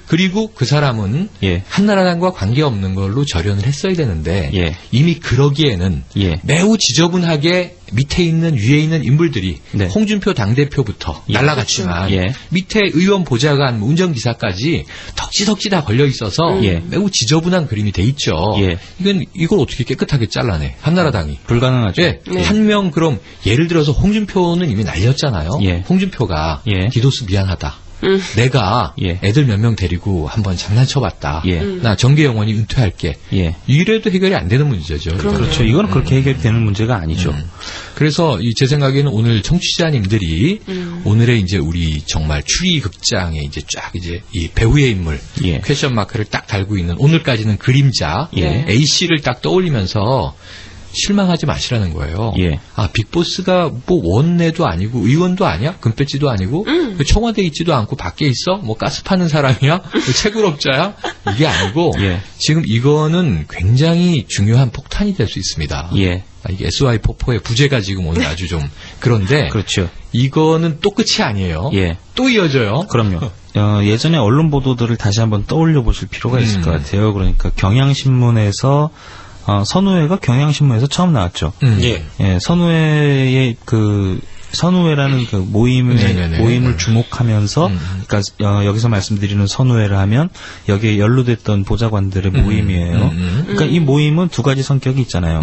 그리고 그 사람은 한나라당과 관계없는 걸로 절연을 했어야 되는데 이미 그러기에는 매우 지저분하게 밑에 있는 위에 있는 인물들이 홍준표 당대표부터 날라갔지만 밑에 의원 보좌관 운전기사까지 덕지덕지 다 걸려 있어서 매우 지저분한 그림이 돼 있죠. 이걸 어떻게 깨끗하게 잘라내? 한나라당이. 불가능하죠. 한 명 그럼 예를 들어서 홍준표는 이미 날렸잖아요. 홍준표가 디도스 미안하다. 내가 애들 몇 명 데리고 한번 장난쳐봤다. 나 정계 영원히 은퇴할게. 이래도 해결이 안 되는 문제죠. 그렇죠. 이건 그렇게 해결되는 문제가 아니죠. 그래서 제 생각에는 오늘 청취자님들이 오늘의 이제 우리 정말 추리 극장에 이제 쫙 이제 이 배우의 인물 퀘션 마크를 딱 달고 있는 오늘까지는 그림자 A 씨를 딱 떠올리면서 실망하지 마시라는 거예요. 아, 빅보스가 뭐 원내도 아니고 의원도 아니야? 금배지도 아니고 청와대에 있지도 않고 밖에 있어? 뭐 가스 파는 사람이야? 채굴업자야? 이게 아니고 지금 이거는 굉장히 중요한 폭탄이 될 수 있습니다. 이게 SY 폭포의 부재가 지금 오늘 아주 좀 그런데 그렇죠. 이거는 또 끝이 아니에요. 또 이어져요. 그럼요. 예전에 언론 보도들을 다시 한번 떠올려 보실 필요가 있을 것 같아요. 그러니까 경향신문에서 선우회가 경향신문에서 처음 나왔죠. 선우회의 그 선우회라는 그 모임을 주목하면서, 그러니까 여기서 말씀드리는 선우회를 하면 여기에 연루됐던 보좌관들의 모임이에요. 그러니까 이 모임은 두 가지 성격이 있잖아요.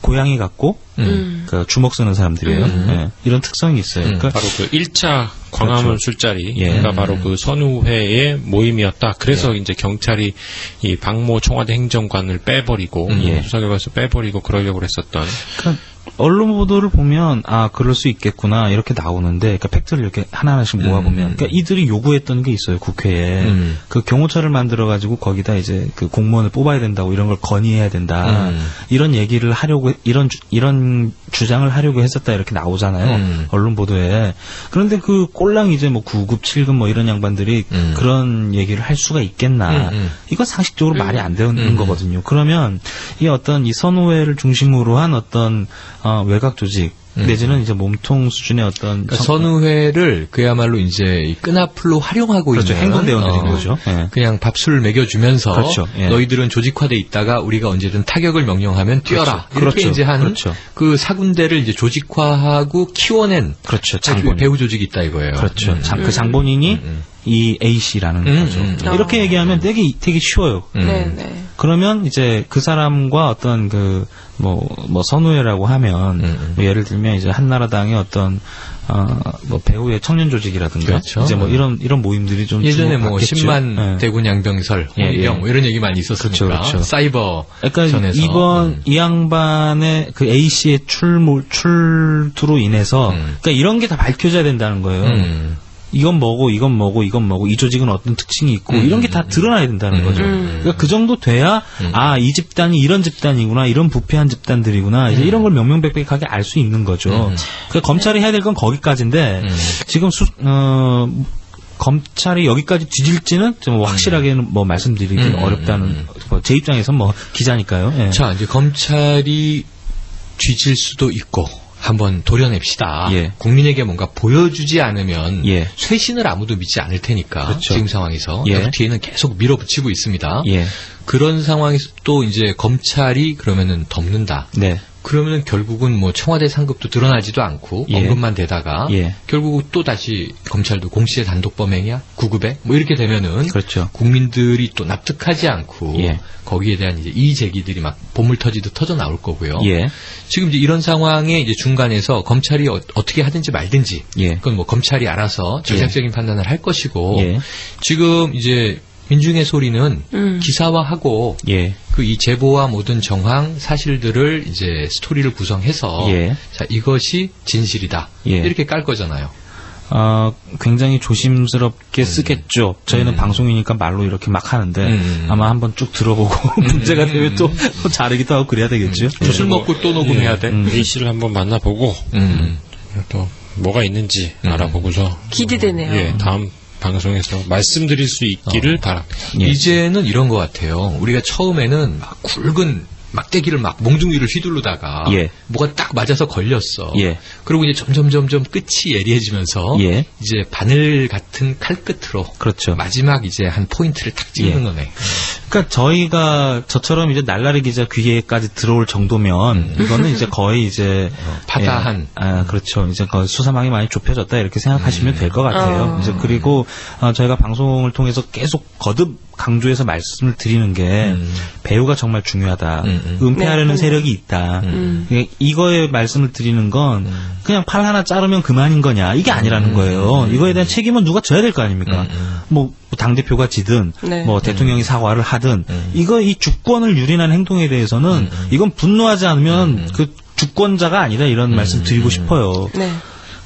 고양이 같고, 그 주먹 쓰는 사람들이에요. 네. 이런 특성이 있어요. 그러니까 바로 그 1차 광화문 그렇죠. 술자리가 바로 그 선우회의 모임이었다. 그래서 이제 경찰이 이 박모 청와대 행정관을 빼버리고 수사결과에서 빼버리고 그러려고 했었던. 그러니까 언론 보도를 보면 그럴 수 있겠구나 이렇게 나오는데, 그러니까 팩트를 이렇게 하나하나씩 모아보면, 그러니까 이들이 요구했던 게 있어요. 국회에 그 경호처를 만들어 가지고 거기다 이제 그 공무원을 뽑아야 된다고, 이런 걸 건의해야 된다, 이런 얘기를 하려고, 이런 주장을 하려고 했었다 이렇게 나오잖아요. 언론 보도에. 그런데 그 꼴랑 이제 뭐 9급 7급 뭐 이런 양반들이 그런 얘기를 할 수가 있겠나? 이건 상식적으로 말이 안 되는 거거든요. 그러면 이 어떤 이 선우회를 중심으로 한 어떤 외곽 조직 내지는 이제 몸통 수준의 어떤 그러니까 선우회를 그야말로 이제 끈앞으로 활용하고 그렇죠. 있는 행동대원들인 거죠. 네. 그냥 밥술 먹여주면서 그렇죠. 예. 너희들은 조직화돼 있다가 우리가 언제든 타격을 명령하면 뛰어라. 그렇죠. 이렇게 그렇죠. 이제 한 그렇죠. 그 사군대를 이제 조직화하고 키워낸 그렇죠. 장본 배후 조직이 있다 이거예요. 그렇죠. 그 장본인이 이 A씨라는 거죠. 이렇게 얘기하면 되게 쉬워요. 그러면 이제 그 사람과 어떤 뭐 선우회라고 하면 뭐 예를 들면 이제 한나라당의 어떤 뭐 배후의 청년 조직이라든가 그렇죠. 이제 뭐 이런 모임들이 좀 예전에 뭐 주목받겠죠. 10만 대군 양병설, 홍경 뭐 이런 얘기 많이 있었으니까 그렇죠. 사이버 그러니까 전에서 이번 이 양반의 그 A 씨의 출두로 인해서 그러니까 이런 게 다 밝혀져야 된다는 거예요. 이건 뭐고 이 조직은 어떤 특징이 있고 이런 게 다 드러나야 된다는 거죠. 그러니까 그 정도 돼야 이 집단이 이런 집단이구나, 이런 부패한 집단들이구나, 이제 이런 걸 명명백백하게 알 수 있는 거죠. 그러니까 검찰이 해야 될 건 거기까지인데 지금 검찰이 여기까지 뒤질지는 좀 확실하게는 뭐 말씀드리기 어렵다는 제 입장에서 뭐 기자니까요. 예. 자, 이제 검찰이 뒤질 수도 있고. 한번 도려냅시다. 예. 국민에게 뭔가 보여주지 않으면 예. 쇄신을 아무도 믿지 않을 테니까 그렇죠. 지금 상황에서 예. 뒤에는 계속 밀어붙이고 있습니다. 예. 그런 상황에서 또 이제 검찰이 그러면은 덮는다. 네. 그러면은 결국은 뭐 청와대 상급도 드러나지도 않고 예. 언급만 되다가 예. 결국 또 다시 검찰도 공시의 단독 범행이야? 9급에? 뭐 이렇게 되면은 그렇죠. 국민들이 또 납득하지 않고 예. 거기에 대한 이제 이의 제기들이 막 보물 터지듯 터져 나올 거고요. 예. 지금 이제 이런 상황에 이제 중간에서 검찰이 어떻게 하든지 말든지 예. 그건 뭐 검찰이 알아서 전략적인 판단을 할 것이고 예. 지금 이제 민중의 소리는 기사화하고 예. 그 이 제보와 모든 정황 사실들을 이제 스토리를 구성해서 예. 자 이것이 진실이다 예. 이렇게 깔 거잖아요. 굉장히 조심스럽게 쓰겠죠. 저희는 방송이니까 말로 이렇게 막 하는데 아마 한번 쭉 들어보고 문제가 되면 또 자르기도 하고 그래야 되겠죠. 술 먹고 또 녹음해야 돼. A씨를 한번 만나보고 또 뭐가 있는지 알아보고서 기대되네요. 예, 다음 방송에서 말씀드릴 수 있기를 바랍니다. 예. 이제는 이런 것 같아요. 우리가 처음에는 막 굵은 막대기를 막 몽둥이를 휘두르다가 예. 뭐가 딱 맞아서 걸렸어. 예. 그리고 이제 점점 끝이 예리해지면서 예. 이제 바늘 같은 칼끝으로 그렇죠. 마지막 이제 한 포인트를 탁 찍는 예. 거네. 그러니까 저처럼 이제 날라리 기자 귀에까지 들어올 정도면 이거는 이제 거의 이제 파다한. 그렇죠. 이제 거의 수사망이 많이 좁혀졌다 이렇게 생각하시면 될 것 같아요. 이제 그리고 저희가 방송을 통해서 계속 거듭 강조해서 말씀을 드리는 게 배우가 정말 중요하다. 은폐하려는 세력이 있다. 이거에 말씀을 드리는 건 그냥 팔 하나 자르면 그만인 거냐 이게 아니라는 거예요. 이거에 대한 책임은 누가 져야 될 거 아닙니까? 뭐 당대표가 지든 네. 뭐 대통령이 사과를 하든 이 주권을 유린한 행동에 대해서는 이건 분노하지 않으면 그 주권자가 아니다 이런 말씀 드리고 싶어요. 네.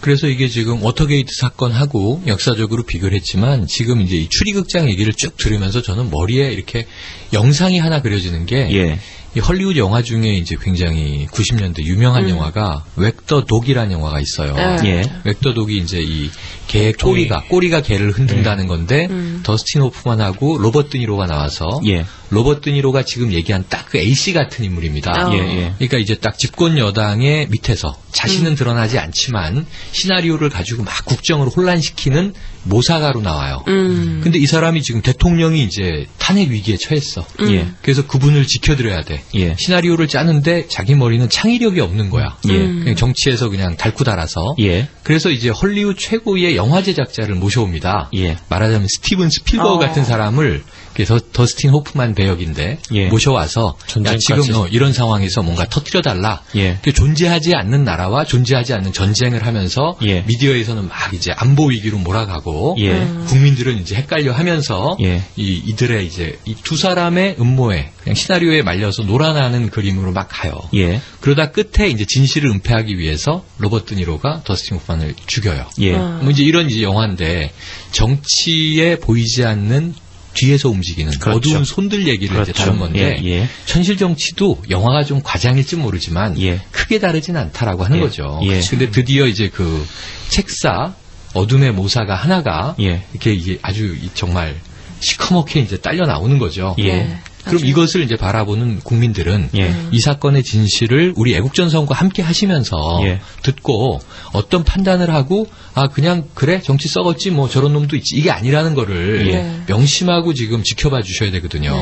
그래서 이게 지금 워터게이트 사건하고 역사적으로 비교를 했지만 지금 이제 이 추리극장 얘기를 쭉 들으면서 저는 머리에 이렇게 영상이 하나 그려지는 게 예. 이 헐리우드 영화 중에 이제 굉장히 90년대 유명한 영화가 웩더 독이라는 영화가 있어요. 예. 웩더 독이 이제 이 개의 꼬리가 개를 흔든다는 건데 더스틴 호프만하고 로버트 드니로가 나와서 예. 로버트 드니로가 지금 얘기한 딱 그 A씨 같은 인물입니다. 예, 예. 그러니까 이제 딱 집권 여당의 밑에서 자신은 드러나지 않지만 시나리오를 가지고 막 국정을 혼란시키는 모사가로 나와요. 근데 이 사람이 지금 대통령이 이제 탄핵 위기에 처했어. 그래서 그분을 지켜드려야 돼. 시나리오를 짜는데 자기 머리는 창의력이 없는 거야. 그냥 정치에서 그냥 달고 달아서. 그래서 이제 헐리우드 최고의 영화 제작자를 모셔옵니다. 말하자면 스티븐 스필버그 같은 사람을 그래서 더스틴 호프만 배역인데 모셔와서 야, 지금 이런 상황에서 뭔가 터뜨려달라. 존재하지 않는 나라와 존재하지 않는 전쟁을 하면서 미디어에서는 막 이제 안보 위기로 몰아가고 국민들은 이제 헷갈려하면서 이들의 이제 이 두 사람의 음모에 그냥 시나리오에 말려서 놀아나는 그림으로 막 가요. 그러다 끝에 이제 진실을 은폐하기 위해서 로버트 드니로가 더스틴 호프만을 죽여요. 뭐 이제 이런 이제 영화인데 정치에 보이지 않는 뒤에서 움직이는 어두운 손들 얘기를 이제 다룬 건데 현실 정치도 영화가 좀 과장일지 모르지만 크게 다르진 않다라고 하는 거죠. 근데 드디어 이제 그 책사 어둠의 모사가 하나가 이렇게 이게 아주 정말 시커멓게 이제 딸려 나오는 거죠. 그럼 이것을 이제 바라보는 국민들은 이 사건의 진실을 우리 애국전선과 함께 하시면서 듣고 어떤 판단을 하고 아 그냥 그래 정치 썩었지 뭐 저런 놈도 있지 이게 아니라는 거를 명심하고 지금 지켜봐 주셔야 되거든요.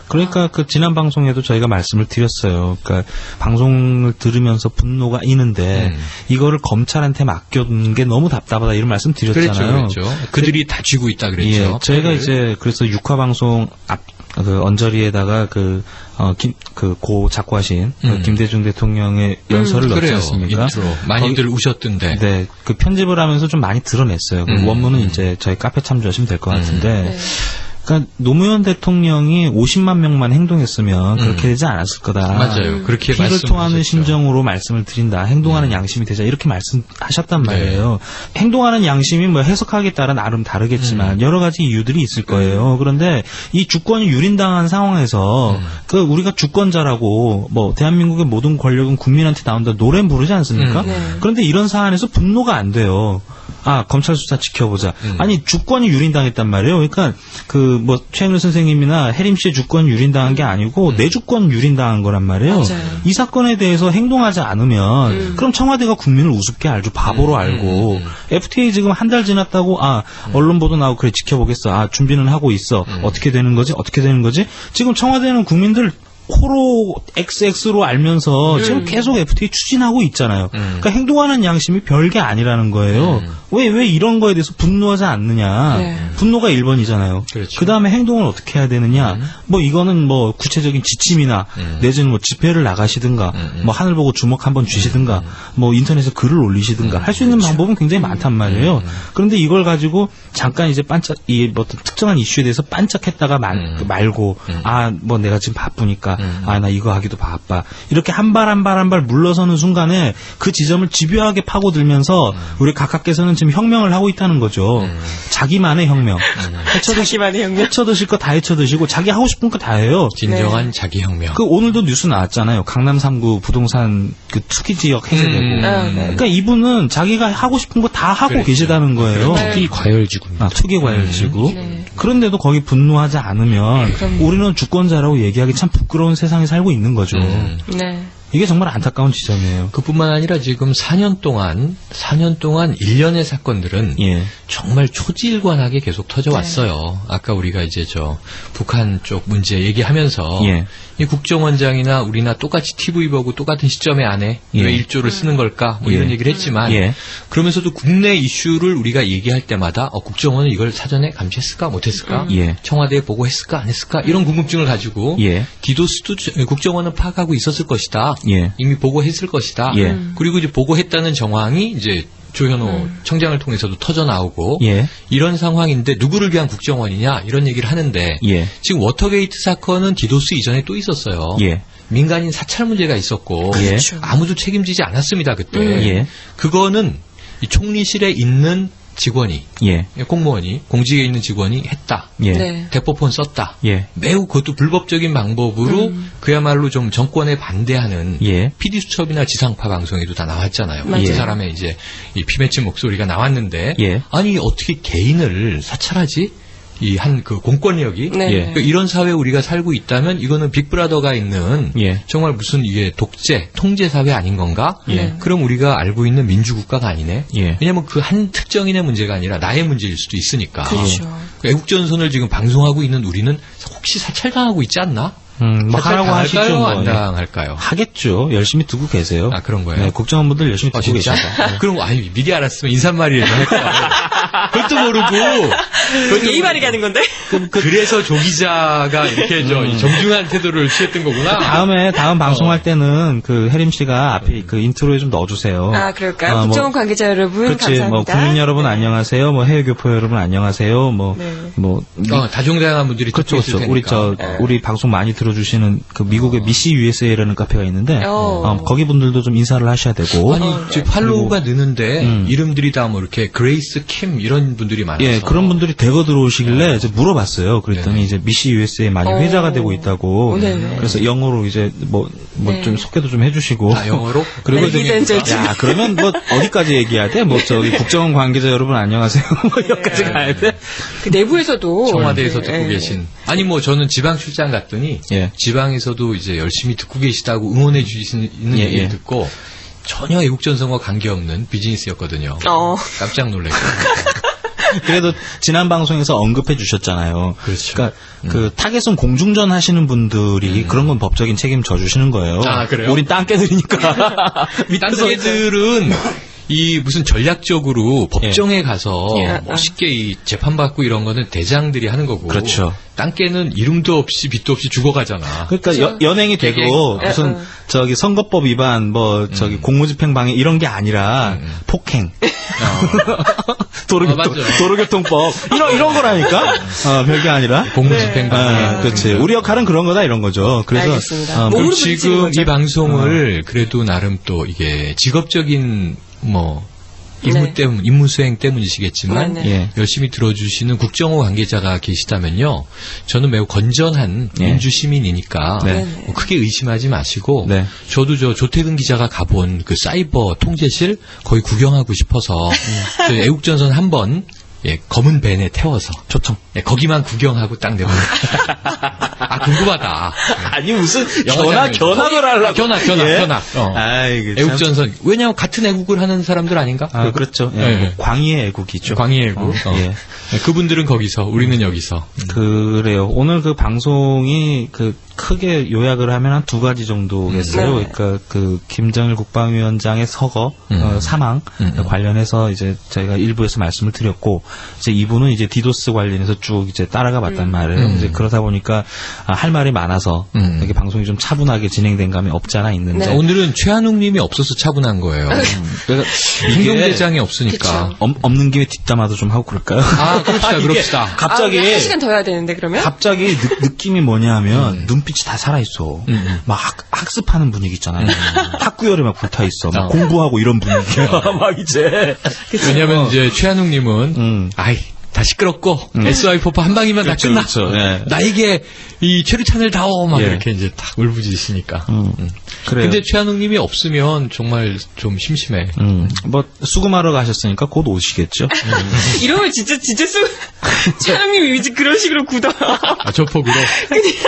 그러니까 그 지난 방송에도 저희가 말씀을 드렸어요. 그러니까 방송을 들으면서 분노가 있는데 이거를 검찰한테 맡겨둔 게 너무 답답하다 이런 말씀 드렸잖아요. 그렇죠. 그들이 다 쥐고 있다 그랬죠. 저희가 이제 그래서 6화 방송 그 언저리에다가 고 작고하신 김대중 대통령의 연설을 넣지 않습니까? 많이들 우셨던데. 네, 그 편집을 하면서 좀 많이 드러냈어요. 원문은 이제 저희 카페 참조하시면 될 것 같은데. 그러니까 노무현 대통령이 50만 명만 행동했으면 그렇게 되지 않았을 거다. 맞아요. 그렇게 피를 토하는 심정으로 말씀을 드린다. 행동하는 양심이 되자 이렇게 말씀하셨단 말이에요. 행동하는 양심이 뭐 해석하기에 따라 나름 다르겠지만 여러 가지 이유들이 있을 거예요. 그런데 이 주권이 유린당한 상황에서 그 우리가 주권자라고 뭐 대한민국의 모든 권력은 국민한테 나온다 노래 부르지 않습니까? 그런데 이런 사안에서 분노가 안 돼요. 아, 검찰 수사 지켜보자. 아니, 주권이 유린당했단 말이에요. 그러니까, 뭐, 최영일 선생님이나 혜림 씨의 주권이 유린당한 게 아니고, 내 주권 유린당한 거란 말이에요. 맞아요. 이 사건에 대해서 행동하지 않으면, 그럼 청와대가 국민을 우습게 알죠. 바보로 알고. FTA 지금 한 달 지났다고, 언론 보도 나오고, 그래, 지켜보겠어. 준비는 하고 있어. 어떻게 되는 거지? 어떻게 되는 거지? 지금 청와대는 국민들, 코로 XX로 알면서 지금 계속 FTA 추진하고 있잖아요. 그러니까 행동하는 양심이 별게 아니라는 거예요. 왜 이런 거에 대해서 분노하지 않느냐. 분노가 1번이잖아요. 그렇죠. 그 다음에 행동을 어떻게 해야 되느냐. 뭐 이거는 뭐 구체적인 지침이나 내지는 뭐 집회를 나가시든가 뭐 하늘 보고 주먹 한번 쥐시든가 뭐 인터넷에 글을 올리시든가 할 수 있는 방법은 굉장히 많단 말이에요. 그런데 이걸 가지고 잠깐 이제 반짝 이 뭐 특정한 이슈에 대해서 반짝했다가 말고 뭐 내가 지금 바쁘니까 나 이거 하기도 바빠. 이렇게 한 발 한 발 물러서는 순간에 그 지점을 집요하게 파고들면서 우리 각하께서는 지금 혁명을 하고 있다는 거죠. 자기만의 혁명. 자기만의 혁명. 헤쳐드실 거 다 헤쳐드시고 자기 하고 싶은 거 다 해요. 진정한 자기 혁명. 그 오늘도 뉴스 나왔잖아요. 강남 3구 부동산 그 투기 지역 해제되고. 그러니까 이분은 자기가 하고 싶은 거 다 하고 계시다는 거예요. 투기 과열지구입니다. 투기 과열지구. 그런데도 거기 분노하지 않으면 우리는 주권자라고 얘기하기 참 부끄러운 세상에 살고 있는 거죠. 이게 정말 안타까운 지점이에요. 그뿐만 아니라 지금 4년 동안 일련의 사건들은 정말 초지일관하게 계속 터져왔어요. 아까 우리가 이제 북한 쪽 문제 얘기하면서 이 국정원장이나 우리나 똑같이 TV 보고 똑같은 시점에 안에 왜 1조를 쓰는 걸까 뭐 이런 얘기를 했지만 그러면서도 국내 이슈를 우리가 얘기할 때마다 국정원은 이걸 사전에 감시했을까 못했을까 청와대에 보고했을까 안 했을까 이런 궁금증을 가지고 디도스도 국정원은 파악하고 있었을 것이다. 이미 보고했을 것이다. 그리고 이제 보고했다는 정황이 이제 조현오 청장을 통해서도 터져 나오고 이런 상황인데 누구를 위한 국정원이냐 이런 얘기를 하는데 지금 워터게이트 사건은 디도스 이전에 또 있었어요. 민간인 사찰 문제가 있었고 아무도 책임지지 않았습니다. 그때 그거는 이 총리실에 있는 직원이 공무원이 공직에 있는 직원이 했다. 대포폰 썼다. 매우 그것도 불법적인 방법으로 그야말로 좀 정권에 반대하는 PD수첩이나 지상파 방송에도 다 나왔잖아요. 그 사람의 이제 이 피맺힌 목소리가 나왔는데 아니 어떻게 개인을 사찰하지? 이 한 그 공권력이 네. 그러니까 이런 사회에 우리가 살고 있다면 이거는 빅브라더가 있는 정말 무슨 이게 독재, 통제 사회 아닌 건가? 그럼 우리가 알고 있는 민주국가가 아니네. 왜냐하면 그 한 특정인의 문제가 아니라 나의 문제일 수도 있으니까. 그렇죠. 애국전선을 지금 방송하고 있는 우리는 혹시 사찰당하고 있지 않나? 뭐 하라고 하시죠. 뭐. 안 당할까요? 하겠죠. 열심히 듣고 계세요. 아, 그런 거예요? 네, 국정원분들 열심히 듣고 계십니다. 그럼, 미리 알았으면 인사말이라도 할까. 그것도 모르고. 예의 바르게 하는 건데? 그래서 조 기자가 이렇게 정중한 태도를 취했던 거구나. 다음 방송할 때는 그 혜림 씨가 앞에 그 인트로에 좀 넣어주세요. 아, 그럴까요? 국정원 관계자 여러분, 그렇지, 감사합니다. 뭐, 국민 여러분 안녕하세요. 뭐, 해외교포 여러분 안녕하세요. 다종다양한 분들이 그렇죠, 듣고 있을 그렇죠. 테니까. 우리 방송 많이 들어주시는 그 미국의 미시 USA라는 카페가 있는데, 거기 분들도 좀 인사를 하셔야 되고. 아니, 팔로우가 느는데, 이름들이 다 뭐 이렇게 그레이스 킴 이런 분들이 많아서. 예, 그런 분들이 대거 들어오시길래 이제 물어봤어요. 그랬더니 이제 미시 USA 많이 회자가 되고 있다고. 그래서 영어로 이제 좀 소개도 좀 해주시고. 아, 영어로? 그리고 야, 그러면 뭐 어디까지 얘기해야 돼? 뭐 저기 국정원 관계자 여러분 안녕하세요. 뭐 여기까지 가야 돼? 그 내부에서도 청와대에서 듣고 계신. 아니 뭐 저는 지방 출장 갔더니 지방에서도 이제 열심히 듣고 계시다고 응원해 주시는 얘기를 듣고 전혀 애국전선과 관계없는 비즈니스였거든요. 깜짝 놀랐어요. 그래도 지난 방송에서 언급해 주셨잖아요. 그렇죠. 그러니까 그 타겟은 공중전 하시는 분들이 그런 건 법적인 책임 져주시는 거예요. 아, 그래요? 우린 땅개들이니까. 땅개들은 이 무슨 전략적으로 법정에 가서 멋있게 이 재판받고 이런 거는 대장들이 하는 거고. 그렇죠. 땅개는 이름도 없이 빛도 없이 죽어가잖아. 그러니까 그렇죠. 연행이 되고 무슨 저기 선거법 위반 뭐 저기 공무집행 방해 이런 게 아니라 폭행. 도로교통법 이런 거라니까. 별게 아니라 공무집행 방해. 그렇지. 우리 역할은 그런 거다 이런 거죠. 그래서 알겠습니다. 지금 이 방송을 그래도 나름 또 이게 직업적인 임무 수행 때문이시겠지만 열심히 들어주시는 국정원 관계자가 계시다면요, 저는 매우 건전한 민주 시민이니까 뭐 크게 의심하지 마시고 저도 저 조태근 기자가 가본 그 사이버 통제실 거기 구경하고 싶어서 저희 애국전선 한번 검은 벤에 태워서 초청. 거기만 구경하고 딱 내보내. 궁금하다. 아니 무슨 견학을 하려고. 견학. 애국전선. 왜냐하면 같은 애국을 하는 사람들 아닌가? 그렇죠. 광희의 애국이죠. 광희의 애국. 그분들은 거기서, 우리는 여기서. 그래요. 오늘 그 방송이 그 크게 요약을 하면 한 두 가지 정도겠어요. 그러니까 그 김정일 국방위원장의 사망 관련해서 이제 저희가 1부에서 말씀을 드렸고, 이제 2부는 이제 디도스 관련해서 쭉 이제 따라가 봤단 말이에요. 이제 그러다 보니까 할 말이 많아서 이렇게 방송이 좀 차분하게 진행된 감이 없지 않아 있는데 오늘은 최한욱 님이 없어서 차분한 거예요. 그래서 행동대장이 없으니까 없는 김에 뒷담화도 좀 하고 그럴까요? 그럽시다. 갑자기 한 시간 더 해야 되는데 그러면? 갑자기 느낌이 뭐냐면 눈빛이 다 살아있어. 막 학습하는 분위기 있잖아요. 학구열에 막 붙어있어. 막 공부하고 이런 분위기야. 막 이제. 왜냐면 이제 최한욱 님은 다 시끄럽고 SY4 한 방이면 다 끝나. 나에게 이 최루찬을 다오 막 이렇게 이제 딱 울부짖으시니까. 근데 최한욱 님이 없으면 정말 좀 심심해. 뭐 수금하러 가셨으니까 곧 오시겠죠. 이러면 진짜 최한욱님이 이제 그런 식으로 굳어요. 조폭으로.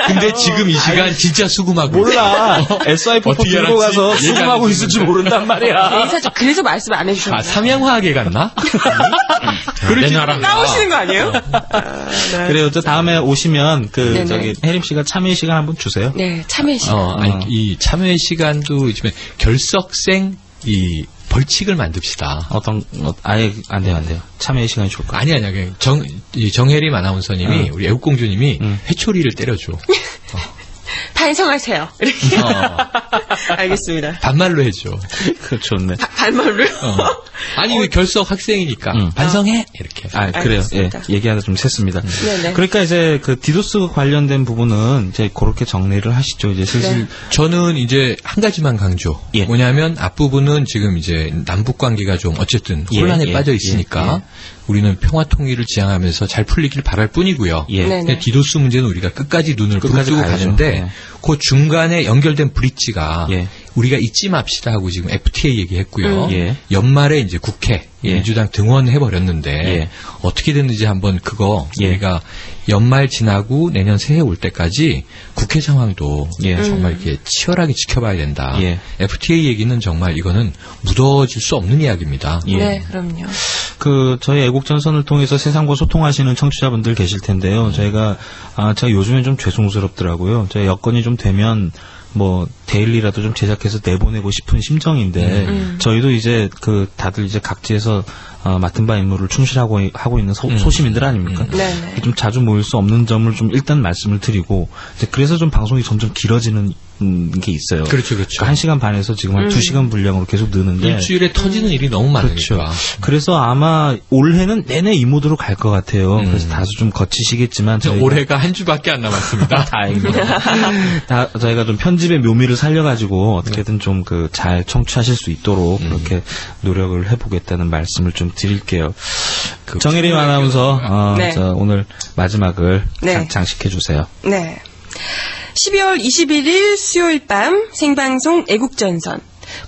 근데 지금 이 시간 진짜 수금하고. 몰라. SY4 들고 가서 수금하고 있을지 모른단 말이야. 그래서 말씀 안 해주셨나요? 삼양화하게 갔나? 그러지 까오시는 거 아니에요? 그래요. 저 다음에 오시면 저기 혜림 씨가 참여 시간 한번 주세요. 네, 참여 시간. 이 참여 시간도 이제 결석생 이 벌칙을 만듭시다. 아예 안 돼요. 참여 시간이 좋을 거. 아니야. 그냥 정혜림 아나운서님이 우리 애국공주님이 회초리를 때려줘. 반성하세요. 이렇게. 알겠습니다. 반말로 해줘. 좋네. 반말로요? 아니, 왜 결석 학생이니까. 반성해! 이렇게. 그래요. 얘기하다 좀 샜습니다. 그러니까 이제 그 디도스 관련된 부분은 이제 그렇게 정리를 하시죠. 이제 슬슬. 저는 이제 한 가지만 강조. 뭐냐면 앞부분은 지금 이제 남북 관계가 좀 어쨌든 혼란에 빠져 있으니까 우리는 평화 통일을 지향하면서 잘 풀리길 바랄 뿐이고요. 디도스 문제는 우리가 끝까지 눈을 부릅뜨고 가는데 그 중간에 연결된 브릿지가 우리가 잊지 맙시다 하고 지금 FTA 얘기했고요. 예. 연말에 이제 국회 예. 민주당 등원해버렸는데 예. 어떻게 됐는지 한번 그거 예. 우리가 연말 지나고 내년 새해 올 때까지 국회 상황도 예. 정말 이렇게 치열하게 지켜봐야 된다. 예. FTA 얘기는 정말 이거는 묻어질 수 없는 이야기입니다. 예. 네, 그럼요. 저희 애국전선을 통해서 세상과 소통하시는 청취자분들 계실 텐데요. 제가 요즘에 좀 죄송스럽더라고요. 저희 여건이 좀 되면 데일리라도 좀 제작해서 내보내고 싶은 심정인데, 저희도 이제 다들 이제 각지에서 맡은 바 임무를 충실하고 하고 있는 소시민들 아닙니까? 네네. 좀 자주 모일 수 없는 점을 좀 일단 말씀을 드리고, 이제 그래서 좀 방송이 점점 길어지는 게 있어요. 그렇죠. 그러니까 1시간 반에서 지금 한 2시간 분량으로 계속 느는데. 일주일에 터지는 일이 너무 많으니까. 그렇죠. 그래서 아마 올해는 내내 이 모드로 갈 것 같아요. 그래서 다소 좀 거치시겠지만. 올해가 한 주밖에 안 남았습니다. 다행입니다. 저희가 좀 편집의 묘미를 살려가지고 어떻게든 좀 잘 청취하실 수 있도록 그렇게 노력을 해보겠다는 말씀을 좀 드릴게요. 정혜림 아나운서, 네. 오늘 마지막을 네. 장식해주세요. 네. 12월 21일 수요일 밤 생방송 애국전선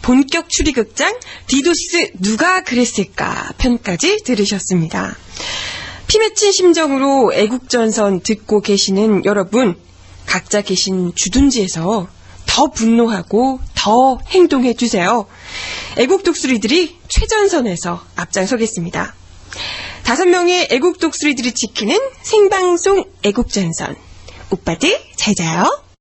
본격 추리극장 디도스 누가 그랬을까 편까지 들으셨습니다. 피 맺힌 심정으로 애국전선 듣고 계시는 여러분, 각자 계신 주둔지에서 더 분노하고 더 행동해 주세요. 애국 독수리들이 최전선에서 앞장서겠습니다. 5명의 애국 독수리들이 지키는 생방송 애국전선. 오빠들 잘 자요.